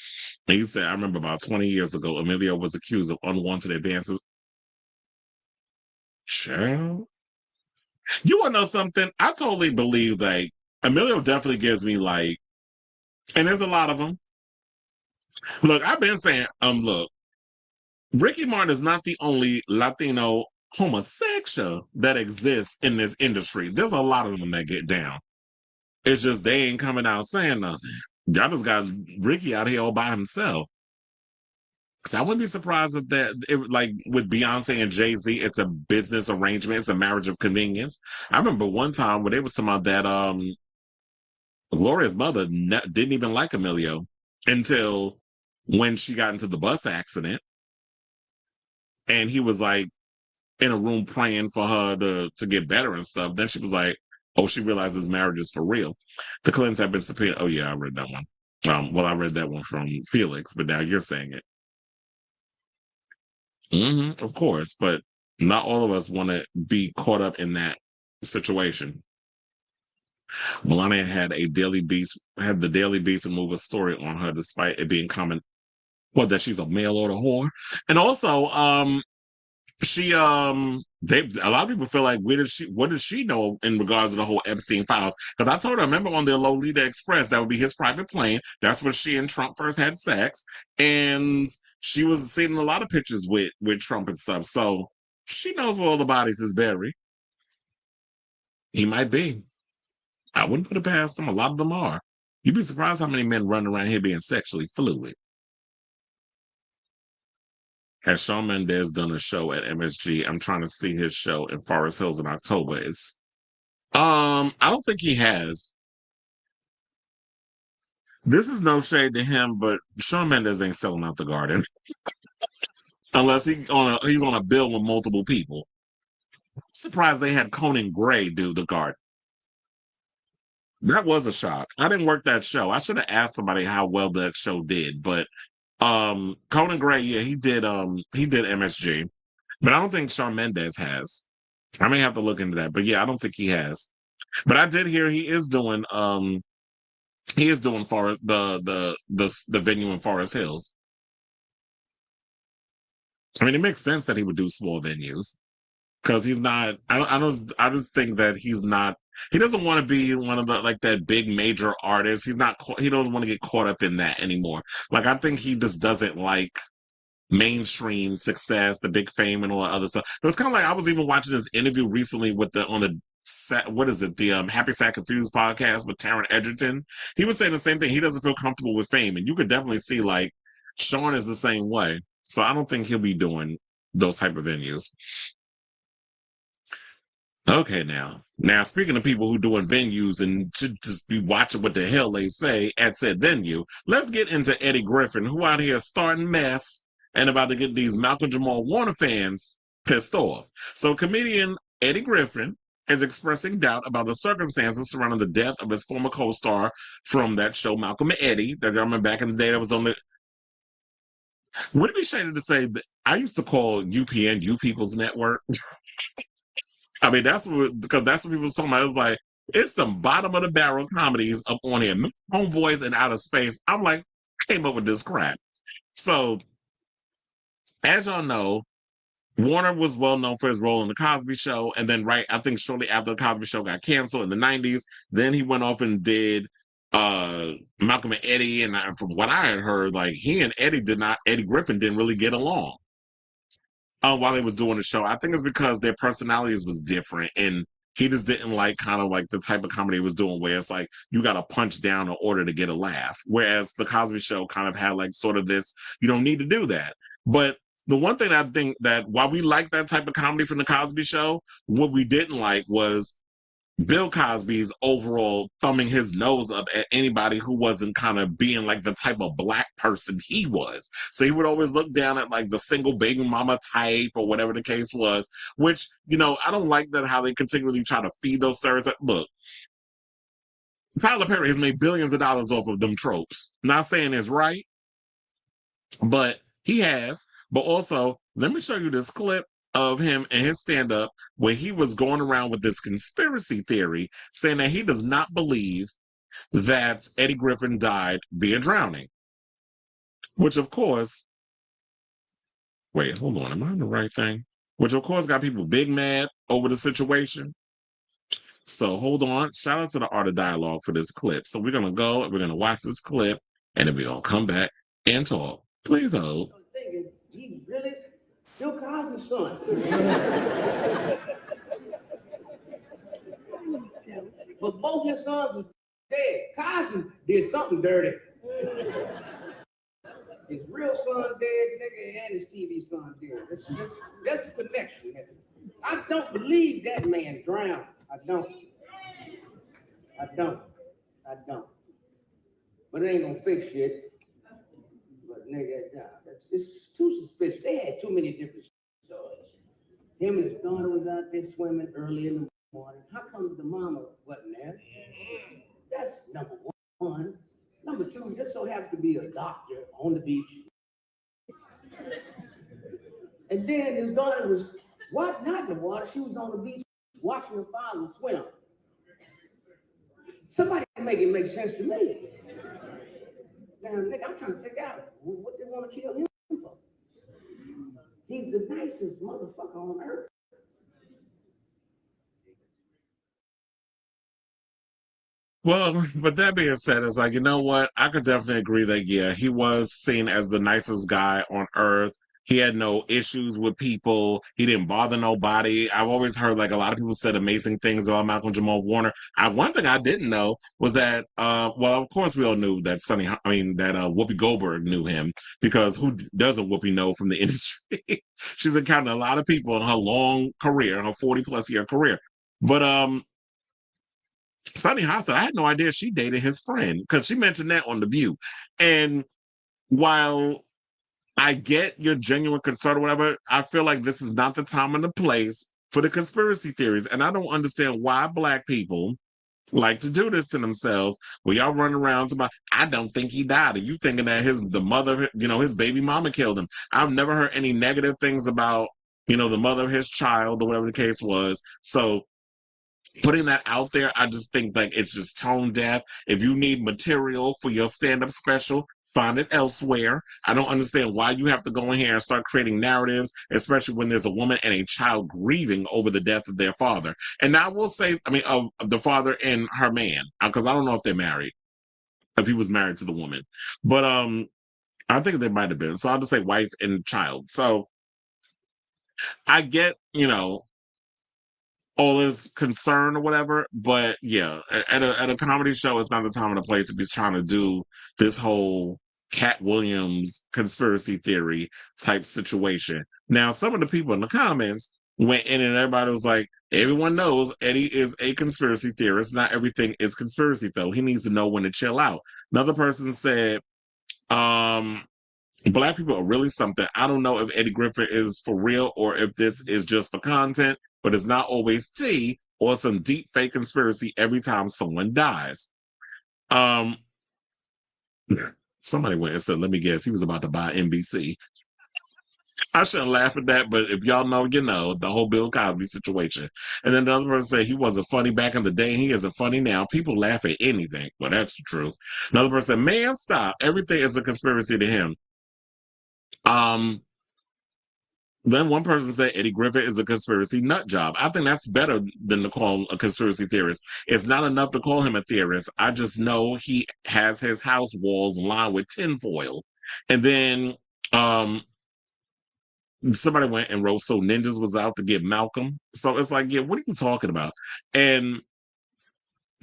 And you said, I remember about 20 years ago, Emilio was accused of unwanted advances. Child. You want to know something? I totally believe like Emilio definitely gives me like, and there's a lot of them. Look, I've been saying, look, Ricky Martin is not the only Latino homosexual that exists in this industry. There's a lot of them that get down. It's just they ain't coming out saying nothing. Y'all just got Ricky out here all by himself. So I wouldn't be surprised if like with Beyonce and Jay-Z, it's a business arrangement, it's a marriage of convenience. I remember one time when they was talking about that Gloria's mother didn't even like Emilio until when she got into the bus accident. And he was like in a room praying for her to get better and stuff. Then she was like, oh, she realizes marriage is for real. The Clintons have been subpoenaed. Oh, yeah, I read that one. Well, I read that one from Felix, but now you're saying it. Of course, but not all of us want to be caught up in that situation. Melania had the Daily Beast remove a story on her despite it being common, that she's a mail order whore. And also, she a lot of people feel like what does she know in regards to the whole Epstein files? Because I told her, remember on the Lolita Express, that would be his private plane. That's where she and Trump first had sex. And she was seeing a lot of pictures with Trump and stuff. So she knows where all the bodies is buried. He might be. I wouldn't put it past him. A lot of them are. You'd be surprised how many men run around here being sexually fluid. Has Shawn Mendes done a show at MSG? I'm trying to see his show in Forest Hills in October. I don't think he has. This is no shade to him, but Shawn Mendes ain't selling out the Garden unless he's on a bill with multiple people. I'm surprised they had Conan Gray do the Garden. That was a shock. I didn't work that show. I should have asked somebody how well that show did, but Conan Gray, yeah, he did MSG, but I don't think Shawn Mendes has. I may have to look into that, but yeah, I don't think he has. But I did hear he is doing Forest the venue in Forest Hills. I mean, it makes sense that he would do small venues because he's not. I just think that he's not. He doesn't want to be one of the like that big major artist. He's not. He doesn't want to get caught up in that anymore. Like I think he just doesn't like mainstream success, the big fame, and all that other stuff. It was kind of like I was even watching this interview recently with the Happy Sad Confused podcast with Taron Egerton. He was saying the same thing. He doesn't feel comfortable with fame, and you could definitely see like Shawn is the same way. So I don't think he'll be doing those type of venues. Okay, now speaking of people who doing venues and should just be watching what the hell they say at said venue, let's get into Eddie Griffin, who out here starting mess and about to get these Malcolm-Jamal Warner fans pissed off. So comedian Eddie Griffin is expressing doubt about the circumstances surrounding the death of his former co-star from that show, Malcolm and Eddie, that I remember back in the day that was on the... Would it be shady to say that I used to call UPN You People's Network? I mean, because that's what people was talking about. It was like, it's some bottom of the barrel comedies up on here. Homeboys in Outer Space. I'm like, came up with this crap. So, as y'all know, Warner was well known for his role in The Cosby Show. And then, I think shortly after The Cosby Show got canceled in the 90s, then he went off and did Malcolm and Eddie, and from what I had heard, like he and Eddie Griffin didn't really get along while they was doing the show. I think it's because their personalities was different, and he just didn't like kind of like the type of comedy he was doing, where it's like you got to punch down in order to get a laugh. Whereas the Cosby Show kind of had like sort of this, you don't need to do that. But the one thing I think that while we like that type of comedy from the Cosby Show, what we didn't like was Bill Cosby's overall thumbing his nose up at anybody who wasn't kind of being like the type of black person he was. So he would always look down at like the single baby mama type or whatever the case was, which, you know, I don't like that how they continually try to feed those stereotypes. Look, Tyler Perry has made billions of dollars off of them tropes. Not saying it's right, but he has. But also, let me show you this clip of him and his stand-up where he was going around with this conspiracy theory saying that he does not believe that Eddie Griffin died via drowning. Which, of course, wait, hold on, am I on the right thing? Which, of course, got people big mad over the situation. So hold on. Shout out to the Art of Dialogue for this clip. So we're going to go, we're going to watch this clip, and then we're going to come back and talk. Please hold. He's really Bill Cosby's son. But both his sons are dead. Cosby did something dirty. His real son dead, nigga, and his TV son dead. That's a connection, nigga. I don't believe that man drowned. I don't. But it ain't gonna fix shit. But nigga, it's too suspicious. They had too many different stories. Him and his daughter was out there swimming early in the morning. How come the mama wasn't there? That's number one. Number two, just so happens to be a doctor on the beach. And then his daughter was not in the water. She was on the beach watching her father swim. Somebody make it make sense to me. Now, nigga, I'm trying to figure out what they want to kill him for. He's the nicest motherfucker on earth. Well, but that being said, it's like, you know what? I could definitely agree that, yeah, he was seen as the nicest guy on earth. He had no issues with people. He didn't bother nobody. I've always heard like a lot of people said amazing things about Malcolm-Jamal Warner. One thing I didn't know was that, well, of course we all knew that Whoopi Goldberg knew him, because who doesn't Whoopi know from the industry? She's encountered a lot of people in her long career, her 40 plus year career. But, Sunny Hostel, I had no idea she dated his friend, because she mentioned that on The View. And while I get your genuine concern or whatever, I feel like this is not the time and the place for the conspiracy theories. And I don't understand why Black people like to do this to themselves. Where y'all run around to I don't think he died. Are you thinking that the mother, his baby mama killed him? I've never heard any negative things about, the mother of his child or whatever the case was. So putting that out there, I just think like it's just tone deaf. If you need material for your stand-up special, find it elsewhere. I don't understand why you have to go in here and start creating narratives, especially when there's a woman and a child grieving over the death of their father. And I will say, of the father and her man, because I don't know if they're married, if he was married to the woman. But I think they might have been. So I'll just say wife and child. So I get, all this concern or whatever, but yeah, at a comedy show, it's not the time and the place to be trying to do this whole Cat Williams conspiracy theory type situation. Now, some of the people in the comments went in and everybody was like, everyone knows Eddie is a conspiracy theorist. Not everything is conspiracy, though. He needs to know when to chill out. Another person said, Black people are really something. I don't know if Eddie Griffin is for real or if this is just for content, but it's not always tea or some deep fake conspiracy every time someone dies. Somebody went and said, let me guess, he was about to buy NBC. I shouldn't laugh at that, but if y'all know, you know, the whole Bill Cosby situation. And then the other person said he wasn't funny back in the day, and he isn't funny now. People laugh at anything. Well, that's the truth. Another person said, man, stop. Everything is a conspiracy to him. Then one person said Eddie Griffin is a conspiracy nut job. I think that's better than to call him a conspiracy theorist. It's not enough to call him a theorist. I just know he has his house walls lined with tinfoil. And then somebody went and wrote, so Ninjas was out to get Malcolm. So it's like, yeah, what are you talking about? And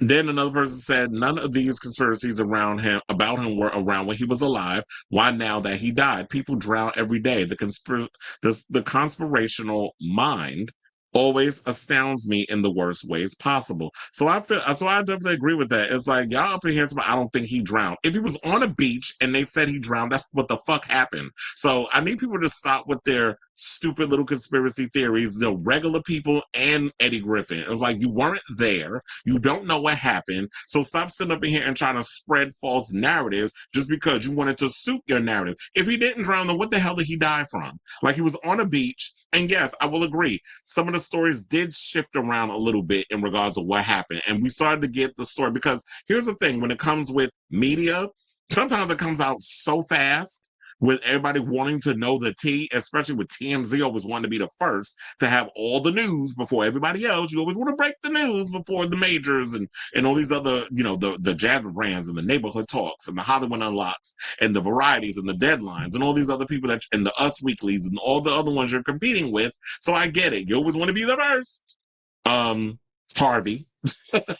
then another person said none of these conspiracies around him about him were around when he was alive. Why now that he died? People drown every day. The conspirational mind always astounds me in the worst ways possible. So I definitely agree with that. It's like y'all up in here, I don't think he drowned. If he was on a beach and they said he drowned, that's what the fuck happened. So I need people to stop with their stupid little conspiracy theories, the regular people and Eddie Griffin. It was like you weren't there. You don't know what happened. So stop sitting up in here and trying to spread false narratives just because you wanted to suit your narrative. If he didn't drown, then what the hell did he die from? Like he was on a beach. And yes, I will agree. Some of the stories did shift around a little bit in regards to what happened. And we started to get the story because here's the thing, when it comes with media, sometimes it comes out so fast with everybody wanting to know the tea, especially with TMZ always wanting to be the first to have all the news before everybody else. You always want to break the news before the majors and all these other, the Jasmine brands and the neighborhood talks and the Hollywood unlocks and the varieties and the deadlines and all these other people and the Us Weeklies and all the other ones you're competing with. So I get it. You always want to be the first. Harvey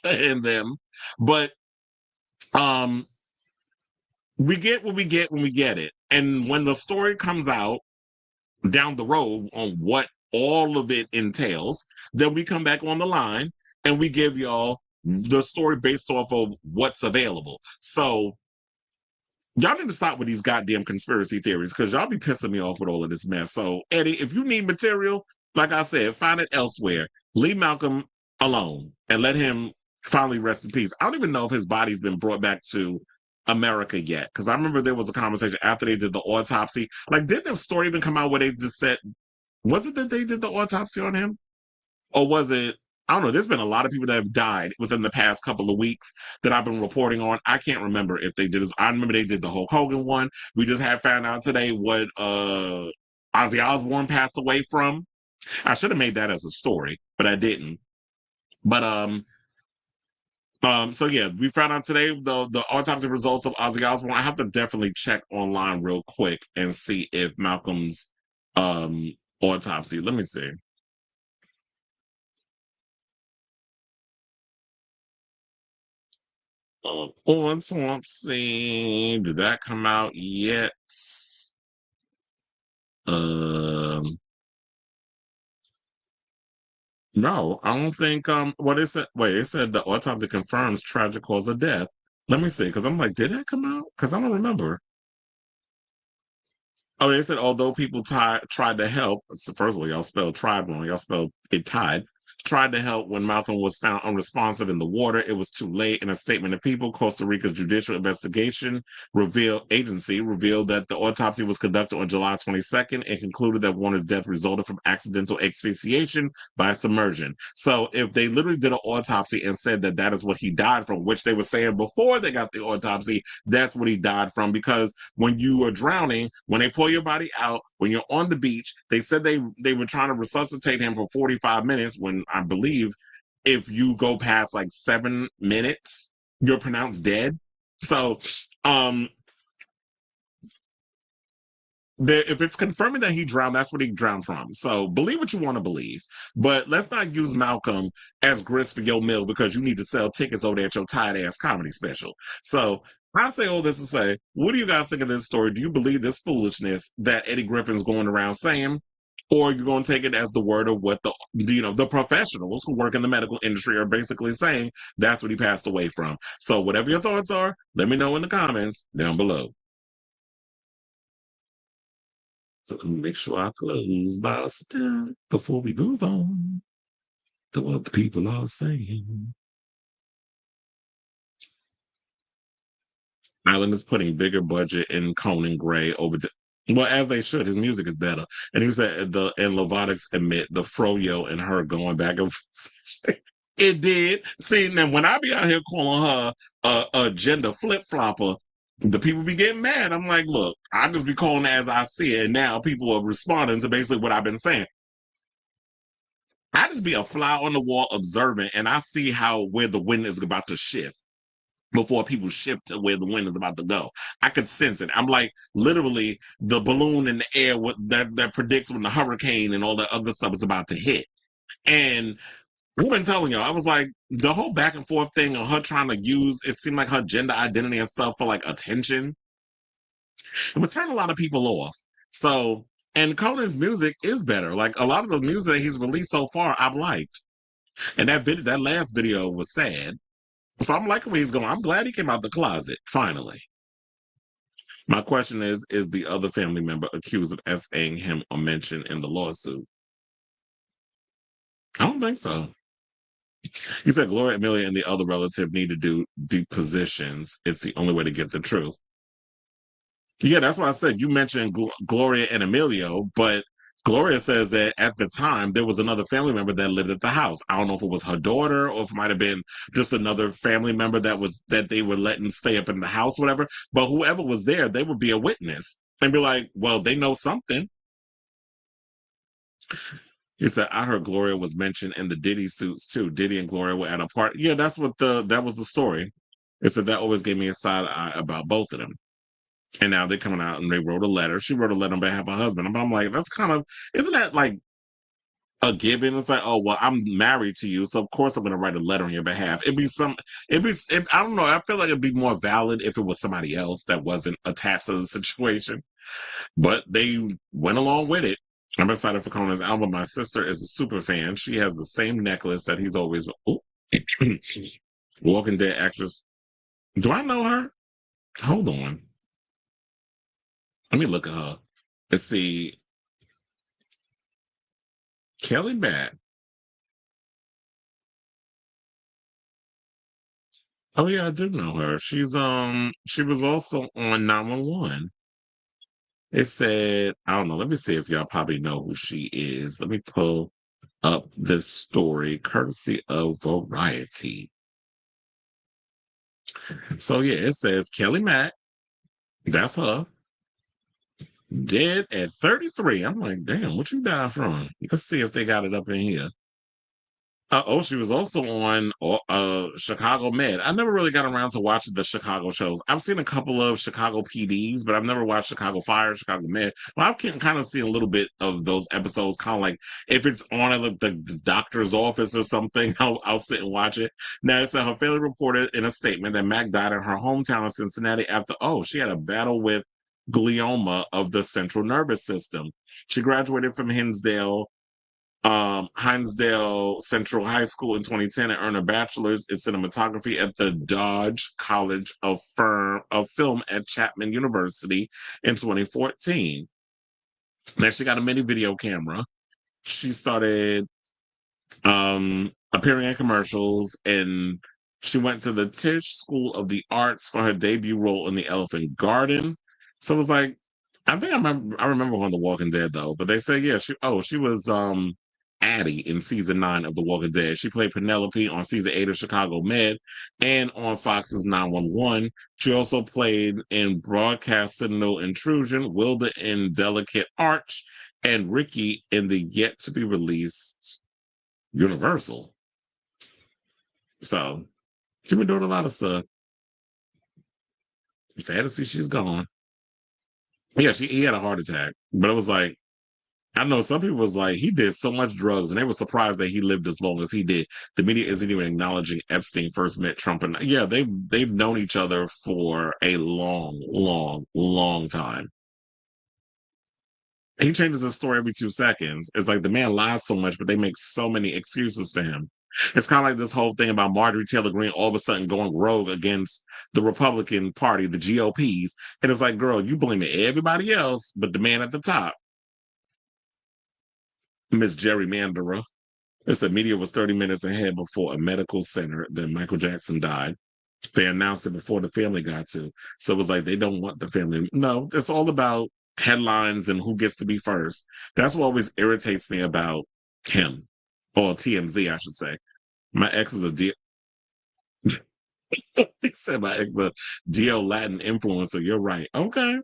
and them. But we get what we get when we get it. And when the story comes out down the road on what all of it entails, then we come back on the line and we give y'all the story based off of what's available. So y'all need to stop with these goddamn conspiracy theories because y'all be pissing me off with all of this mess. So Eddie, if you need material, like I said, find it elsewhere. Leave Malcolm alone and let him finally rest in peace. I don't even know if his body's been brought back to America yet, because I remember there was a conversation after they did the autopsy. Like, didn't the story even come out where they just said, was it that they did the autopsy on him? Or was it, I don't know, there's been a lot of people that have died within the past couple of weeks that I've been reporting on. I can't remember if they did this. I remember they did the Hulk Hogan one. We just had found out today what Ozzy Osbourne passed away from. I should have made that as a story, but I didn't. But so yeah, we found out today the autopsy results of Ozzy Osbourne. I have to definitely check online real quick and see if Malcolm's autopsy. Let me see. Autopsy. Did that come out yet? No, I don't think what it said it said the autopsy confirms tragic cause of death. Let me see, because I'm like, did that come out? Because I don't remember. Oh, they said although people tried to help. So first of all, y'all spelled tried wrong. Y'all spelled it tied. Tried to help when Malcolm was found unresponsive in the water. It was too late. In a statement to people, Costa Rica's judicial investigation agency revealed that the autopsy was conducted on July 22nd and concluded that Warner's death resulted from accidental asphyxiation by submersion. So if they literally did an autopsy and said that that is what he died from, which they were saying before they got the autopsy, that's what he died from. Because when you are drowning, when they pull your body out, when you're on the beach, they said they were trying to resuscitate him for 45 minutes when I believe if you go past like 7 minutes, you're pronounced dead. So if it's confirming that he drowned, that's what he drowned from. So believe what you want to believe. But let's not use Malcolm as grist for your mill because you need to sell tickets over there at your tired ass comedy special. So I say all this to say, what do you guys think of this story? Do you believe this foolishness that Eddie Griffin's going around saying? Or are you going to take it as the word of what the professionals who work in the medical industry are basically saying that's what he passed away from? So whatever your thoughts are, let me know in the comments down below. So make sure I close my stuff before we move on to what the people are saying. Island is putting bigger budget in Conan Gray over well, as they should. His music is better. And he said and Lovotics admit the froyo and her going back and forth. It did. See, now when I be out here calling her a gender flip-flopper, the people be getting mad. I'm like, look, I just be calling it as I see it, and now people are responding to basically what I've been saying. I just be a fly on the wall observing, and I see where the wind is about to shift before people shift to where the wind is about to go. I could sense it. I'm like literally the balloon in the air that predicts when the hurricane and all that other stuff is about to hit. And I've been telling y'all, I was like, the whole back and forth thing of her trying to use, it seemed like her gender identity and stuff for like attention. It was turning a lot of people off. So, and Conan's music is better. Like a lot of the music that he's released so far, I've liked. And that last video was sad. So I'm liking where he's going. I'm glad he came out the closet, finally. My question is the other family member accused of S-ing him or mentioned in the lawsuit? I don't think so. He said Gloria, Emilio, and the other relative need to do depositions. It's the only way to get the truth. Yeah, that's why I said you mentioned Gloria and Emilio, but Gloria says that at the time there was another family member that lived at the house. I don't know if it was her daughter or if it might have been just another family member that they were letting stay up in the house, whatever. But whoever was there, they would be a witness and be like, well, they know something. He said, I heard Gloria was mentioned in the Diddy suits too. Diddy and Gloria were at a party. Yeah, that was the story. It said that always gave me a side eye about both of them. And now they're coming out and they wrote a letter. She wrote a letter on behalf of her husband. I'm like, that's kind of, isn't that like a given? It's like, oh, well, I'm married to you. So of course I'm going to write a letter on your behalf. I don't know. I feel like it'd be more valid if it was somebody else that wasn't attached to the situation, but they went along with it. I'm excited for Conan's album. My sister is a super fan. She has the same necklace that he's always, Walking Dead actress. Do I know her? Hold on. Let me look at her. Let's see. Kelly Matt. Oh yeah, I do know her. She was also on 911. It said, I don't know. Let me see if y'all probably know who she is. Let me pull up this story, courtesy of Variety. So yeah, it says Kelly Mack. That's her. Dead at 33. I'm like, damn, what you die from? Let's see if they got it up in here. She was also on Chicago Med. I never really got around to watching the Chicago shows. I've seen a couple of Chicago PDs, but I've never watched Chicago Fire, Chicago Med. Well, I can kind of see a little bit of those episodes, kind of like if it's on at the doctor's office or something, I'll sit and watch it. Now, it said her family reported in a statement that Mac died in her hometown of Cincinnati after, she had a battle with glioma of the central nervous system. She graduated from Hinsdale Central High School in 2010 and earned a bachelor's in cinematography at the Dodge College of Film at Chapman University in 2014. Now she got a mini video camera. She started appearing in commercials, and she went to the Tisch School of the Arts for her debut role in The Elephant Garden. So it was like, I think I remember on The Walking Dead though, but they say she was Addie in season 9 of The Walking Dead. She played Penelope on season 8 of Chicago Med and on Fox's 911. She also played in Broadcast Sentinel Intrusion, Wilda in Delicate Arch, and Ricky in the yet to be released Universal. So she's been doing a lot of stuff. Sad to see she's gone. Yeah, he had a heart attack, but it was like, I know some people was like, he did so much drugs, and they were surprised that he lived as long as he did. The media isn't even acknowledging Epstein first met Trump, and yeah, they've known each other for a long, long, long time. He changes his story every 2 seconds. It's like the man lies so much, but they make so many excuses for him. It's kind of like this whole thing about Marjorie Taylor Greene all of a sudden going rogue against the Republican Party, the GOPs. And it's like, girl, you blaming everybody else, but the man at the top. Miss Gerrymanderer. It said media was 30 minutes ahead before a medical center. Then Michael Jackson died. They announced it before the family got to. So it was like, they don't want the family. No, it's all about headlines and who gets to be first. That's what always irritates me about him, or TMZ, I should say. My ex is a He said my ex a DO Latin influencer. You're right. Okay.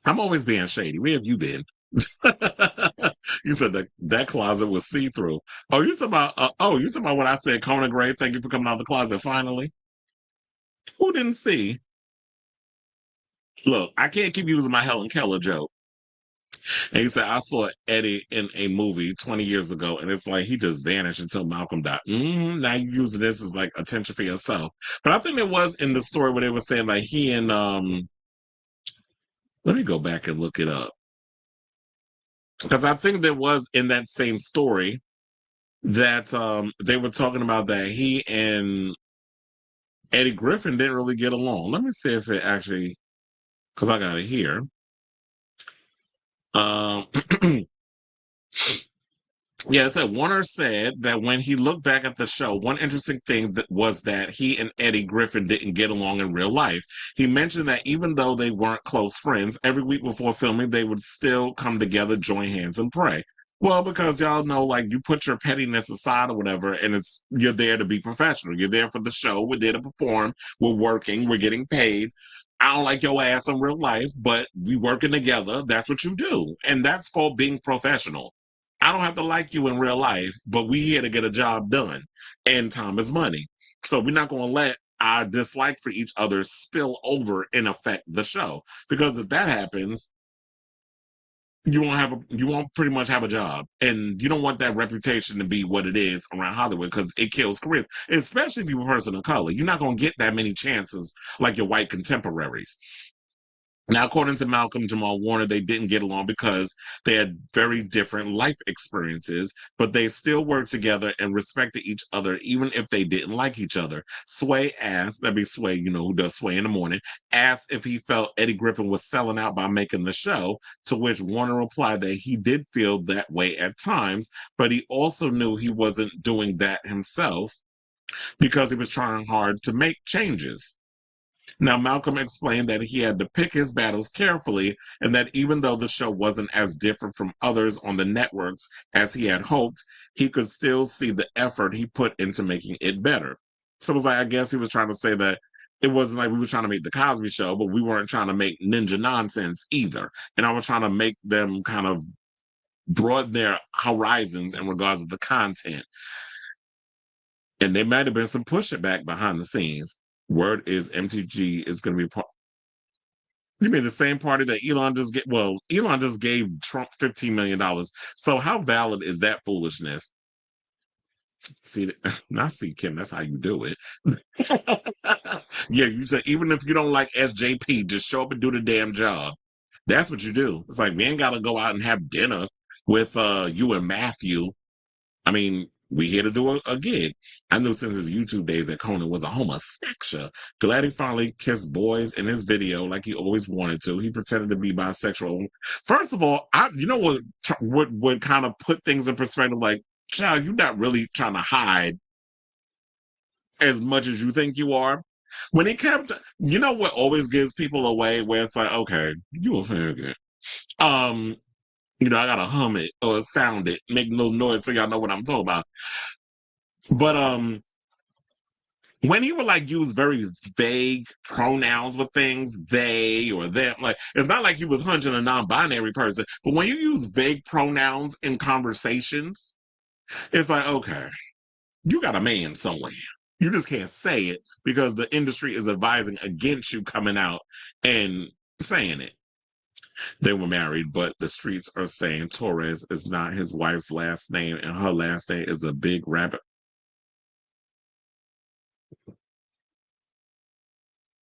I'm always being shady. Where have you been? You said that closet was see-through. Oh, you talking about you talking about when I said Conan Gray, thank you for coming out of the closet finally? Who didn't see? Look, I can't keep using my Helen Keller joke. And he said, I saw Eddie in a movie 20 years ago, and it's like he just vanished until Malcolm died. Now you're using this as like attention for yourself. But I think it was in the story where they were saying like he and let me go back and look it up. Because I think there was in that same story that they were talking about that he and Eddie Griffin didn't really get along. Let me see if it actually, because I got it here. Um, yeah, it said Warner said that when he looked back at the show, one interesting thing was that he and Eddie Griffin didn't get along in real life. He mentioned that even though they weren't close friends, every week before filming, they would still come together, join hands, and pray. Well, because y'all know, like, you put your pettiness aside or whatever, and you're there to be professional. You're there for the show. We're there to perform. We're working. We're getting paid. I don't like your ass in real life, but we working together. That's what you do. And that's called being professional. I don't have to like you in real life, but we here to get a job done. And time is money. So we're not going to let our dislike for each other spill over and affect the show. Because if that happens, you won't pretty much have a job, and you don't want that reputation to be what it is around Hollywood because it kills careers, especially if you're a person of color. You're not going to get that many chances like your white contemporaries. Now, according to Malcolm-Jamal Warner, they didn't get along because they had very different life experiences, but they still worked together and respected each other, even if they didn't like each other. Sway asked, that'd be Sway, who does Sway in the Morning, asked if he felt Eddie Griffin was selling out by making the show, to which Warner replied that he did feel that way at times, but he also knew he wasn't doing that himself because he was trying hard to make changes. Now, Malcolm explained that he had to pick his battles carefully and that even though the show wasn't as different from others on the networks as he had hoped, he could still see the effort he put into making it better. So it was like, I guess he was trying to say that it wasn't like we were trying to make the Cosby Show, but we weren't trying to make ninja nonsense either. And I was trying to make them kind of broaden their horizons in regards to the content. And there might have been some pushback behind the scenes. Word is MTG is going to be part. You mean the same party that Elon just get? Well, Elon just gave Trump $15 million. So how valid is that foolishness? See, not see Kim. That's how you do it. Yeah, you say even if you don't like SJP, just show up and do the damn job. That's what you do. It's like we ain't got to go out and have dinner with you and Matthew. I mean, we here to do a gig. I knew since his YouTube days that Conan was a homosexual. Glad he finally kissed boys in his video like he always wanted to. He pretended to be bisexual. First of all, you know what would kind of put things in perspective? Like, child, you're not really trying to hide as much as you think you are. When he kept, what always gives people away, where it's like, okay, you a faggot. I gotta hum it or sound it, make a little noise so y'all know what I'm talking about. But when he would like use very vague pronouns with things, they or them, like it's not like he was hunching a non-binary person, but when you use vague pronouns in conversations, it's like, okay, you got a man somewhere. You just can't say it because the industry is advising against you coming out and saying it. They were married, but the streets are saying Torres is not his wife's last name, and her last name is a big rabbit.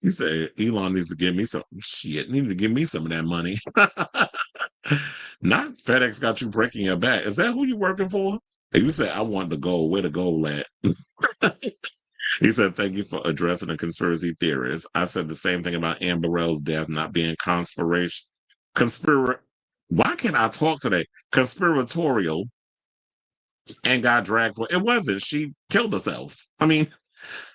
You say Elon needs to give me some shit. Need to give me some of that money. Not FedEx got you breaking your back. Is that who you working for? And you said I want the gold. Where the gold at? He said, thank you for addressing the conspiracy theorists. I said the same thing about Anne Burrell's death not being why can't I talk today? Conspiratorial and got dragged for it wasn't. She killed herself. I mean,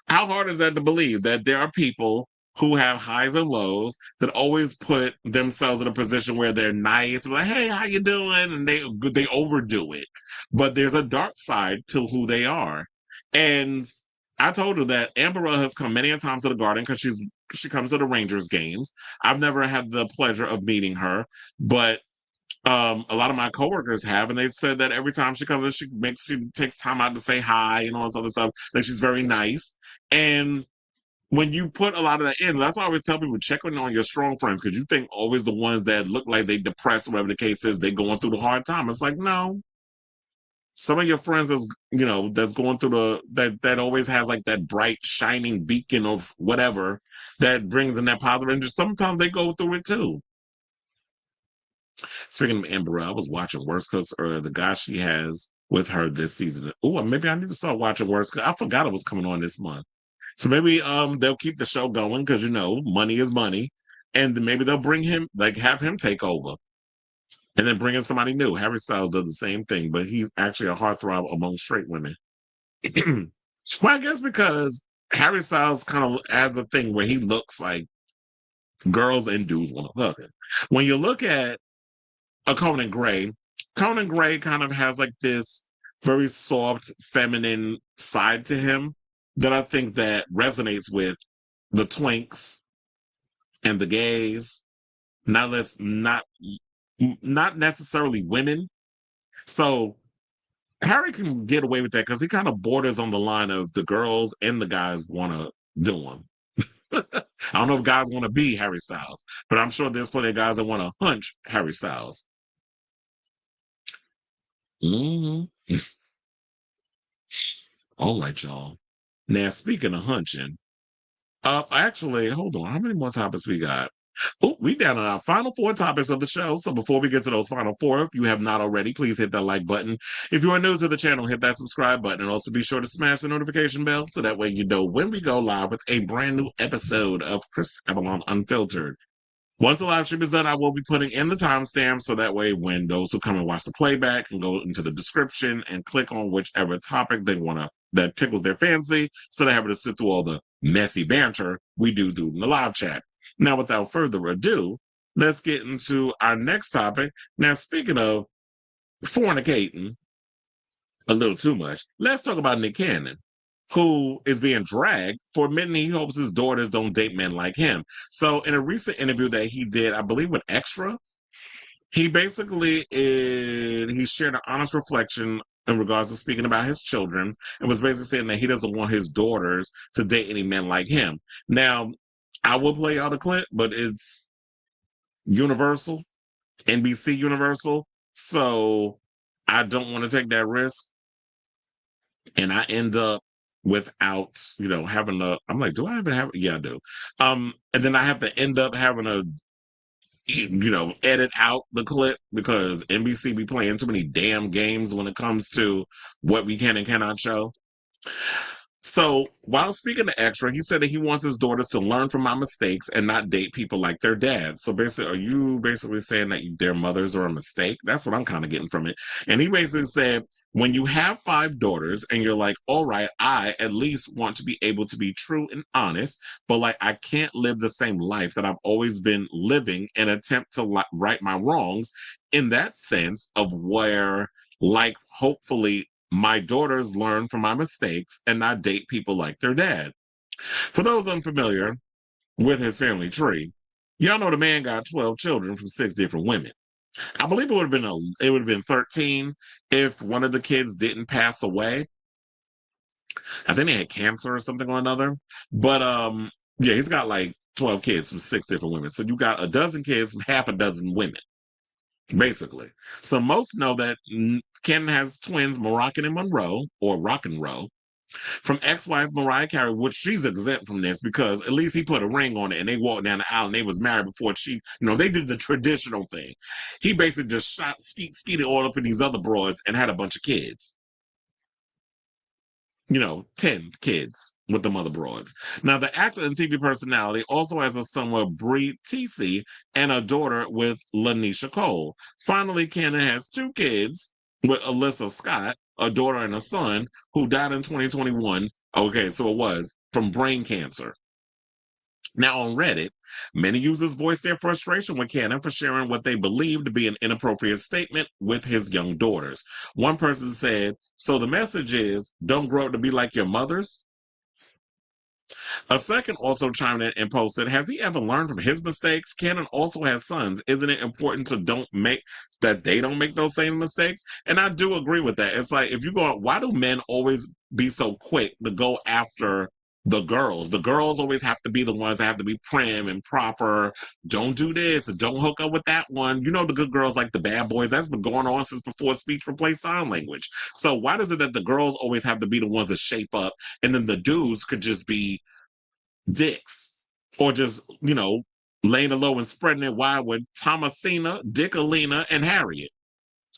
how hard is that to believe that there are people who have highs and lows that always put themselves in a position where they're nice, like, hey, how you doing? And they overdo it. But there's a dark side to who they are. And I told her that Amber Rose has come many a times to the Garden because she comes to the Rangers games. I've never had the pleasure of meeting her, but a lot of my coworkers have, and they've said that every time she comes, she takes time out to say hi and all this other stuff. That she's very nice. And when you put a lot of that in, that's why I always tell people check on your strong friends, because you think always the ones that look like they depressed, whatever the case is, they going through the hard time. It's like, no. Some of your friends is, that's going through that always has like that bright shining beacon of whatever that brings in that positive energy. Sometimes they go through it too. Speaking of Amber, I was watching Worst Cooks earlier. The guy she has with her this season. Oh, maybe I need to start watching Worst Cooks. I forgot it was coming on this month. So maybe they'll keep the show going because money is money, and maybe they'll bring him, like have him take over, and then bring in somebody new. Harry Styles does the same thing, but he's actually a heartthrob among straight women. Well, I guess because Harry Styles kind of has a thing where he looks like girls and dudes want to hug him. When you look at a Conan Gray kind of has like this very soft, feminine side to him that I think that resonates with the twinks and the gays, not necessarily women. So Harry can get away with that because he kind of borders on the line of the girls and the guys want to do him. I don't know if guys want to be Harry Styles, but I'm sure there's plenty of guys that want to hunch Harry Styles. Mm-hmm. All right, y'all. Now, speaking of hunching, actually, hold on. How many more topics we got? Oh, we down on our final 4 topics of the show. So before we get to those final 4, if you have not already, please hit that like button. If you are new to the channel, hit that subscribe button, and also be sure to smash the notification bell so that way you know when we go live with a brand new episode of Chris Avalon Unfiltered. Once the live stream is done, I will be putting in the timestamp so that way when those who come and watch the playback can go into the description and click on whichever topic they want to, that tickles their fancy, so they're able to sit through all the messy banter we do in the live chat. Now, without further ado, let's get into our next topic. Now, speaking of fornicating a little too much, let's talk about Nick Cannon, who is being dragged for admitting he hopes his daughters don't date men like him. So in a recent interview that he did, I believe with Extra, he basically he shared an honest reflection in regards to speaking about his children, and was basically saying that he doesn't want his daughters to date any men like him. Now, I will play out a clip, but it's Universal, NBC Universal, so I don't want to take that risk. And I end up without, having I'm like, do I even have, yeah, I do. And then I have to end up having to, edit out the clip because NBC be playing too many damn games when it comes to what we can and cannot show. So while speaking to Extra, he said that he wants his daughters to learn from my mistakes and not date people like their dad. So basically, are you basically saying that their mothers are a mistake? That's what I'm kind of getting from it. And he basically said, when you have 5 daughters and you're like, all right, I at least want to be able to be true and honest, but like I can't live the same life that I've always been living and attempt to right my wrongs in that sense of where, like, hopefully my daughters learn from my mistakes and not date people like their dad. For those unfamiliar with his family tree, y'all know the man got 12 children from 6 different women. I believe it would have been 13 if one of the kids didn't pass away. I think they had cancer or something or another. But yeah, he's got like 12 kids from 6 different women. So you got a dozen kids from half a dozen women, basically. So most know that Ken has twins, Moroccan and Monroe, or Rock and Roll, from ex-wife Mariah Carey, which she's exempt from this because at least he put a ring on it and they walked down the aisle and they was married before they did the traditional thing. He basically just skeeted all up in these other broads and had a bunch of kids. 10 kids with the mother broads. Now, the actor and TV personality also has a son with Bree Teesey and a daughter with Lanisha Cole. Finally, Cannon has 2 kids with Alyssa Scott, a daughter and a son, who died in 2021. Okay, so it was from brain cancer. Now, on Reddit, many users voiced their frustration with Cannon for sharing what they believe to be an inappropriate statement with his young daughters. One person said, so the message is, don't grow up to be like your mothers? A second also chimed in and posted, has he ever learned from his mistakes? Cannon also has sons. Isn't it important to that they don't make those same mistakes? And I do agree with that. It's like, if you go, why do men always be so quick to go after the girls? The girls always have to be the ones that have to be prim and proper. Don't do this. Don't hook up with that one. You know, the good girls like the bad boys. That's been going on since before speech replaced sign language. So why is it that the girls always have to be the ones that shape up, and then the dudes could just be dicks, or just, laying low and spreading it wide with Thomasina, Dickalina, and Harriet?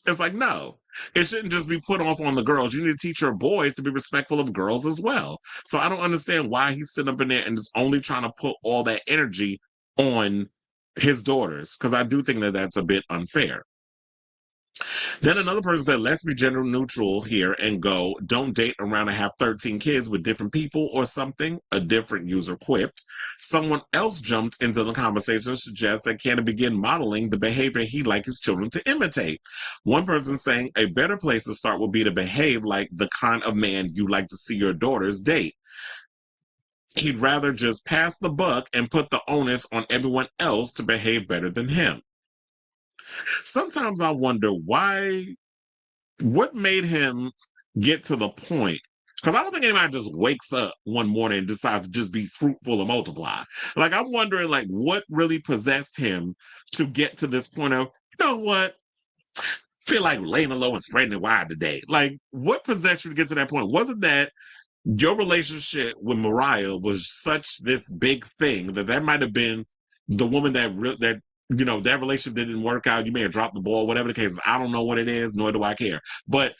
It's like, no, it shouldn't just be put off on the girls. You need to teach your boys to be respectful of girls as well. So I don't understand why he's sitting up in there and just only trying to put all that energy on his daughters, because I do think that that's a bit unfair. Then another person said, let's be gender neutral here and go, don't date around and have 13 kids with different people or something, a different user quipped. Someone else jumped into the conversation and suggests that Cannon begin modeling the behavior he'd like his children to imitate. One person saying a better place to start would be to behave like the kind of man you like to see your daughters date. He'd rather just pass the buck and put the onus on everyone else to behave better than him. Sometimes I wonder what made him get to the point, because I don't think anybody just wakes up one morning and decides to just be fruitful and multiply. Like, I'm wondering, like, what really possessed him to get to this point of, you know what, feel like laying low and spreading it wide today. Like, what possessed you to get to that point? Wasn't that your relationship with Mariah was such this big thing that might have been the woman that that relationship didn't work out? You may have dropped the ball, whatever the case is. I don't know what it is, nor do I care. But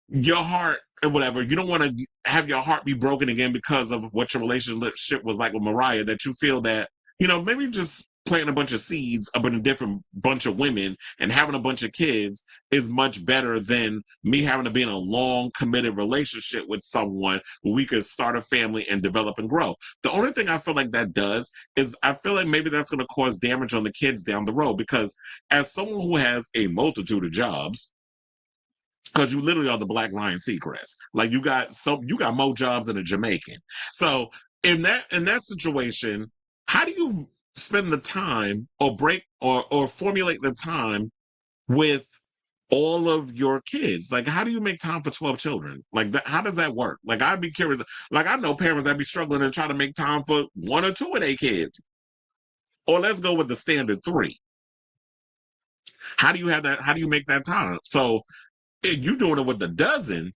your heart and whatever, you don't want to have your heart be broken again because of what your relationship was like with Mariah, that you feel that, maybe just planting a bunch of seeds up in a different bunch of women and having a bunch of kids is much better than me having to be in a long committed relationship with someone where we could start a family and develop and grow. The only thing I feel like that does is I feel like maybe that's going to cause damage on the kids down the road, because as someone who has a multitude of jobs, because you literally are the Black Ryan Seacrest. Like, you got more jobs than a Jamaican. So in that situation, how do you spend the time or formulate the time with all of your kids? Like, how do you make time for 12 children? Like, how does that work? Like, I'd be curious. Like, I know parents that be struggling and try to make time for one or two of their kids. Or let's go with the standard 3. How do you have that? How do you make that time? So if you doing it with a dozen,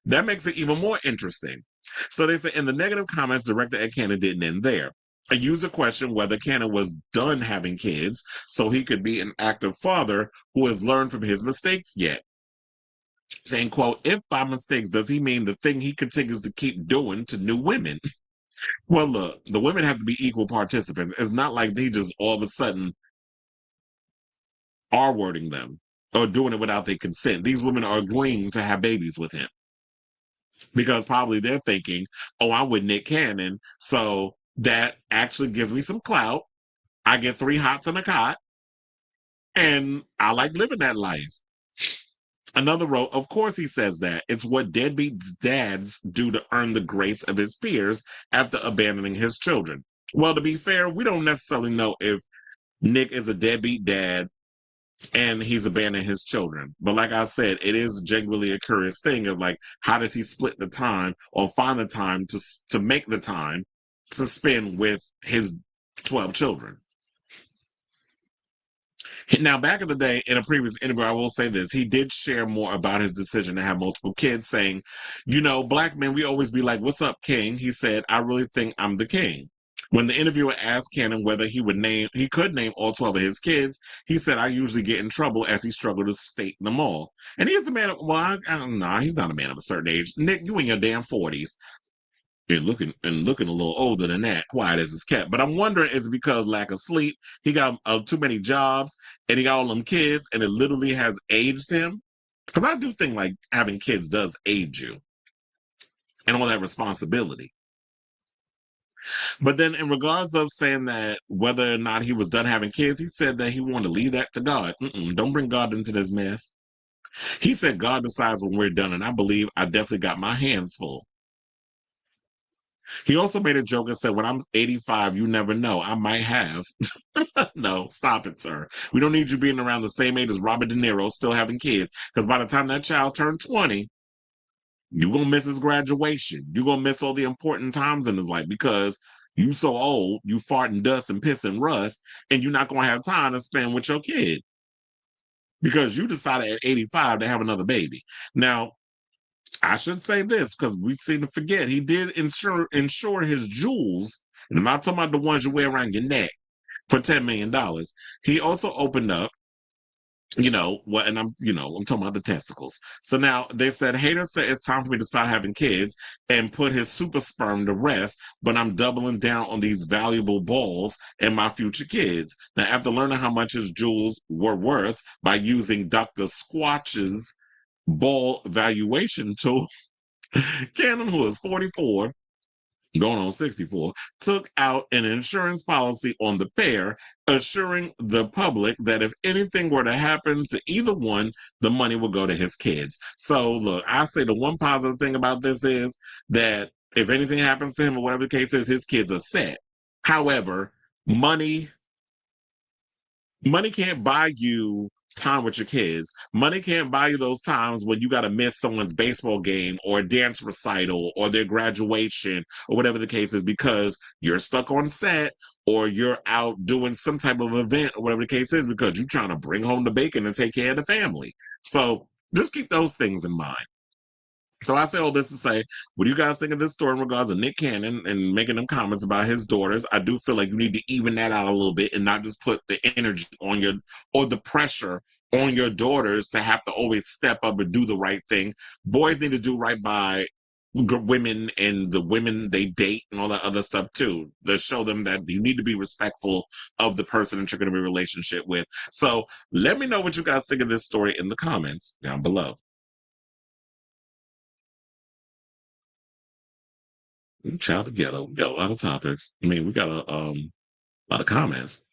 that makes it even more interesting. So they say in the negative comments, director Ed Cannon didn't end there. A user questioned whether Cannon was done having kids so he could be an active father who has learned from his mistakes yet. Saying, quote, if by mistakes, does he mean the thing he continues to keep doing to new women? Well, look, the women have to be equal participants. It's not like they just all of a sudden R-wording them or doing it without their consent. These women are agreeing to have babies with him because probably they're thinking, oh, I'm with Nick Cannon, so that actually gives me some clout. I get 3 hots and a cot, and I like living that life. Another wrote, of course he says that. It's what deadbeat dads do to earn the grace of his peers after abandoning his children. Well, to be fair, we don't necessarily know if Nick is a deadbeat dad and he's abandoning his children. But like I said, it is genuinely a curious thing of, like, how does he split the time or find the time to make the time to spend with his 12 children? Now, back in the day, in a previous interview, I will say this, he did share more about his decision to have multiple kids, saying, Black men, we always be like, what's up, king? He said, I really think I'm the king. When the interviewer asked Cannon whether he could name all 12 of his kids, he said, I usually get in trouble, as he struggled to state them all. And he is a man of, well, I don't know, he's not a man of a certain age. Nick, you in your damn 40s. And looking a little older than that, quiet as it's kept. But I'm wondering, is it because lack of sleep? He got too many jobs, and he got all them kids, and it literally has aged him. Because I do think, like, having kids does age you, and all that responsibility. But then, in regards of saying that whether or not he was done having kids, he said that he wanted to leave that to God. Don't bring God into this mess. He said God decides when we're done, and I believe I definitely got my hands full. He also made a joke and said, when I'm 85, you never know. I might have. No, stop it, sir. We don't need you being around the same age as Robert De Niro, still having kids. Because by the time that child turned 20, you're going to miss his graduation. You're going to miss all the important times in his life because you so old, you farting dust and piss and rust, and you're not going to have time to spend with your kid because you decided at 85 to have another baby. Now, I should say this because we seem to forget he did insure his jewels, and I'm not talking about the ones you wear around your neck for $10 million. He also opened up, and I'm talking about the testicles. So now they said, Hater said it's time for me to start having kids and put his super sperm to rest, but I'm doubling down on these valuable balls and my future kids. Now, after learning how much his jewels were worth by using Dr. Squatch's ball valuation tool, Cannon, who is 44, going on 64, took out an insurance policy on the pair, assuring the public that if anything were to happen to either one, the money will go to his kids. So, look, I say the one positive thing about this is that if anything happens to him or whatever the case is, his kids are set. However, money can't buy you time with your kids. Money can't buy you those times when you got to miss someone's baseball game or a dance recital or their graduation or whatever the case is because you're stuck on set or you're out doing some type of event or whatever the case is because you're trying to bring home the bacon and take care of the family. So just keep those things in mind. So I say all this to say, what do you guys think of this story in regards to Nick Cannon and making them comments about his daughters? I do feel like you need to even that out a little bit and not just put the energy on or the pressure on your daughters to have to always step up and do the right thing. Boys need to do right by women and the women they date and all that other stuff too, to show them that you need to be respectful of the person that you're going to be in a relationship with. So let me know what you guys think of this story in the comments down below. Child together. We got a lot of topics. I mean, we got a lot of comments.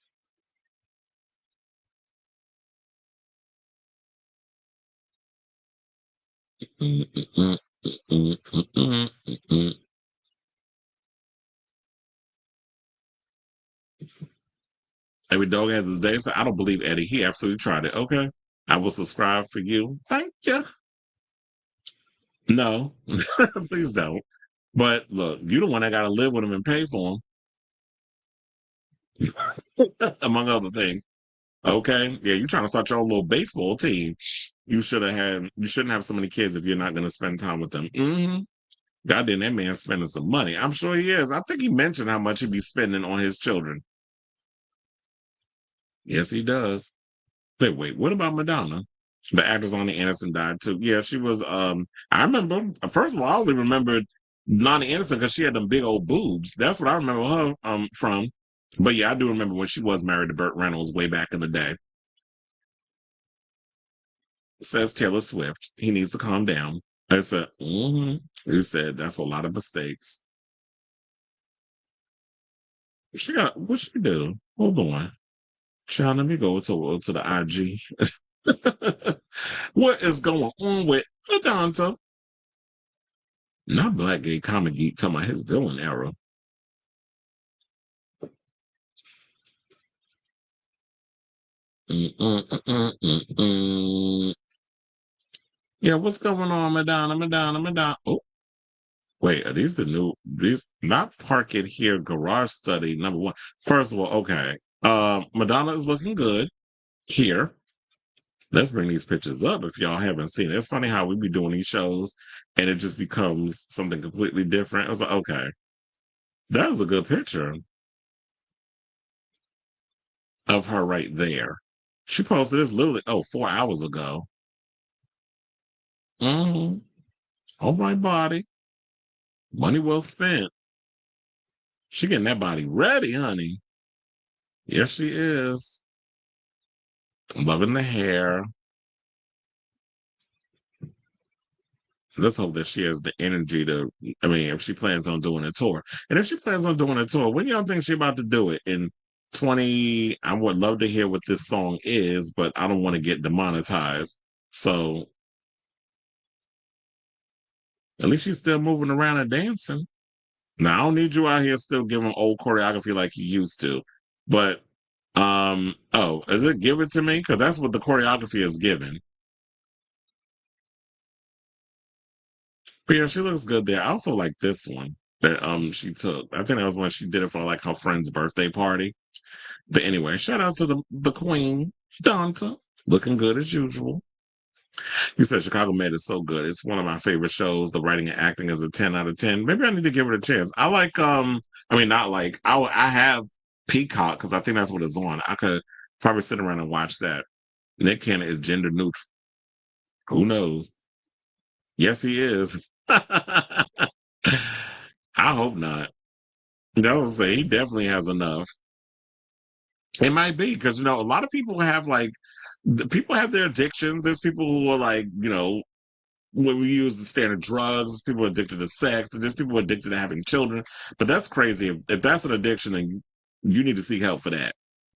Every dog has his day, so I don't believe Eddie. He absolutely tried it. Okay. I will subscribe for you. Thank you. No, please don't. But look, you the one that got to live with him and pay for him, among other things. Okay. Yeah, you trying to start your own little baseball team. You shouldn't have so many kids if you're not going to spend time with them. God damn, that man spending some money. I'm sure he is. I think he mentioned how much he'd be spending on his children. Yes, he does. Wait, what about Madonna? The actress Lonnie Anderson died too. Yeah, she was I remember first of all, I only remembered Lonnie Anderson because she had them big old boobs. That's what I remember her from. But yeah, I do remember when she was married to Burt Reynolds way back in the day. Says Taylor Swift. He needs to calm down. I said, He said that's a lot of mistakes. What she do? Hold on. Child, let me go to the IG. What is going on with Adonta? Not Black Gay Comic Geek talking about his villain era. Yeah, what's going on, Madonna? Oh, wait, are these not Park It Here Garage Study number one? First of all, okay. Madonna is looking good here. Let's bring these pictures up if y'all haven't seen it. It's funny how we be doing these shows and it just becomes something completely different. I was like, okay, that was a good picture of her right there. She posted this literally, 4 hours ago. All right, body. Money well spent. She getting that body ready, honey. Yes, she is. Loving the hair. Let's hope that she has the energy if she plans on doing a tour. And if she plans on doing a tour, when y'all think she about to do it? In 20, I would love to hear what this song is, but I don't want to get demonetized. So at least she's still moving around and dancing. Now I don't need you out here still giving old choreography like you used to. But oh, is it Give It To Me? Because that's what the choreography is given. But yeah, she looks good there. I also like this one that she took. I think that was when she did it for like her friend's birthday party. But anyway, shout out to the queen, Donta, looking good as usual. You said Chicago Med is so good. It's one of my favorite shows. The writing and acting is a 10 out of 10. Maybe I need to give it a chance. I like I mean not like I have Peacock because I think that's what it's on. I could probably sit around and watch that. Nick Cannon is gender neutral. Who knows? Yes, he is. I hope not. No, say he definitely has enough. It might be because a lot of people have people have their addictions. There's people who are like when we use the standard drugs, people are addicted to sex, and there's people addicted to having children. But that's crazy. If that's an addiction, then you need to seek help for that.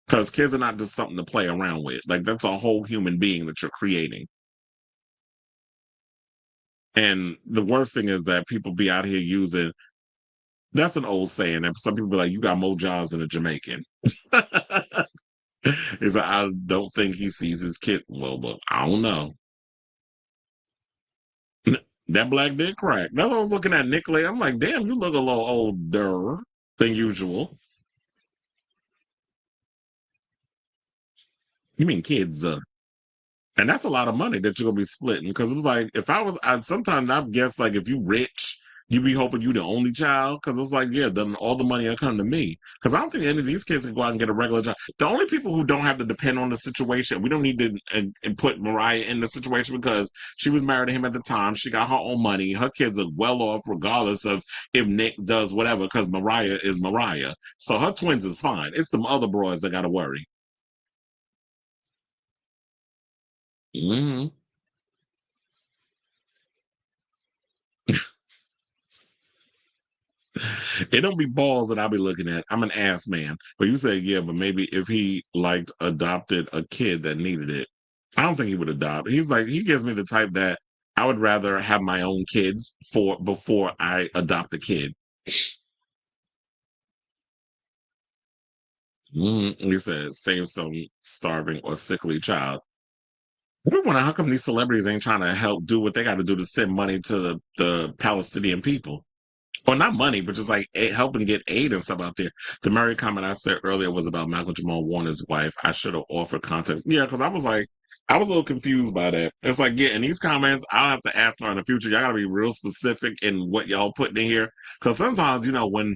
Because kids are not just something to play around with. Like that's a whole human being that you're creating. And the worst thing is that people be out here using. That's an old saying. That some people be like, "You got more jobs than a Jamaican." Is I don't think he sees his kid. Well, look, I don't know. That black did crack. That's what I was looking at Nick Lay. I'm like, damn, you look a little older than usual. You mean kids? And that's a lot of money that you're gonna be splitting. Because it was like, if sometimes I guess like if you rich, you be hoping you the only child. Because it's like, yeah, then all the money will come to me. Because I don't think any of these kids can go out and get a regular job. The only people who don't have to depend on the situation, we don't need to and put Mariah in the situation because she was married to him at the time. She got her own money. Her kids are well off, regardless of if Nick does whatever. Because Mariah is Mariah, so her twins is fine. It's the other boys that got to worry. Mm-hmm. It don't be balls that I'll be looking at. I'm an ass man. But you say, yeah, but maybe if he like adopted a kid that needed it, I don't think he would adopt. He gives me the type that I would rather have my own kids for before I adopt a kid. You said save some starving or sickly child. I wonder how come these celebrities ain't trying to help do what they got to do to send money to the Palestinian people. Or not money, but just like helping get aid and stuff out there. The Murray comment I said earlier was about Malcolm-Jamal Warner's wife. I should have offered context. Yeah, because I was a little confused by that. It's like, yeah, in these comments, I'll have to ask her in the future. Y'all got to be real specific in what y'all putting in here. Because sometimes, when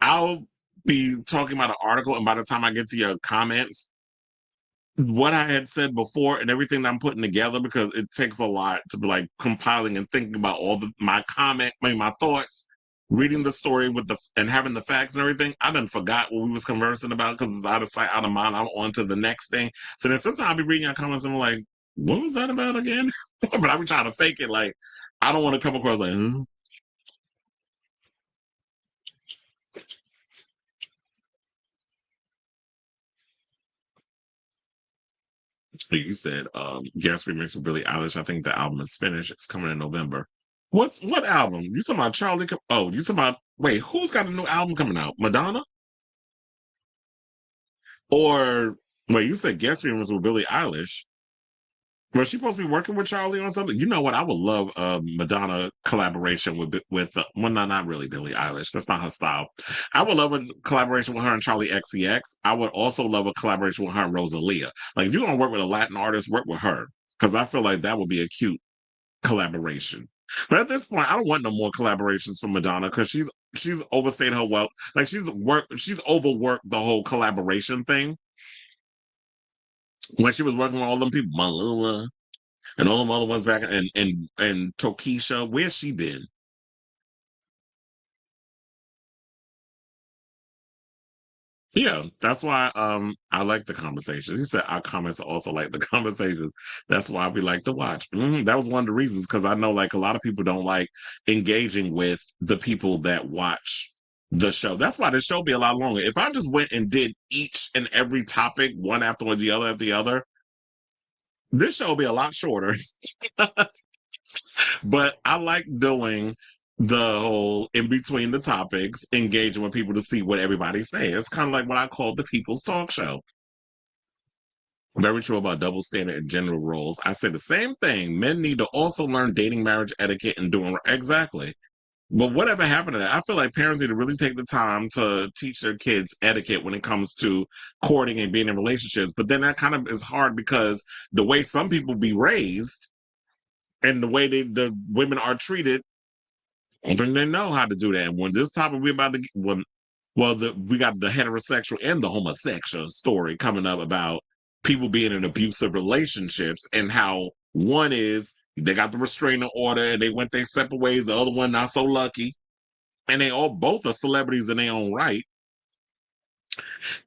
I'll be talking about an article and by the time I get to your comments, what I had said before and everything that I'm putting together because it takes a lot to be like compiling and thinking about my thoughts, reading the story and having the facts and everything. I done forgot what we was conversing about because it's out of sight, out of mind. I'm on to the next thing. So then sometimes I'll be reading your comments and I'm like, what was that about again? But I'll be trying to fake it. Like, I don't want to come across like, huh? You said guest remix with Billie Eilish. I think the album is finished. It's coming in November. What album? You talking about Charlie? Oh, you talking about wait? Who's got a new album coming out? Madonna or wait? You said guest remix with Billie Eilish. Was she supposed to be working with Charlie on something? You know what? I would love a Madonna collaboration with well, no, not really Billie Eilish. That's not her style. I would love a collaboration with her and Charlie XCX. I would also love a collaboration with her and Rosalia. Like if you're gonna work with a Latin artist, work with her because I feel like that would be a cute collaboration. But at this point, I don't want no more collaborations from Madonna because she's overstayed her welcome. Like she's overworked the whole collaboration thing. When she was working with all them people, Maluma and all them other ones back and Tokisha, where's she been? Yeah, that's why I like the conversations. He said our comments also like the conversations. That's why we like to watch. That was one of the reasons because I know like a lot of people don't like engaging with the people that watch the show. That's why the show be a lot longer. If I just went and did each and every topic one after the other, this show would be a lot shorter. But I like doing the whole in between the topics, engaging with people to see what everybody's saying. It's kind of like what I call the people's talk show. Very true about double standard and gender roles. I say the same thing. Men need to also learn dating, marriage etiquette, and doing exactly. But whatever happened to that? I feel like parents need to really take the time to teach their kids etiquette when it comes to courting and being in relationships. But then that kind of is hard because the way some people be raised and the way the women are treated, I don't think they know how to do that. And when this topic we about to get, we got the heterosexual and the homosexual story coming up about people being in abusive relationships and how one is they got the restraining order and they went their separate ways. The other one not so lucky, and they all both are celebrities in their own right.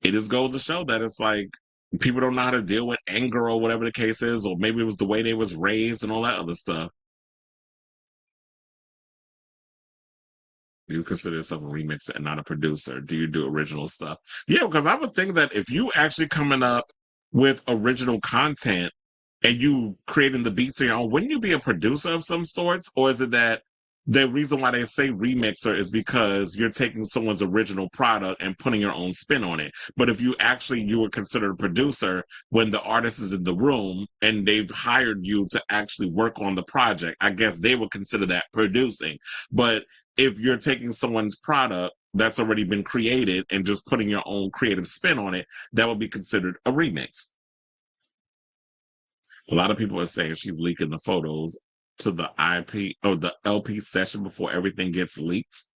It just goes to show that it's like people don't know how to deal with anger or whatever the case is, or maybe it was the way they was raised and all that other stuff. You consider yourself a remixer and not a producer? Do you do original stuff? Yeah, because I would think that if you actually coming up with original content and you creating the beats on your own, wouldn't you be a producer of some sorts? Or is it that the reason why they say remixer is because you're taking someone's original product and putting your own spin on it? But if you were considered a producer when the artist is in the room and they've hired you to actually work on the project, I guess they would consider that producing. But if you're taking someone's product that's already been created and just putting your own creative spin on it, that would be considered a remix. A lot of people are saying she's leaking the photos to the IP or the LP session before everything gets leaked.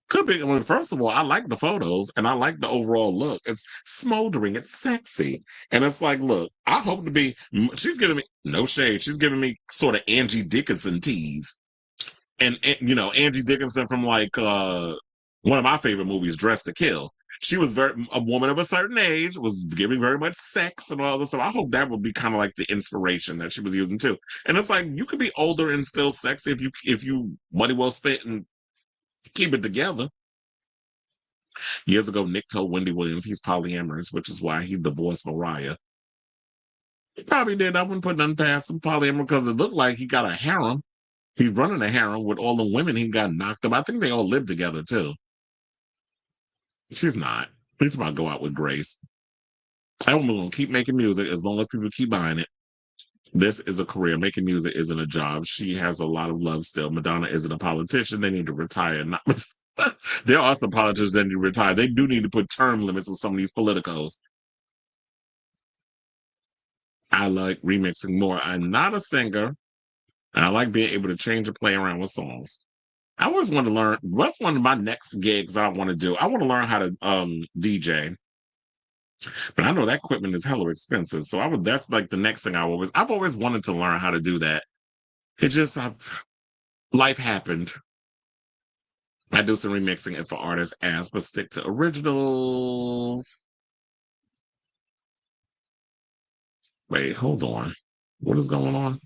Could be. I mean, first of all, I like the photos and I like the overall look. It's smoldering, it's sexy. And it's like, look, I hope to be, she's giving me, no shade, she's giving me sort of Angie Dickinson tease. And you know, Angie Dickinson from like one of my favorite movies, Dress to Kill. She was a woman of a certain age, was giving very much sex and all this stuff. I hope that would be kind of like the inspiration that she was using too. And it's like you could be older and still sexy if you money well spent and keep it together. Years ago, Nick told Wendy Williams he's polyamorous, which is why he divorced Mariah. He probably did. I wouldn't put nothing past him polyamorous because it looked like he got a harem. He's running a harem with all the women he got knocked up. I think they all live together too. She's not. He's about to go out with Grace. I'm going to keep making music as long as people keep buying it. This is a career. Making music isn't a job. She has a lot of love still. Madonna isn't a politician. They need to retire. There are some politicians that need to retire. They do need to put term limits on some of these politicos. I like remixing more. I'm not a singer. And I like being able to change and play around with songs. I always want to learn. What's one of my next gigs that I want to do? I want to learn how to DJ, but I know that equipment is hella expensive. So that's like the next thing I've always wanted to learn how to do that. It just life happened. I do some remixing and for artists but stick to originals. Wait, hold on. What is going on?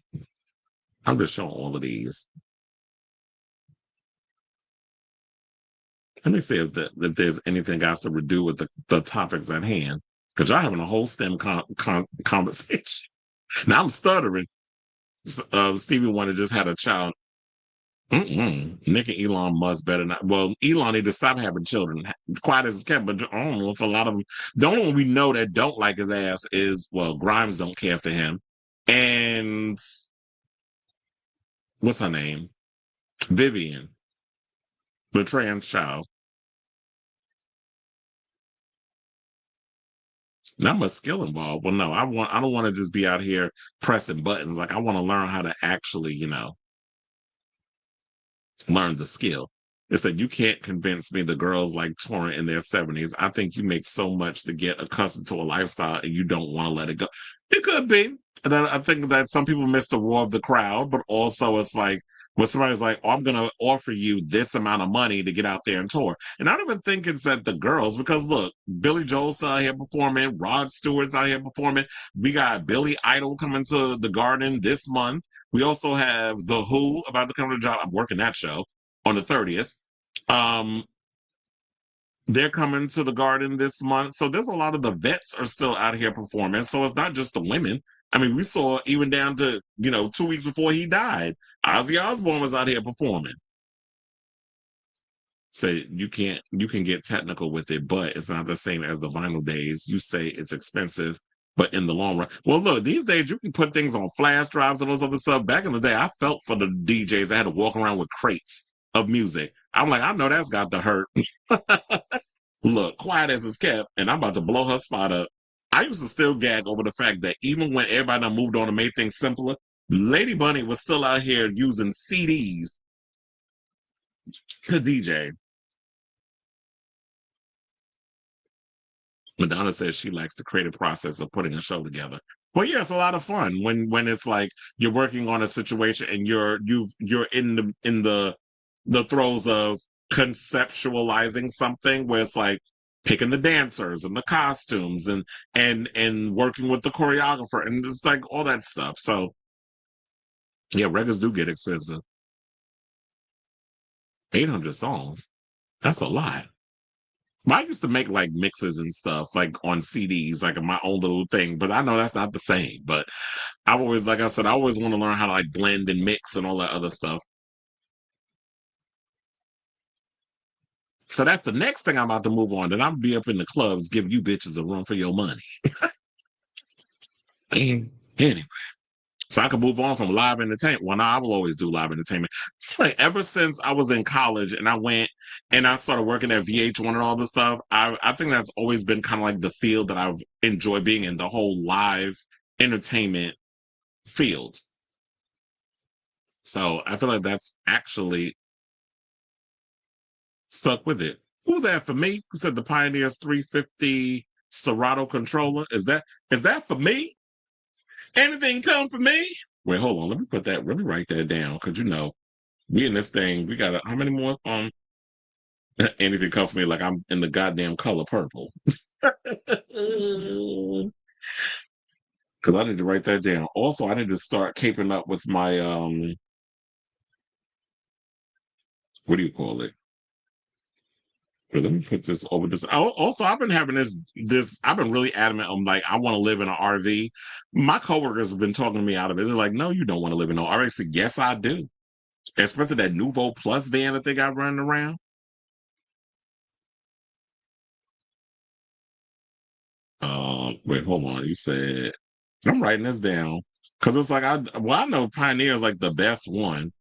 I'm just showing all of these. Let me see if there's anything else to do with the topics at hand. Because y'all having a whole STEM conversation. Now I'm stuttering. Stevie Wonder just had a child. Nick and Elon Musk better not. Well, Elon need to stop having children. Quiet as it's kept, but I don't know if a lot of them. The only one we know that don't like his ass is, well, Grimes don't care for him. And what's her name? Vivian, the trans child. Not much skill involved. Well, no, I don't want to just be out here pressing buttons. Like I want to learn how to actually, learn the skill. It said you can't convince me the girls like touring in their 70s. I think you make so much to get accustomed to a lifestyle and you don't want to let it go. It could be. And I think that some people miss the roar of the crowd, but also it's like when somebody's like, oh, I'm going to offer you this amount of money to get out there and tour. And I don't even think it's that the girls, because look, Billy Joel's out here performing, Rod Stewart's out here performing. We got Billy Idol coming to the Garden this month. We also have The Who about to come to the job. I'm working that show on the 30th. They're coming to the Garden this month. So there's a lot of the vets are still out here performing. So it's not just the women. I mean, we saw even down to, 2 weeks before he died, Ozzy Osbourne was out here performing. So you can get technical with it, but it's not the same as the vinyl days. You say it's expensive, but in the long run, well, look, these days you can put things on flash drives and all this other stuff. Back in the day, I felt for the DJs that had to walk around with crates of music. I'm like, I know that's got to hurt. Look, quiet as it's kept, and I'm about to blow her spot up. I used to still gag over the fact that even when everybody done moved on and made things simpler, Lady Bunny was still out here using CDs to DJ. Madonna says she likes the creative process of putting a show together. Well, yeah, it's a lot of fun when it's like you're working on a situation and you're in the throes of conceptualizing something where it's like picking the dancers and the costumes and working with the choreographer and it's like all that stuff. So yeah, records do get expensive. 800 songs. That's a lot. I used to make like mixes and stuff like on CDs, like my own little thing, but I know that's not the same. But I've always, like I said, I always want to learn how to like blend and mix and all that other stuff. So that's the next thing I'm about to move on. Then I'll be up in the clubs, give you bitches a run for your money. Anyway, so I can move on from live entertainment. Well, now I will always do live entertainment. Like ever since I was in college and I went and I started working at VH1 and all this stuff, I think that's always been kind of like the field that I've enjoyed being in, the whole live entertainment field. So I feel like that's actually stuck with it. Who's that for me? Who said the Pioneer's 350 Serato controller? Is that for me? Anything come for me? Wait, hold on. Let me write that down. Cause we in this thing, we got how many more? Anything come for me like I'm in the goddamn color purple. Cause I need to write that down. Also, I need to start keeping up with my what do you call it? But let me put this over this. Also, I've been having this. I've been really adamant. I'm like, I want to live in an RV. My coworkers have been talking to me out of it. They're like, no, you don't want to live in an RV. I said, yes, I do. Especially that Nouveau Plus van that they got running around. Wait, hold on. You said I'm writing this down because it's like I know Pioneer is like the best one.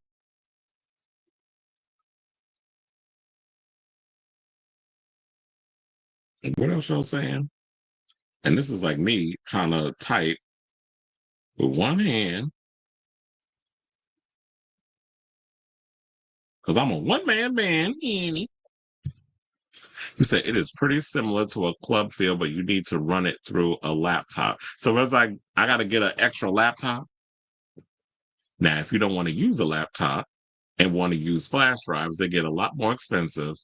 What else y'all saying? And this is like me trying to type with one hand because I'm a one-man band. You said it is pretty similar to a club feel, but you need to run it through a laptop. So it's like I got to get an extra laptop. Now, if you don't want to use a laptop and want to use flash drives, they get a lot more expensive.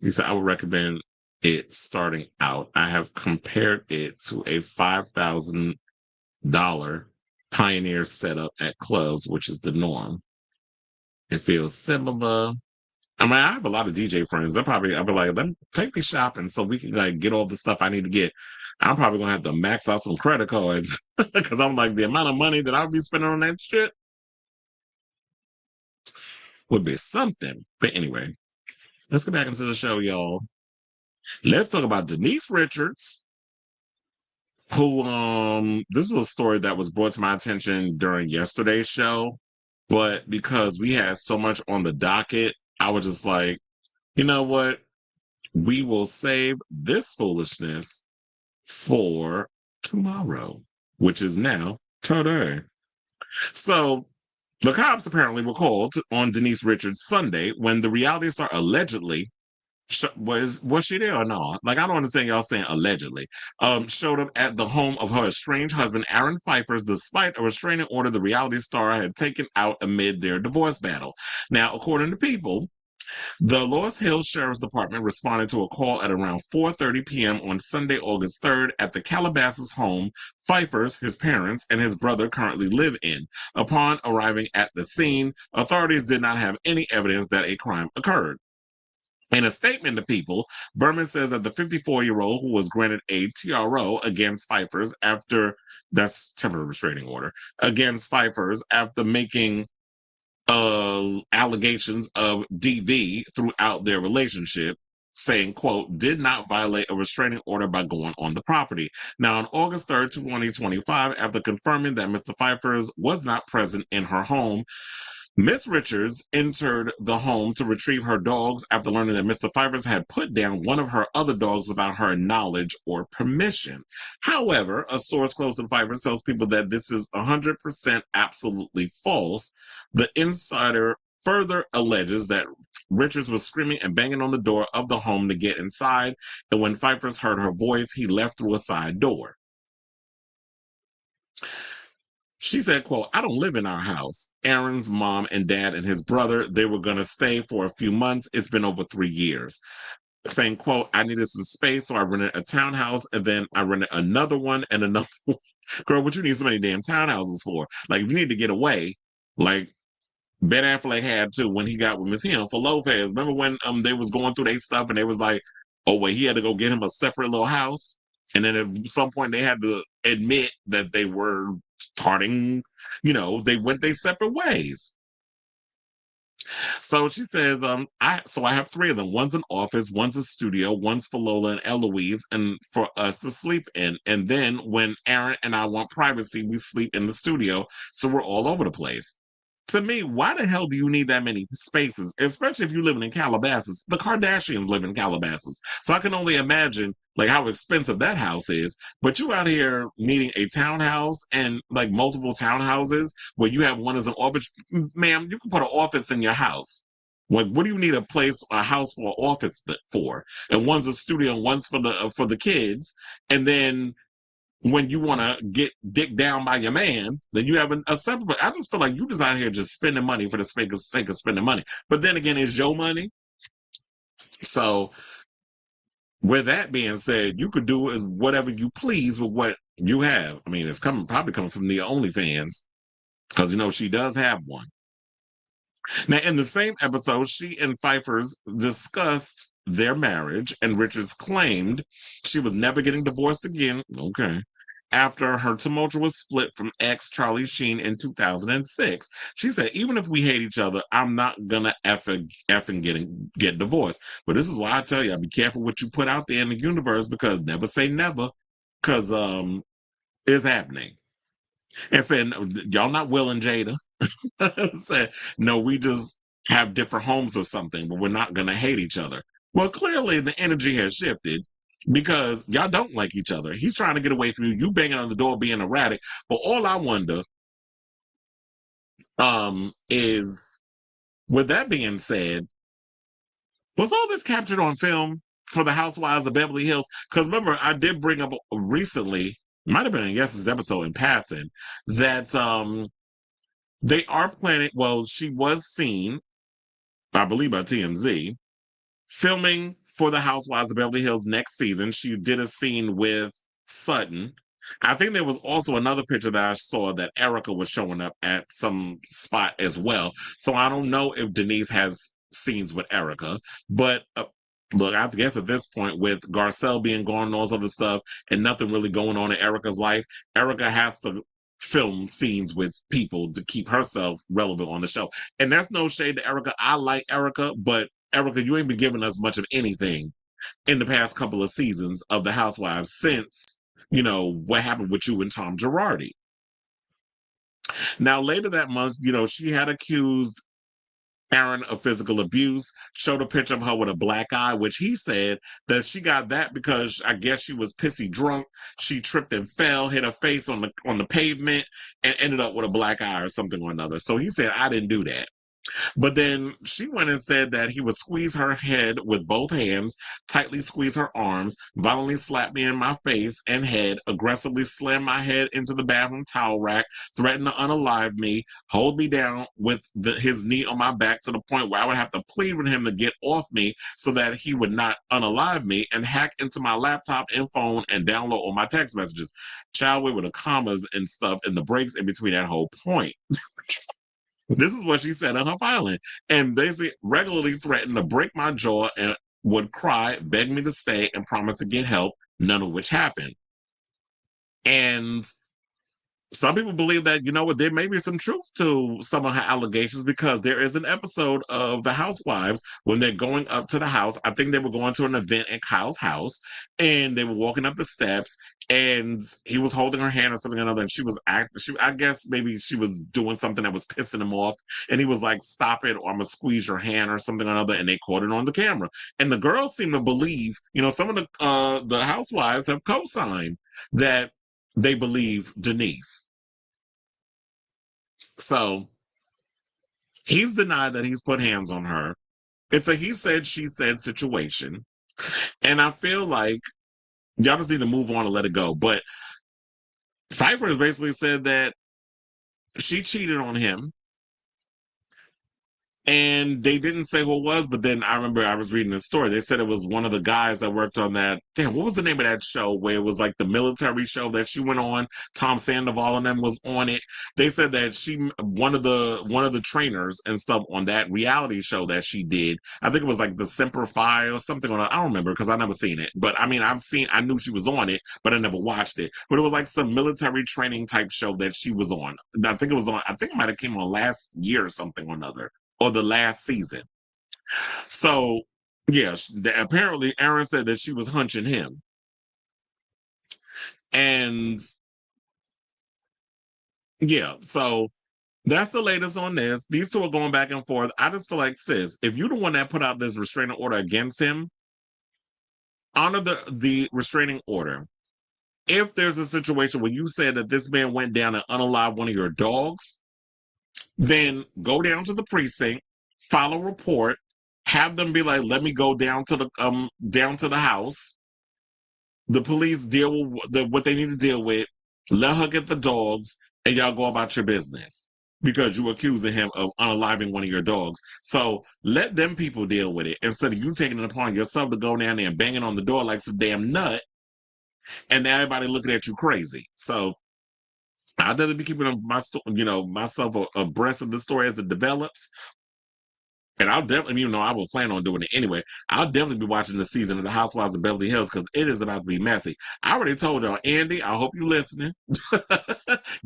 You said I would recommend it starting out. I have compared it to a $5,000 Pioneer setup at clubs, which is the norm. It feels similar. I mean, I have a lot of DJ friends. I'll be like, let me take me shopping so we can like get all the stuff I need to get. I'm probably gonna have to max out some credit cards because I'm like the amount of money that I'll be spending on that shit would be something. But anyway, let's get back into the show, y'all. Let's talk about Denise Richards, who this was a story that was brought to my attention during yesterday's show, but because we had so much on the docket, I was just like, you know what? We will save this foolishness for tomorrow, which is now today. So the cops apparently were called on Denise Richards Sunday when the reality star allegedly was she there or not? Like, I don't understand y'all saying allegedly. Showed up at the home of her estranged husband, Aaron Phypers, despite a restraining order the reality star had taken out amid their divorce battle. Now, according to People, the Loess Hills Sheriff's Department responded to a call at around 4:30 p.m. on Sunday, August 3rd at the Calabasas home Phypers, his parents, and his brother currently live in. Upon arriving at the scene, authorities did not have any evidence that a crime occurred. In a statement to People, Berman says that the 54-year-old who was granted a TRO against Phypers that's temporary restraining order, against Phypers after making allegations of DV throughout their relationship, saying, quote, did not violate a restraining order by going on the property. Now, on August 3rd, 2025, after confirming that Mr. Phypers was not present in her home, Miss Richards entered the home to retrieve her dogs after learning that Mr. Phypers had put down one of her other dogs without her knowledge or permission. However, a source close to Phypers tells people that this is 100% absolutely false. The insider further alleges that Richards was screaming and banging on the door of the home to get inside, and when Phypers heard her voice, he left through a side door. She said, quote, I don't live in our house. Aaron's mom and dad and his brother, they were going to stay for a few months. It's been over 3 years. Saying, quote, I needed some space, so I rented a townhouse, and then I rented another one and another one. Girl, what you need so many damn townhouses for? Like, if you need to get away, like Ben Affleck had to when he got with Miss Jennifer Lopez. Remember when they was going through their stuff and they was like, oh, wait, he had to go get him a separate little house? And then at some point they had to admit that they were parting, they went their separate ways. So she says, I have 3 of them. One's an office, one's a studio, one's for Lola and Eloise, and for us to sleep in. And then when Aaron and I want privacy, we sleep in the studio. So we're all over the place. To me, why the hell do you need that many spaces, especially if you're living in Calabasas? The Kardashians live in Calabasas. So I can only imagine like how expensive that house is. But you out here needing a townhouse and like multiple townhouses where you have one as an office. Ma'am, you can put an office in your house. Like, what do you need a house for an office for? And one's a studio and one's for the kids. And then when you want to get dick down by your man, then you have a separate. I just feel like you just out here just spending money for the sake of spending money. But then again, it's your money. So with that being said, you could do whatever you please with what you have. I mean, it's probably coming from the OnlyFans because, she does have one. Now, in the same episode, she and Phypers discussed their marriage, and Richards claimed she was never getting divorced again. Okay. After her tumultuous split from ex Charlie Sheen in 2006. She said, even if we hate each other, I'm not gonna effing get divorced. But this is why I tell you, be careful what you put out there in the universe, because never say never, because it's happening. And saying, y'all not Will and Jada. Said, no, we just have different homes or something, but we're not gonna hate each other. Well, clearly the energy has shifted, because y'all don't like each other. He's trying to get away from you. You banging on the door, being erratic. But all I wonder is, with that being said, was all this captured on film for the Housewives of Beverly Hills? Because remember, I did bring up recently, might have been in yesterday's episode in passing, that they are planning, well, she was seen, I believe by TMZ, filming for the Housewives of Beverly Hills next season. She did a scene with Sutton. I think there was also another picture that I saw that Erica was showing up at some spot as well. So I don't know if Denise has scenes with Erica, but look, I guess at this point, with Garcelle being gone and all this other stuff and nothing really going on in Erica's life, Erica has to film scenes with people to keep herself relevant on the show. And that's no shade to Erica. I like Erica, but Erica, you ain't been giving us much of anything in the past couple of seasons of the Housewives since, what happened with you and Tom Girardi. Now, later that month, she had accused Aaron of physical abuse, showed a picture of her with a black eye, which he said that she got that because I guess she was pissy drunk. She tripped and fell, hit her face on the pavement, and ended up with a black eye or something or another. So he said, I didn't do that. But then she went and said that he would squeeze her head with both hands, tightly squeeze her arms, violently slap me in my face and head, aggressively slam my head into the bathroom towel rack, threaten to unalive me, hold me down with his knee on my back to the point where I would have to plead with him to get off me so that he would not unalive me, and hack into my laptop and phone and download all my text messages. Child, with the commas and stuff and the breaks in between that whole point. This is what she said in her filing. And basically regularly threatened to break my jaw and would cry, beg me to stay, and promise to get help, none of which happened. And some people believe that, you know what, there may be some truth to some of her allegations, because there is an episode of The Housewives when they're going up to the house. I think they were going to an event at Kyle's house, and they were walking up the steps, and he was holding her hand or something or another, and I guess maybe she was doing something that was pissing him off, and he was like, "Stop it, or I'm gonna squeeze your hand," or something or another, and they caught it on the camera. And the girls seem to believe, some of the housewives have co-signed that they believe Denise. So he's denied that he's put hands on her. It's a he said, she said situation. And I feel like y'all just need to move on and let it go. But Phypers basically said that she cheated on him. And they didn't say who it was, but then I remember I was reading the story. They said it was one of the guys that worked on that. Damn, what was the name of that show where it was like the military show that she went on? Tom Sandoval and them was on it. They said that one of the trainers and stuff on that reality show that she did. I think it was like the Semper Fi or something. I don't remember because I never seen it. But I mean, I knew she was on it, but I never watched it. But it was like some military training type show that she was on. I think it might have came on last year or something or another. Or the last season. So, yes, apparently Aaron said that she was hunching him. And yeah, so that's the latest on this. These two are going back and forth. I just feel like, sis, if you're the one that put out this restraining order against him, honor the restraining order. If there's a situation where you said that this man went down and unalived one of your dogs, then go down to the precinct, file a report, have them be like, let me go down to the house. The police deal with what they need to deal with. Let her get the dogs, and y'all go about your business because you accusing him of unaliving one of your dogs. So let them people deal with it instead of you taking it upon yourself to go down there and banging on the door like some damn nut, and now everybody looking at you crazy. So I'd rather be keeping myself abreast of the story as it develops. And I'll definitely, even though I will plan on doing it anyway, I'll definitely be watching the season of The Housewives of Beverly Hills because it is about to be messy. I already told y'all, Andy, I hope you're listening.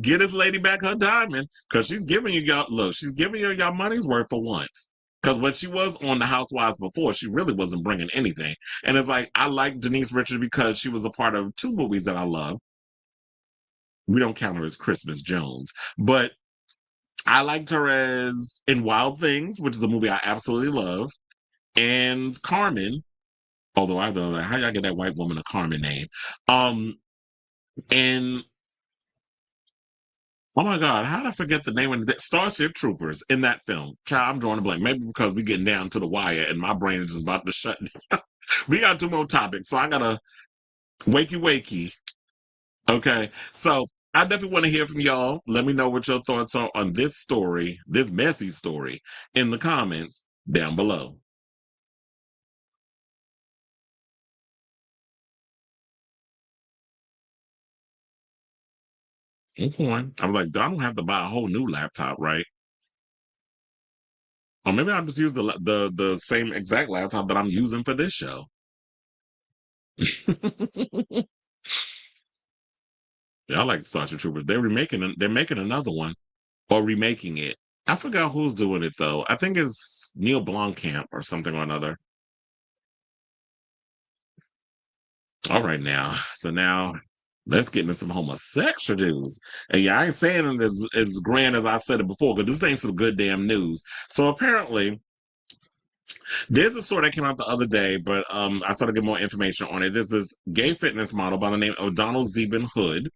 Get this lady back her diamond because she's giving you y'all money's worth for once. Because when she was on The Housewives before, she really wasn't bringing anything. And it's like, I like Denise Richards because she was a part of 2 movies that I love. We don't count her as Christmas Jones, but I liked her as in Wild Things, which is a movie I absolutely love, and Carmen. Although I don't know how y'all get that white woman a Carmen name. And oh my God, how did I forget the name of the Starship Troopers in that film? Child, I'm drawing a blank. Maybe because we're getting down to the wire and my brain is just about to shut down. We got 2 more topics, so I gotta wakey. Okay, so I definitely want to hear from y'all. Let me know what your thoughts are on this story, this messy story, in the comments down below. Okay. I'm like, I don't have to buy a whole new laptop, right? Or maybe I'll just use the same exact laptop that I'm using for this show. Yeah, I like Starship Troopers. They're making another one or remaking it. I forgot who's doing it though. I think it's Neil Blomkamp or something or another. All right now. So now let's get into some homosexual news. And yeah, I ain't saying it as grand as I said it before, but this ain't some good damn news. So apparently, there's a story that came out the other day, but I started to get more information on it. There's this gay fitness model by the name of Donald Zeben Hood,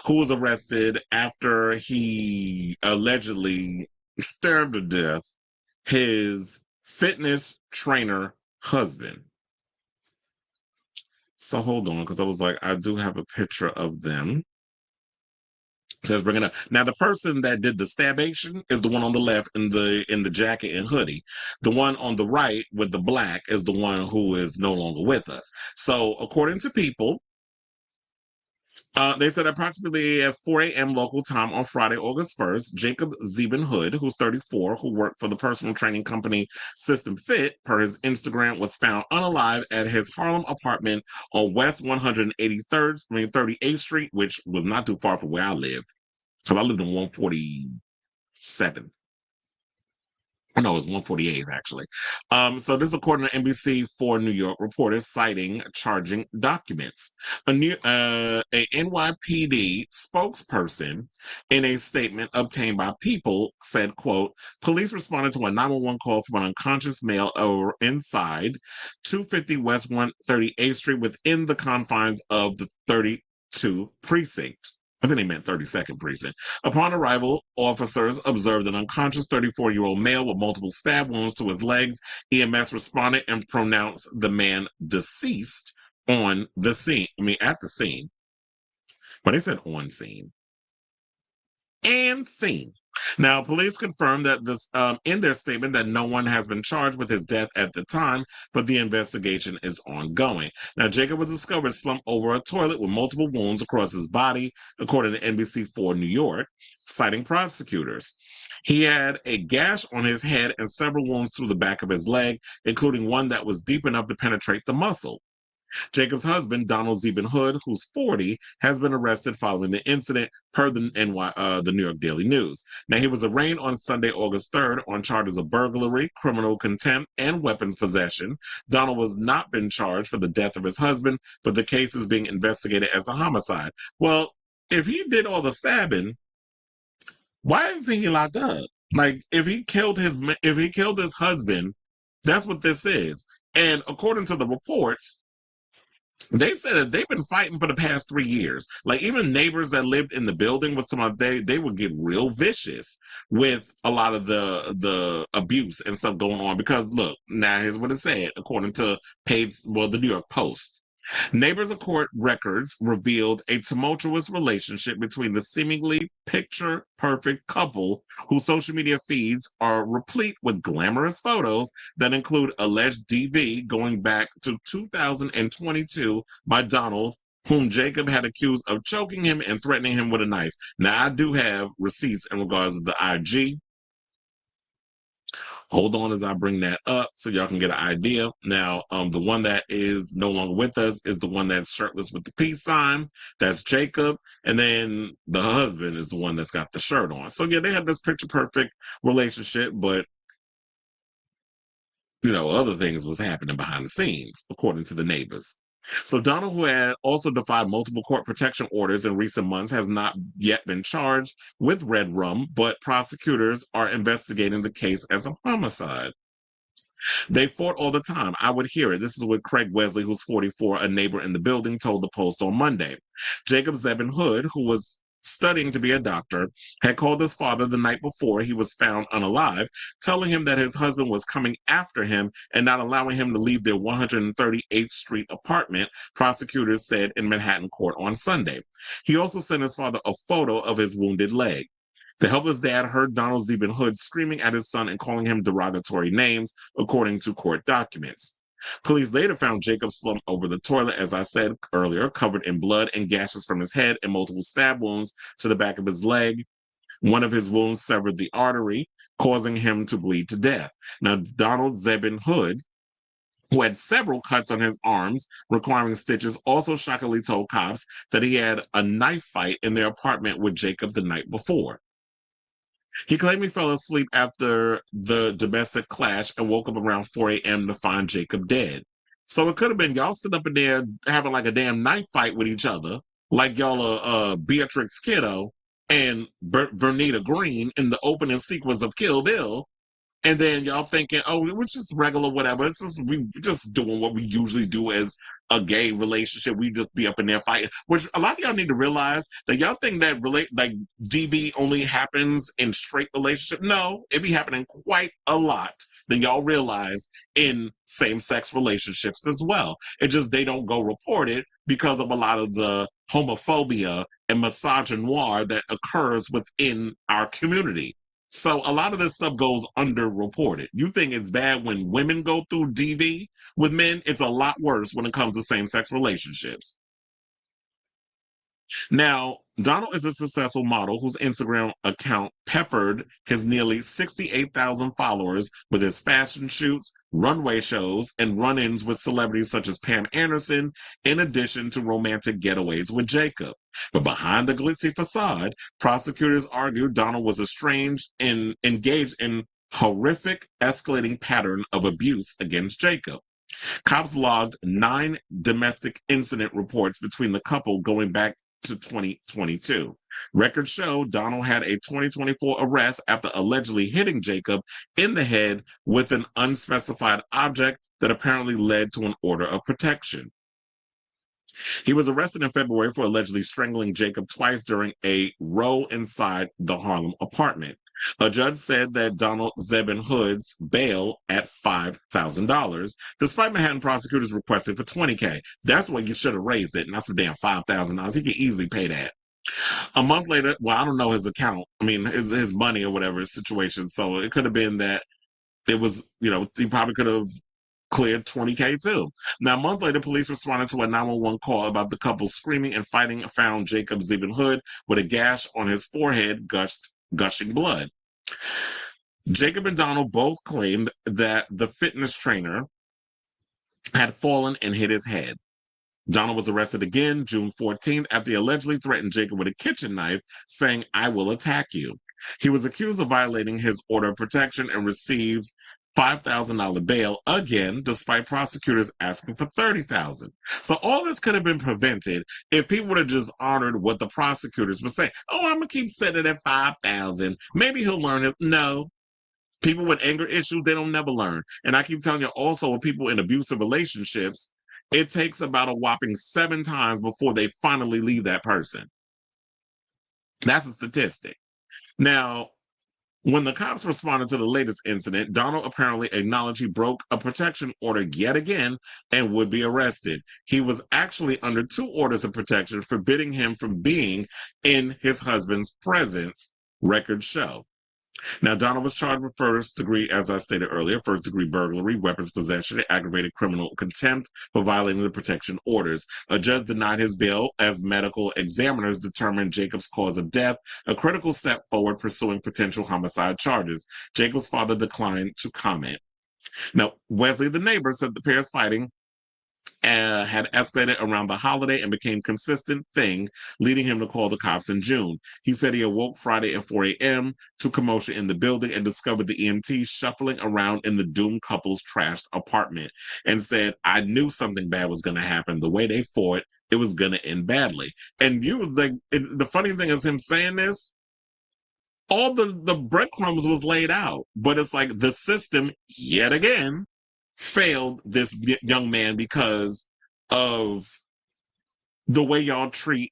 who was arrested after he allegedly stabbed to death his fitness trainer husband. So hold on, because I was like, I do have a picture of them. It says bring it up. Now the person that did the stabation is the one on the left in the jacket and hoodie. The one on the right with the black is the one who is no longer with us. So according to People, they said approximately at 4 a.m. local time on Friday, August 1st, Jacob Zeben Hood, who's 34, who worked for the personal training company System Fit, per his Instagram, was found unalive at his Harlem apartment on West 183rd, 38th Street, which was not too far from where I live. because I lived in 147. Oh, no, it was 148 actually. So this, according to NBC4 New York reporters, citing charging documents. A NYPD spokesperson, in a statement obtained by People, said, "quote Police responded to a 911 call from an unconscious male inside 250 West 138th Street within the confines of the 32 precinct." I think they meant 32nd precinct. Upon arrival, officers observed an unconscious 34-year-old male with multiple stab wounds to his legs. EMS responded and pronounced the man deceased on the scene. At the scene. But they said on scene. And scene. Now, police confirmed that this in their statement that no one has been charged with his death at the time, but the investigation is ongoing. Now, Jacob was discovered slumped over a toilet with multiple wounds across his body, according to NBC4 New York, citing prosecutors. He had a gash on his head and several wounds through the back of his leg, including one that was deep enough to penetrate the muscle. Jacob's husband, Donald Zeben Hood, who's 40, has been arrested following the incident, per the the New York Daily News. Now, he was arraigned on Sunday, August 3rd, on charges of burglary, criminal contempt, and weapons possession. Donald was not been charged for the death of his husband, but the case is being investigated as a homicide. Well, if he did all the stabbing, why isn't he locked up? Like, if he killed his husband, that's what this is. And according to the reports, they said that they've been fighting for the past 3 years. Like, even neighbors that lived in the building was talking about they would get real vicious with a lot of the abuse and stuff going on. Because look, now here's what it said, according to the New York Post. Neighbors of court records revealed a tumultuous relationship between the seemingly picture-perfect couple whose social media feeds are replete with glamorous photos that include alleged DV going back to 2022 by Donald, whom Jacob had accused of choking him and threatening him with a knife. Now, I do have receipts in regards to the IG. Hold on as I bring that up so y'all can get an idea. Now, the one that is no longer with us is the one that's shirtless with the peace sign. That's Jacob. And then the husband is the one that's got the shirt on. So, yeah, they have this picture perfect relationship, but, other things was happening behind the scenes, according to the neighbors. So Donald, who had also defied multiple court protection orders in recent months, has not yet been charged with red rum, but prosecutors are investigating the case as a homicide. They fought all the time. I would hear it. This is what Craig Wesley, who's 44, a neighbor in the building, told the Post on Monday. Jacob Zeben Hood, who was studying to be a doctor, had called his father the night before he was found unalive, telling him that his husband was coming after him and not allowing him to leave their 138th Street apartment, prosecutors said in Manhattan court on Sunday. He also sent his father a photo of his wounded leg. The helpless dad heard Donald Zeben Hood screaming at his son and calling him derogatory names, according to court documents. Police later found Jacob slumped over the toilet, as I said earlier, covered in blood and gashes from his head and multiple stab wounds to the back of his leg. One of his wounds severed the artery, causing him to bleed to death. Now, Donald Zeben Hood, who had several cuts on his arms requiring stitches, also shockingly told cops that he had a knife fight in their apartment with Jacob the night before. He claimed he fell asleep after the domestic clash and woke up around 4 a.m. to find Jacob dead. So it could have been y'all sitting up in there having like a damn knife fight with each other, like y'all are Beatrix Kiddo and Vernita Green in the opening sequence of Kill Bill. And then y'all thinking, oh, it was just regular, whatever. We just doing what we usually do as a gay relationship. We just be up in there fighting. Which a lot of y'all need to realize that y'all think that DB only happens in straight relationship. No, it be happening quite a lot than y'all realize in same-sex relationships as well. It just they don't go reported because of a lot of the homophobia and misogynoir that occurs within our community. So a lot of this stuff goes underreported. You think it's bad when women go through DV with men? It's a lot worse when it comes to same-sex relationships. Now, Donald is a successful model whose Instagram account peppered his nearly 68,000 followers with his fashion shoots, runway shows, and run-ins with celebrities such as Pam Anderson, in addition to romantic getaways with Jacob. But behind the glitzy facade, prosecutors argued Donald was estranged and engaged in horrific escalating pattern of abuse against Jacob. Cops logged 9 domestic incident reports between the couple going back to 2022. Records show Donald had a 2024 arrest after allegedly hitting Jacob in the head with an unspecified object that apparently led to an order of protection. He was arrested in February for allegedly strangling Jacob twice during a row inside the Harlem apartment. A judge said that Donald Zebin Hood's bail at $5,000, despite Manhattan prosecutors requesting for $20K. That's what you should have raised it, not some damn $5,000. He could easily pay that. A month later, well, I don't know his account. I mean, his money or whatever his situation. So it could have been that it was, he probably could have cleared $20K too. Now, a month later, police responded to a 911 call about the couple screaming and fighting, found Jacob Zebin Hood with a gash on his forehead, gushing blood. Jacob and Donald both claimed that the fitness trainer had fallen and hit his head. Donald was arrested again June 14th after he allegedly threatened Jacob with a kitchen knife, saying, "I will attack you." He was accused of violating his order of protection and received $5,000 bail again, despite prosecutors asking for $30,000. So all this could have been prevented if people would have just honored what the prosecutors were saying. Oh, I'm gonna keep setting it at $5,000. Maybe he'll learn it. No. People with anger issues, they don't never learn. And I keep telling you also with people in abusive relationships, it takes about a whopping 7 times before they finally leave that person. That's a statistic. Now, when the cops responded to the latest incident, Donald apparently acknowledged he broke a protection order yet again and would be arrested. He was actually under 2 orders of protection forbidding him from being in his husband's presence, records show. Now, Donald was charged with first degree, as I stated earlier, first degree burglary, weapons possession, and aggravated criminal contempt for violating the protection orders. A judge denied his bail as medical examiners determined Jacob's cause of death, a critical step forward pursuing potential homicide charges. Jacob's father declined to comment. Now, Wesley, the neighbor, said the pair's fighting had escalated around the holiday and became a consistent thing, leading him to call the cops in June. He said he awoke Friday at 4 a.m. to commotion in the building and discovered the EMT shuffling around in the doomed couple's trashed apartment and said, "I knew something bad was going to happen. The way they fought, it was going to end badly." And the funny thing is him saying this, all the breadcrumbs was laid out, but it's like the system, yet again, failed this young man because of the way y'all treat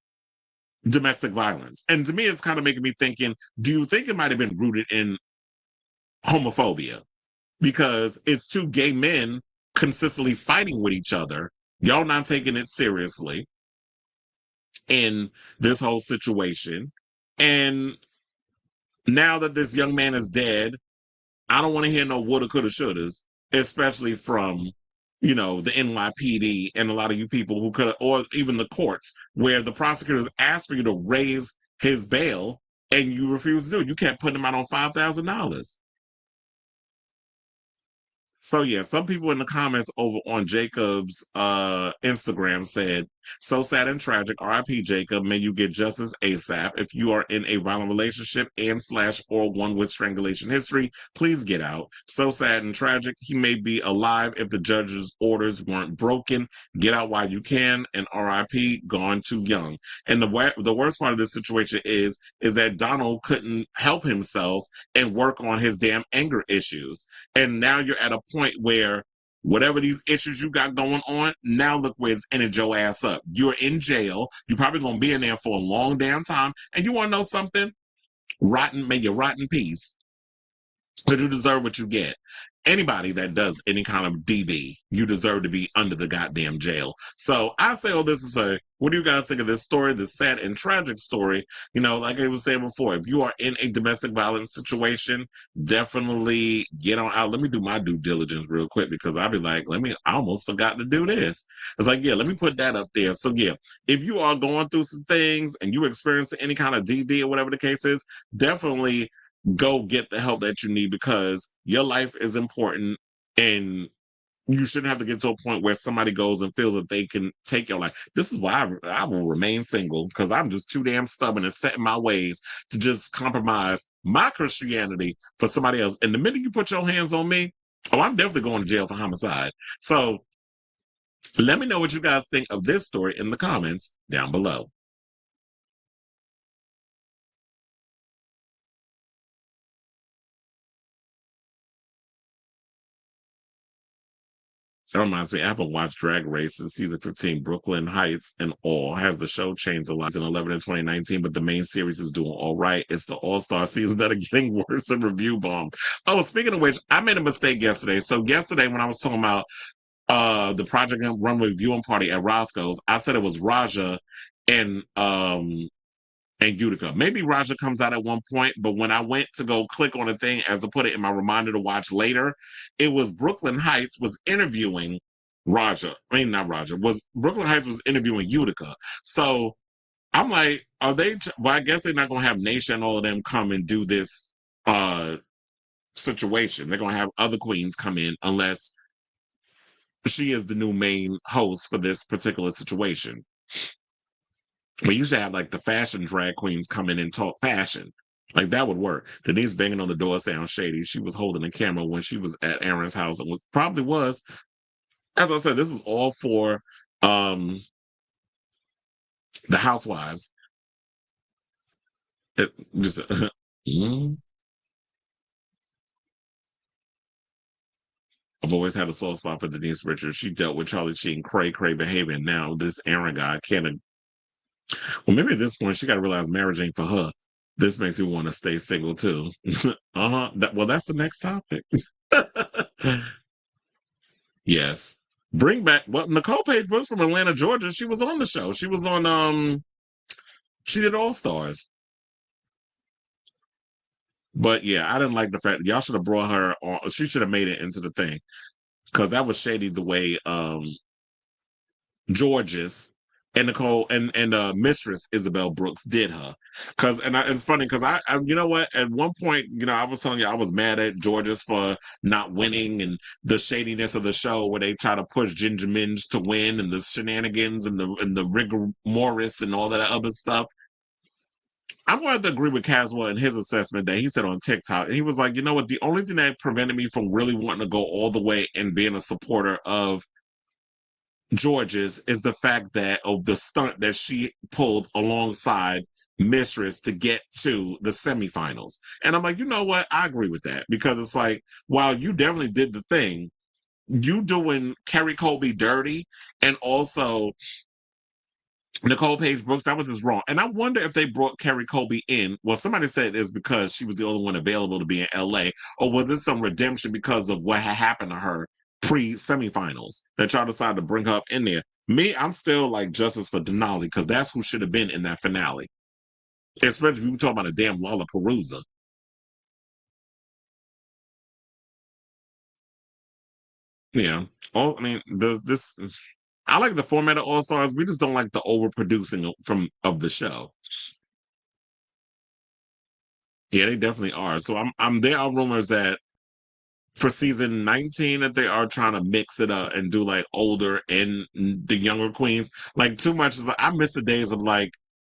domestic violence. And to me, it's kind of making me thinking, do you think it might have been rooted in homophobia? Because it's 2 gay men consistently fighting with each other. Y'all not taking it seriously in this whole situation. And now that this young man is dead, I don't want to hear no woulda, coulda, shouldas, especially from, the NYPD and a lot of you people who could, or even the courts, where the prosecutors asked for you to raise his bail and you refused to do it. You kept putting him out on $5,000. So yeah, some people in the comments over on Jacob's Instagram said, "So sad and tragic. R.I.P. Jacob. May you get justice ASAP. If you are in a violent relationship and/or one with strangulation history, please get out. So sad and tragic. He may be alive if the judge's orders weren't broken. Get out while you can. And R.I.P. Gone too young." And the worst part of this situation is that Donald couldn't help himself and work on his damn anger issues. And now you're at a point where whatever these issues you got going on, now look where it's ended your ass up. You're in jail. You're probably going to be in there for a long damn time. And you want to know something? May you rot in peace. Because you deserve what you get. Anybody that does any kind of DV, you deserve to be under the goddamn jail. So I say all this to say, what do you guys think of this story, this sad and tragic story? Like I was saying before, if you are in a domestic violence situation, definitely get on out. Let me do my due diligence real quick because I'll be like, I almost forgot to do this. It's like, yeah, let me put that up there. So yeah, if you are going through some things and you experiencing any kind of DV or whatever the case is, definitely go get the help that you need because your life is important and you shouldn't have to get to a point where somebody goes and feels that they can take your life. This is why I will remain single, because I'm just too damn stubborn and set in my ways to just compromise my Christianity for somebody else. And the minute you put your hands on me, oh, I'm definitely going to jail for homicide. So let me know what you guys think of this story in the comments down below. That reminds me, I haven't watched Drag Race since season 15. Brooklyn Heights and all. Has the show changed a lot in 11 and 2019, but the main series is doing all right. It's the all-star seasons that are getting worse and review bomb. Oh, speaking of which, I made a mistake yesterday. So yesterday when I was talking about the Project Runway viewing party at Roscoe's, I said it was Raja and Utica. Maybe Raja comes out at one point, but when I went to go click on a thing as to put it in my reminder to watch later, it was Brooklyn Heights was interviewing Raja. I mean, not Raja. Was Brooklyn Heights was interviewing Utica. So I'm like, are they? Well, I guess they're not going to have Naisha and all of them come and do this situation. They're going to have other queens come in unless she is the new main host for this particular situation. We used to have like the fashion drag queens come in and talk fashion. Like that would work. Denise banging on the door sounds shady. She was holding the camera when she was at Aaron's house and probably was. As I said, this is all for the housewives. It just I've always had a soft spot for Denise Richards. She dealt with Charlie Sheen, cray behavior. And now this Aaron guy can't. Well, maybe at this point she got to realize marriage ain't for her. This makes me want to stay single too. Well, that's the next topic. Yes. Bring back Nicole Page Brooks from Atlanta, Georgia. She was on the show. She was on she did All Stars. But yeah, I didn't like the fact y'all should have brought her on. She should have made it into the thing. Because that was shady the way Georges and Nicole and Mistress Isabel Brooks did her. It's funny because I you know what, at one point, I was telling you I was mad at Georges for not winning and the shadiness of the show where they try to push Ginger Minge to win and the shenanigans and the rigor mortis and all that other stuff. I'm going to have to agree with Caswell in his assessment that he said on TikTok. He was like, you know what, the only thing that prevented me from really wanting to go all the way and being a supporter of Georges is the fact that the stunt that she pulled alongside Mistress to get to the semifinals. And I'm like, you know what? I agree with that because it's like, while you definitely did the thing, you doing Kerry Colby dirty and also Nicole Page Brooks, that was just wrong. And I wonder if they brought Kerry Colby in. Well, somebody said it's because she was the only one available to be in LA, or was this some redemption because of what had happened to her pre-semifinals that y'all decided to bring her up in there? Me, I'm still like justice for Denali because that's who should have been in that finale. Especially if you talk about a damn Lollapalooza. Yeah. I like the format of All Stars. We just don't like the overproducing of the show. Yeah, they definitely are. So there are rumors that for season 19 that they are trying to mix it up and do like older and the younger queens. Like too much is like, I miss the days of like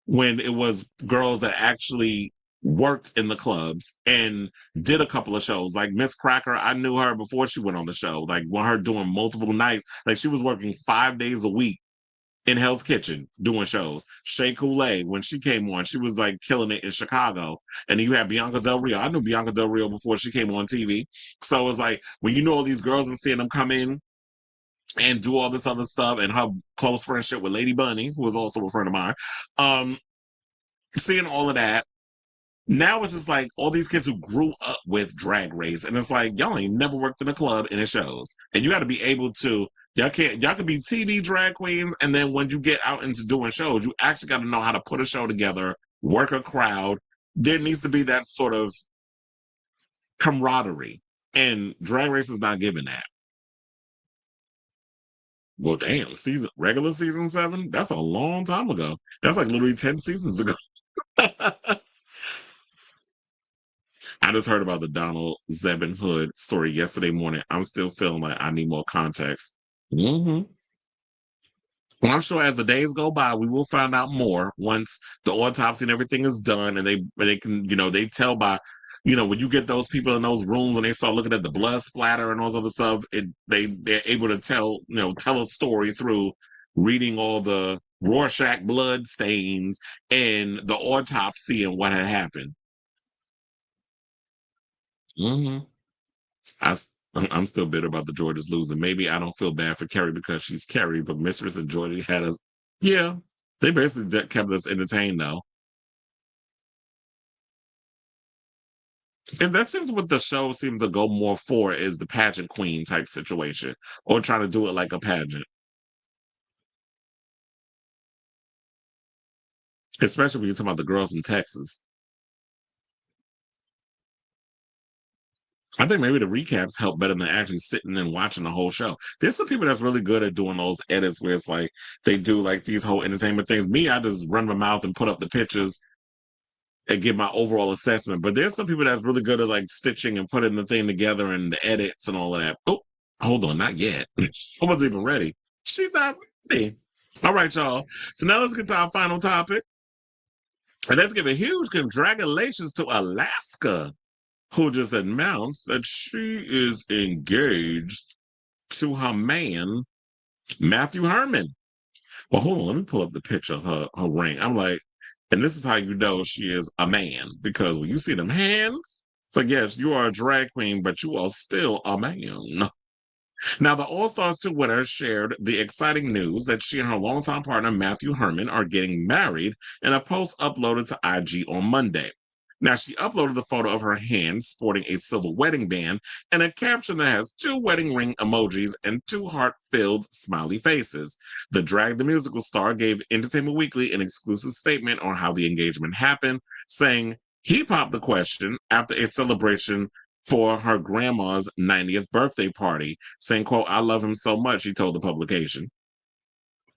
when it was girls that actually worked in the clubs and did a couple of shows. Like Miss Cracker, I knew her before she went on the show. Like when her doing multiple nights, like she was working 5 days a week in Hell's Kitchen doing shows. Shea Coulee, when she came on, she was like killing it in Chicago. And then you had Bianca Del Rio. I knew Bianca Del Rio before she came on TV. So it's like when you know all these girls and seeing them come in and do all this other stuff and her close friendship with Lady Bunny, who was also a friend of mine, seeing all of that. Now it's just like all these kids who grew up with Drag Race, and it's like y'all ain't never worked in a club and it shows. And you got to be able to. Y'all can be TV drag queens, and then when you get out into doing shows, you actually got to know how to put a show together, work a crowd. There needs to be that sort of camaraderie, and Drag Race is not giving that. Well, damn, regular season 7, that's a long time ago. That's like literally 10 seasons ago. I just heard about the Donald Zebin Hood story yesterday morning. I'm still feeling like I need more context. Mm-hmm. Well, I'm sure as the days go by, we will find out more once the autopsy and everything is done, and they can, they tell by, when you get those people in those rooms and they start looking at the blood splatter and all this other stuff, they're able to tell a story through reading all the Rorschach blood stains and the autopsy and what had happened. Mm-hmm. I'm still bitter about the Georges losing. Maybe I don't feel bad for Kerry because she's Kerry, but Mistress and Jordy had us. Yeah, they basically kept us entertained though. And that seems what the show seems to go more for is the pageant queen type situation, or trying to do it like a pageant. Especially when you're talking about the girls from Texas. I think maybe the recaps help better than actually sitting and watching the whole show. There's some people that's really good at doing those edits where it's like they do like these whole entertainment things. Me, I just run my mouth and put up the pictures and give my overall assessment. But there's some people that's really good at like stitching and putting the thing together and the edits and all of that. Oh, hold on, not yet. I wasn't even ready. She's not ready. All right, y'all. So now let's get to our final topic. And let's give a huge congratulations to Alaska, who just announced that she is engaged to her man, Matthew Herman. Well, hold on, let me pull up the picture of her ring. I'm like, and this is how you know she is a man, because when you see them hands, it's like, yes, you are a drag queen, but you are still a man. Now, the All Stars 2 winner shared the exciting news that she and her longtime partner, Matthew Herman, are getting married in a post uploaded to IG on Monday. Now, she uploaded the photo of her hand sporting a silver wedding band and a caption that has 2 wedding ring emojis and 2 heart-filled smiley faces. The Drag the Musical star gave Entertainment Weekly an exclusive statement on how the engagement happened, saying he popped the question after a celebration for her grandma's 90th birthday party, saying, quote, "I love him so much," he told the publication.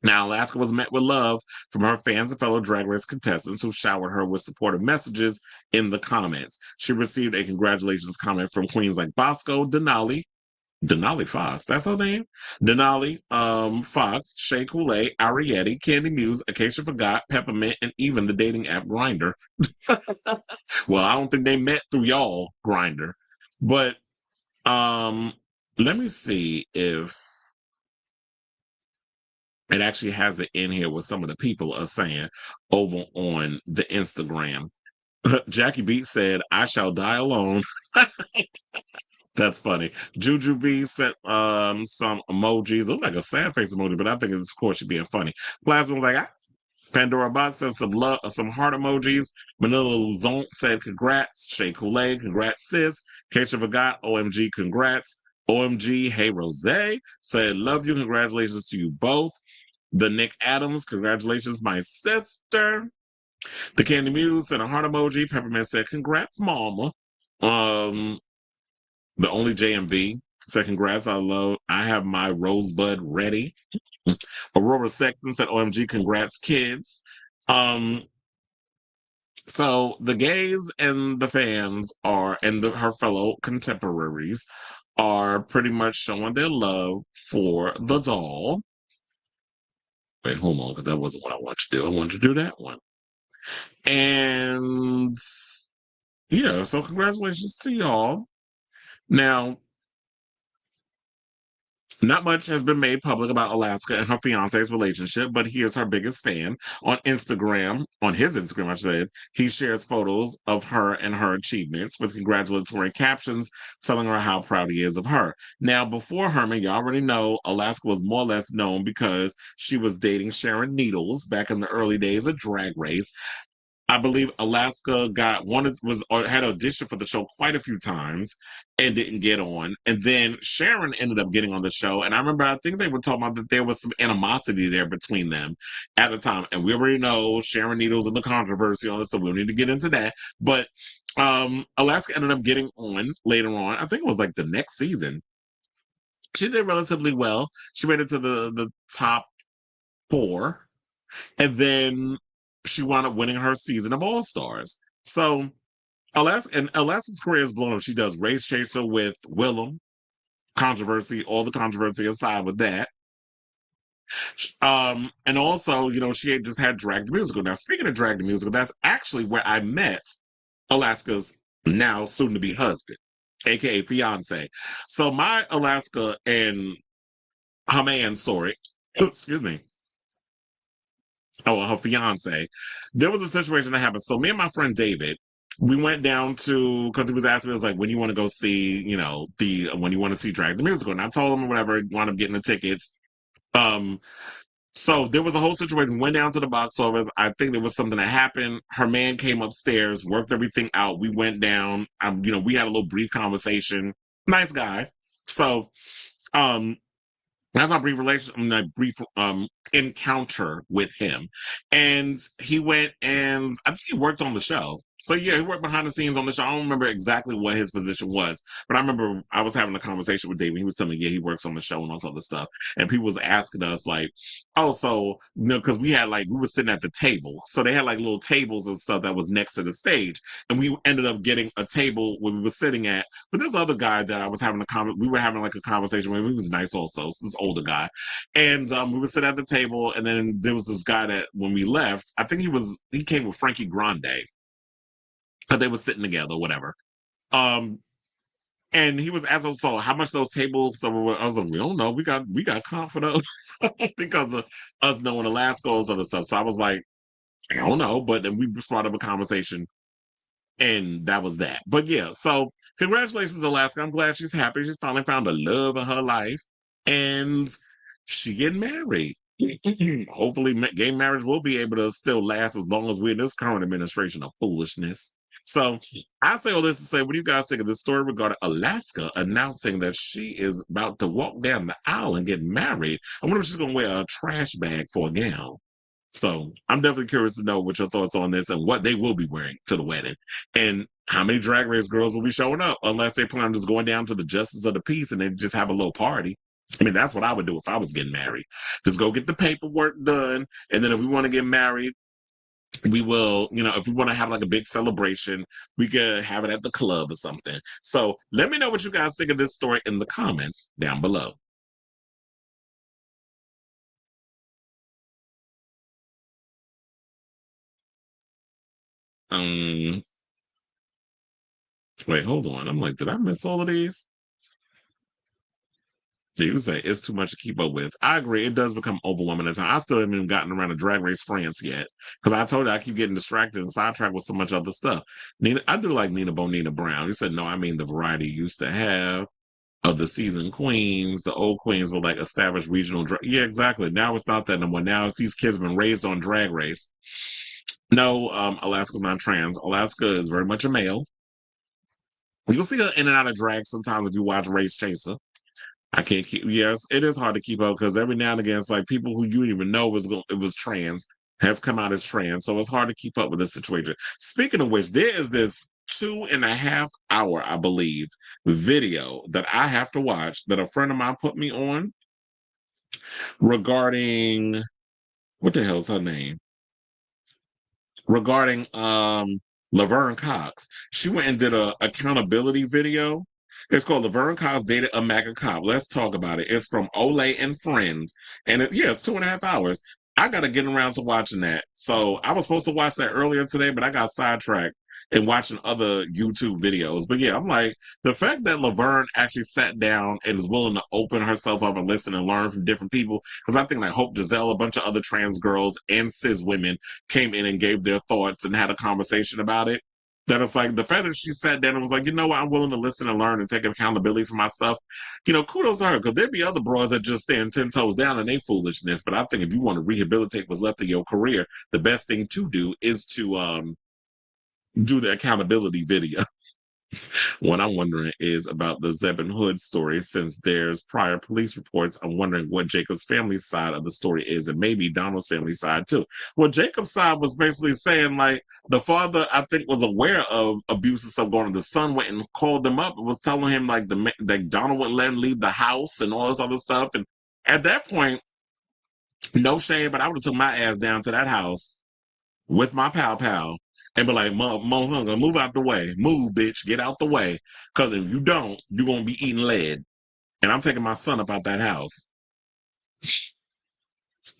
Now, Alaska was met with love from her fans and fellow Drag Race contestants who showered her with supportive messages in the comments. She received a congratulations comment from queens like Bosco, Denali Fox, that's her name? Denali, Fox, Shea Coulee, Arietti, Candy Muse, Acacia Forgot, Peppermint, and even the dating app Grindr. Well, I don't think they met through y'all Grindr. But let me see if it actually has it in here what some of the people are saying over on the Instagram. Jackie Beat said, "I shall die alone." That's funny. Juju B sent some emojis. Look like a sad face emoji, but I think it's of course she being funny. Plasma was like, ah. Pandora Box sent some love, some heart emojis. Manila Luzon said, "Congrats." Shea Coulee, "Congrats, sis." Keisha Forgot, "OMG, congrats." OMG, "Hey Rose" said, "Love you. Congratulations to you both." The Nick Adams, "Congratulations, my sister." The Candy Muse sent a heart emoji. Peppermint said, "Congrats, mama." Um, the only JMV said, "Congrats. I have my rosebud ready." Aurora Sexton said, "OMG, congrats, kids." Um, so the gays and the fans her fellow contemporaries are pretty much showing their love for the doll. Wait, hold on, because that wasn't what I want you to do. I wanted to do that one. And yeah, so congratulations to y'all. Now, not much has been made public about Alaska and her fiance's relationship, but he is her biggest fan. On Instagram, on his Instagram, I said, he shares photos of her and her achievements with congratulatory captions telling her how proud he is of her. Now, before Herman, you already know Alaska was more or less known because she was dating Sharon Needles back in the early days of Drag Race. I believe Alaska had auditioned for the show quite a few times and didn't get on. And then Sharon ended up getting on the show. And I remember, I think they were talking about that there was some animosity there between them at the time. And we already know Sharon Needles and the controversy on this, so we don't need to get into that. But Alaska ended up getting on later on. I think it was like the next season. She did relatively well. She made it to the top 4. And then she wound up winning her season of All Stars. So Alaska's career is blown up. She does Race Chaser with Willem. Controversy, all the controversy aside with that. And also, she had just had Drag the Musical. Now, speaking of Drag the Musical, that's actually where I met Alaska's now soon-to-be husband, aka fiance. So my Alaska and her man story, excuse me, her fiance, there was a situation that happened. So me and my friend David, we went down to, because he was asking me, it was like, when you want to go see, when you want to see Drag the Musical. And I told him whatever, wound up getting the tickets. So there was a whole situation, went down to the box office. I think there was something that happened. Her man came upstairs, worked everything out. We went down, we had a little brief conversation. Nice guy. So, that's my brief encounter with him. And he went and I think he worked on the show. So yeah, he worked behind the scenes on the show. I don't remember exactly what his position was, but I remember I was having a conversation with David. He was telling me, yeah, he works on the show and all this other stuff. And people was asking us like, oh, so, because we were sitting at the table. So they had like little tables and stuff that was next to the stage. And we ended up getting a table where we were sitting at. But this other guy that I was having we were having like a conversation with, he was nice also. So this older guy. And we were sitting at the table, and then there was this guy that when we left, I think he came with Frankie Grande. But they were sitting together, whatever. And he was asking us, so how much those tables? So I was like, we don't know. We got comp for those because of us knowing Alaska and other stuff. So I was like, I don't know. But then we started up a conversation, and that was that. But yeah, so congratulations, Alaska. I'm glad she's happy. She's finally found the love of her life, and she getting married. Hopefully, gay marriage will be able to still last as long as we're in this current administration of foolishness. So I say all this to say, what do you guys think of this story regarding Alaska announcing that she is about to walk down the aisle and get married? I wonder if she's going to wear a trash bag for a gown. So I'm definitely curious to know what your thoughts on this and what they will be wearing to the wedding. And how many Drag Race girls will be showing up, unless they plan on just going down to the Justice of the Peace and they just have a little party. I mean, that's what I would do if I was getting married. Just go get the paperwork done. And then if we want to get married, we will, if we want to have like a big celebration, we could have it at the club or something. So let me know what you guys think of this story in the comments down below. Wait, hold on. I'm like, did I miss all of these? You say it's too much to keep up with. I agree. It does become overwhelming at times. I still haven't even gotten around to Drag Race France yet because I told you I keep getting distracted and sidetracked with so much other stuff. I do like Nina Bonina Brown. You said, no, I mean the variety you used to have of the seasoned queens. The old queens were like established regional. Yeah, exactly. Now it's not that no more. Now it's these kids been raised on Drag Race. No, Alaska's not trans. Alaska is very much a male. You'll see her in and out of drag sometimes if you watch Race Chaser. I can't keep. Yes, it is hard to keep up because every now and again, it's like people who you didn't even know it was trans has come out as trans, so it's hard to keep up with this situation. Speaking of which, there is this 2.5 hour, I believe, video that I have to watch that a friend of mine put me on regarding what the hell's her name? Regarding Laverne Cox. She went and did a accountability video. It's called Laverne Cox Dated a MAGA Cop. Let's talk about it. It's from Olay and Friends. And it's 2.5 hours. I got to get around to watching that. So I was supposed to watch that earlier today, but I got sidetracked in watching other YouTube videos. But yeah, I'm like, the fact that Laverne actually sat down and is willing to open herself up and listen and learn from different people, because I think like Hope Giselle, a bunch of other trans girls and cis women came in and gave their thoughts and had a conversation about it. That it's like the fact that she sat down and was like, you know what, I'm willing to listen and learn and take accountability for my stuff. Kudos to her, because there'd be other broads that just stand 10 toes down in their foolishness. But I think if you want to rehabilitate what's left of your career, the best thing to do is to do the accountability video. What I'm wondering is about the Zebin Hood story. Since there's prior police reports, I'm wondering what Jacob's family side of the story is, and maybe Donald's family side too. Well, Jacob's side was basically saying like the father, I think, was aware of abuse and stuff going on. The son went and called them up and was telling him like that Donald wouldn't let him leave the house and all this other stuff. And at that point, no shame, but I would have took my ass down to that house with my pal, and be like, motherfucker, move out the way. Move, bitch. Get out the way. Because if you don't, you're going to be eating lead. And I'm taking my son up out that house.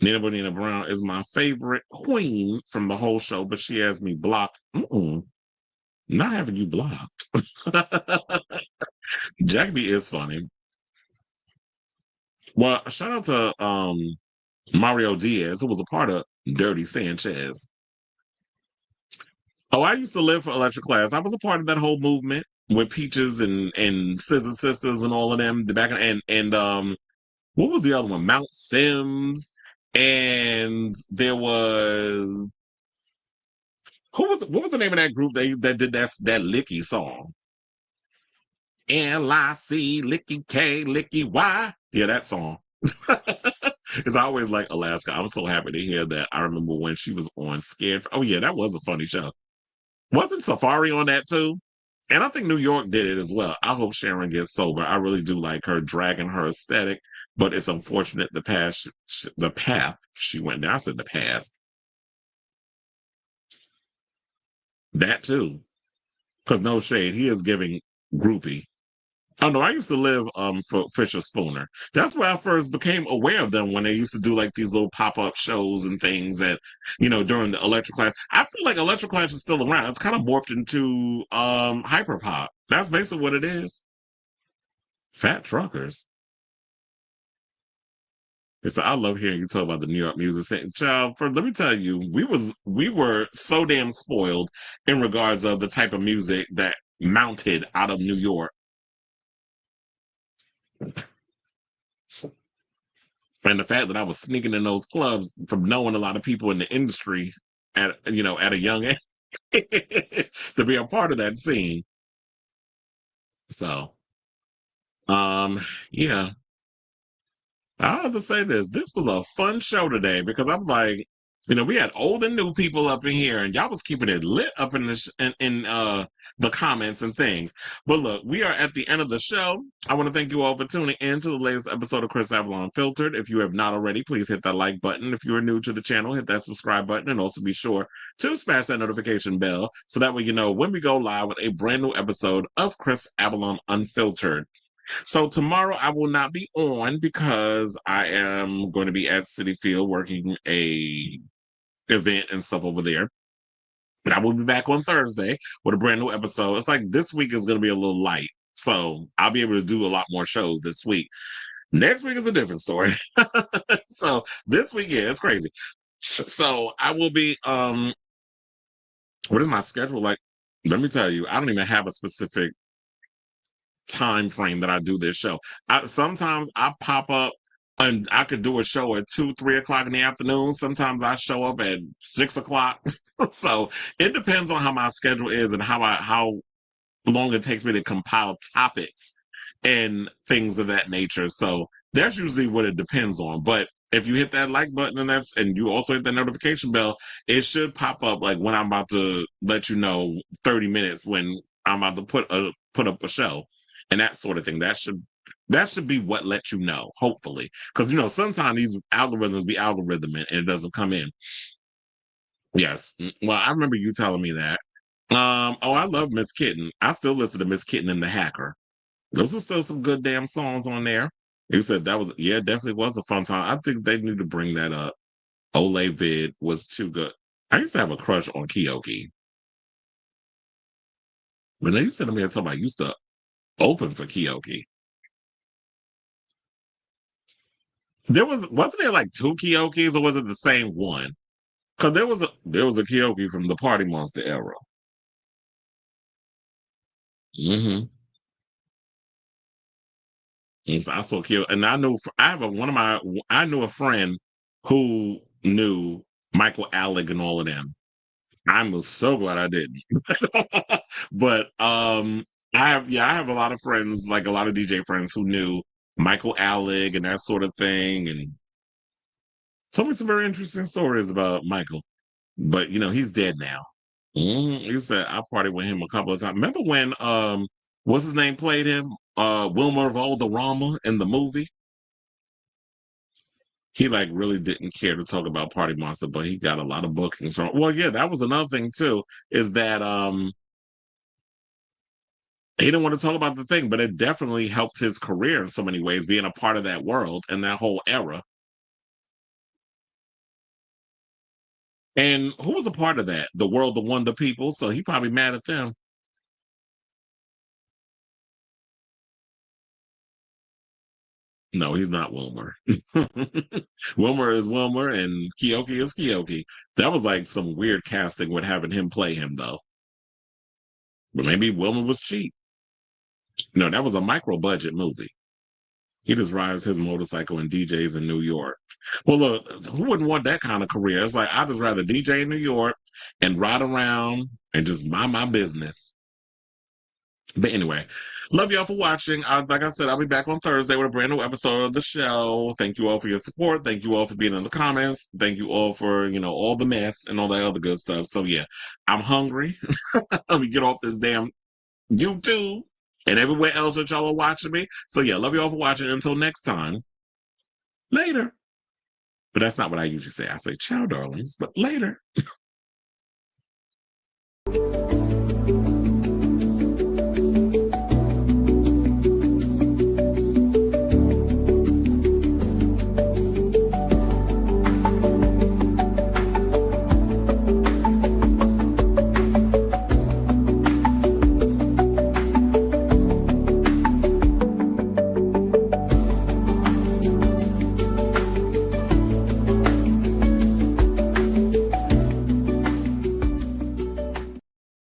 Nina Bonina Brown is my favorite queen from the whole show, but she has me blocked. Not having you blocked. Jackie is funny. Well, shout out to Mario Diaz, who was a part of Dirty Sanchez. Oh, I used to live for Electric Class. I was a part of that whole movement with Peaches and Scissor Sisters and all of them. What was the other one? Mount Sims, and there was what was the name of that group that did that Licky song? LIC Licky K Licky Y. Yeah, that song. Because I always like Alaska. I'm so happy to hear that. I remember when she was on Scared. Oh yeah, that was a funny show. Wasn't Safari on that too? And I think New York did it as well. I hope Sharon gets sober. I really do like her dragging her aesthetic, but it's unfortunate the path she went down. I said the past. That too. Because no shade, he is giving groupie. Oh no, I used to live for Fisher Spooner. That's where I first became aware of them when they used to do like these little pop-up shows and things that, during the Electric Class. I feel like Electric Class is still around. It's kind of morphed into hyperpop. That's basically what it is. Fat truckers. So I love hearing you talk about the New York music scene. Child, let me tell you, we were so damn spoiled in regards of the type of music that mounted out of New York. And the fact that I was sneaking in those clubs from knowing a lot of people in the industry at a young age to be a part of that scene. So, yeah. I have to say this. This was a fun show today because I'm like, we had old and new people up in here, and y'all was keeping it lit up in the comments and things. But look, we are at the end of the show. I want to thank you all for tuning in to the latest episode of Chris Avalon Unfiltered. If you have not already, please hit that like button. If you are new to the channel, hit that subscribe button, and also be sure to smash that notification bell so that way you know when we go live with a brand new episode of Chris Avalon Unfiltered. So tomorrow I will not be on because I am going to be at City Field working a event and stuff over there. But I will be back on Thursday with a brand new episode. It's like this week is going to be a little light. So I'll be able to do a lot more shows this week. Next week is a different story. So this week, yeah, it's crazy. So I will be, what is my schedule like? Let me tell you, I don't even have a specific time frame that I do this show. Sometimes I pop up and I could do a show at 2-3 o'clock in the afternoon. Sometimes I show up at 6 o'clock. So it depends on how my schedule is and how long it takes me to compile topics and things of that nature. So that's usually what it depends on. But if you hit that like button and you also hit that notification bell, it should pop up like when I'm about to let you know 30 minutes when I'm about to put up a show and that sort of thing. That should be what lets you know, hopefully. Because sometimes these algorithms be algorithming and it doesn't come in. Yes. Well, I remember you telling me that. I love Miss Kitten. I still listen to Miss Kitten and the Hacker. Those are still some good damn songs on there. You said that was, yeah, definitely was a fun time. I think they need to bring that up. Olay Vid was too good. I used to have a crush on Kiyoki. When they used to me and talking about I used to open for Kiyoki. Wasn't there like two Kiyokis or was it the same one? Because there was a Kiyoki from the Party Monster era. Mm-hmm. And so I saw Kiyoki, and I knew a friend who knew Michael Alec and all of them. I was so glad I didn't. But I have a lot of friends, like a lot of DJ friends who knew Michael Alec and that sort of thing, and told me some very interesting stories about Michael. But he's dead now. He said I partied with him a couple of times. Remember when what's his name played him? Wilmer Valderrama in the movie. He like really didn't care to talk about Party Monster, but he got a lot of bookings from. Well, yeah, that was another thing too. Is that he didn't want to talk about the thing, but it definitely helped his career in so many ways, being a part of that world and that whole era. And who was a part of that? The World of Wonder people. So he probably mad at them. No, he's not Wilmer. Wilmer is Wilmer and Keoki is Keoki. That was like some weird casting with having him play him, though. But maybe Wilmer was cheap. No, that was a micro budget movie. He just rides his motorcycle and DJs in New York. Well, look, who wouldn't want that kind of career? It's like I'd just rather DJ in New York and ride around and just mind my business. But anyway, love y'all for watching. Like I said, I'll be back on Thursday with a brand new episode of the show. Thank you all for your support. Thank you all for being in the comments. Thank you all for, all the mess and all that other good stuff. So yeah, I'm hungry. Let me get off this damn YouTube and everywhere else that y'all are watching me. So yeah, love you all for watching. Until next time, later. But that's not what I usually say. I say ciao, darlings, but later.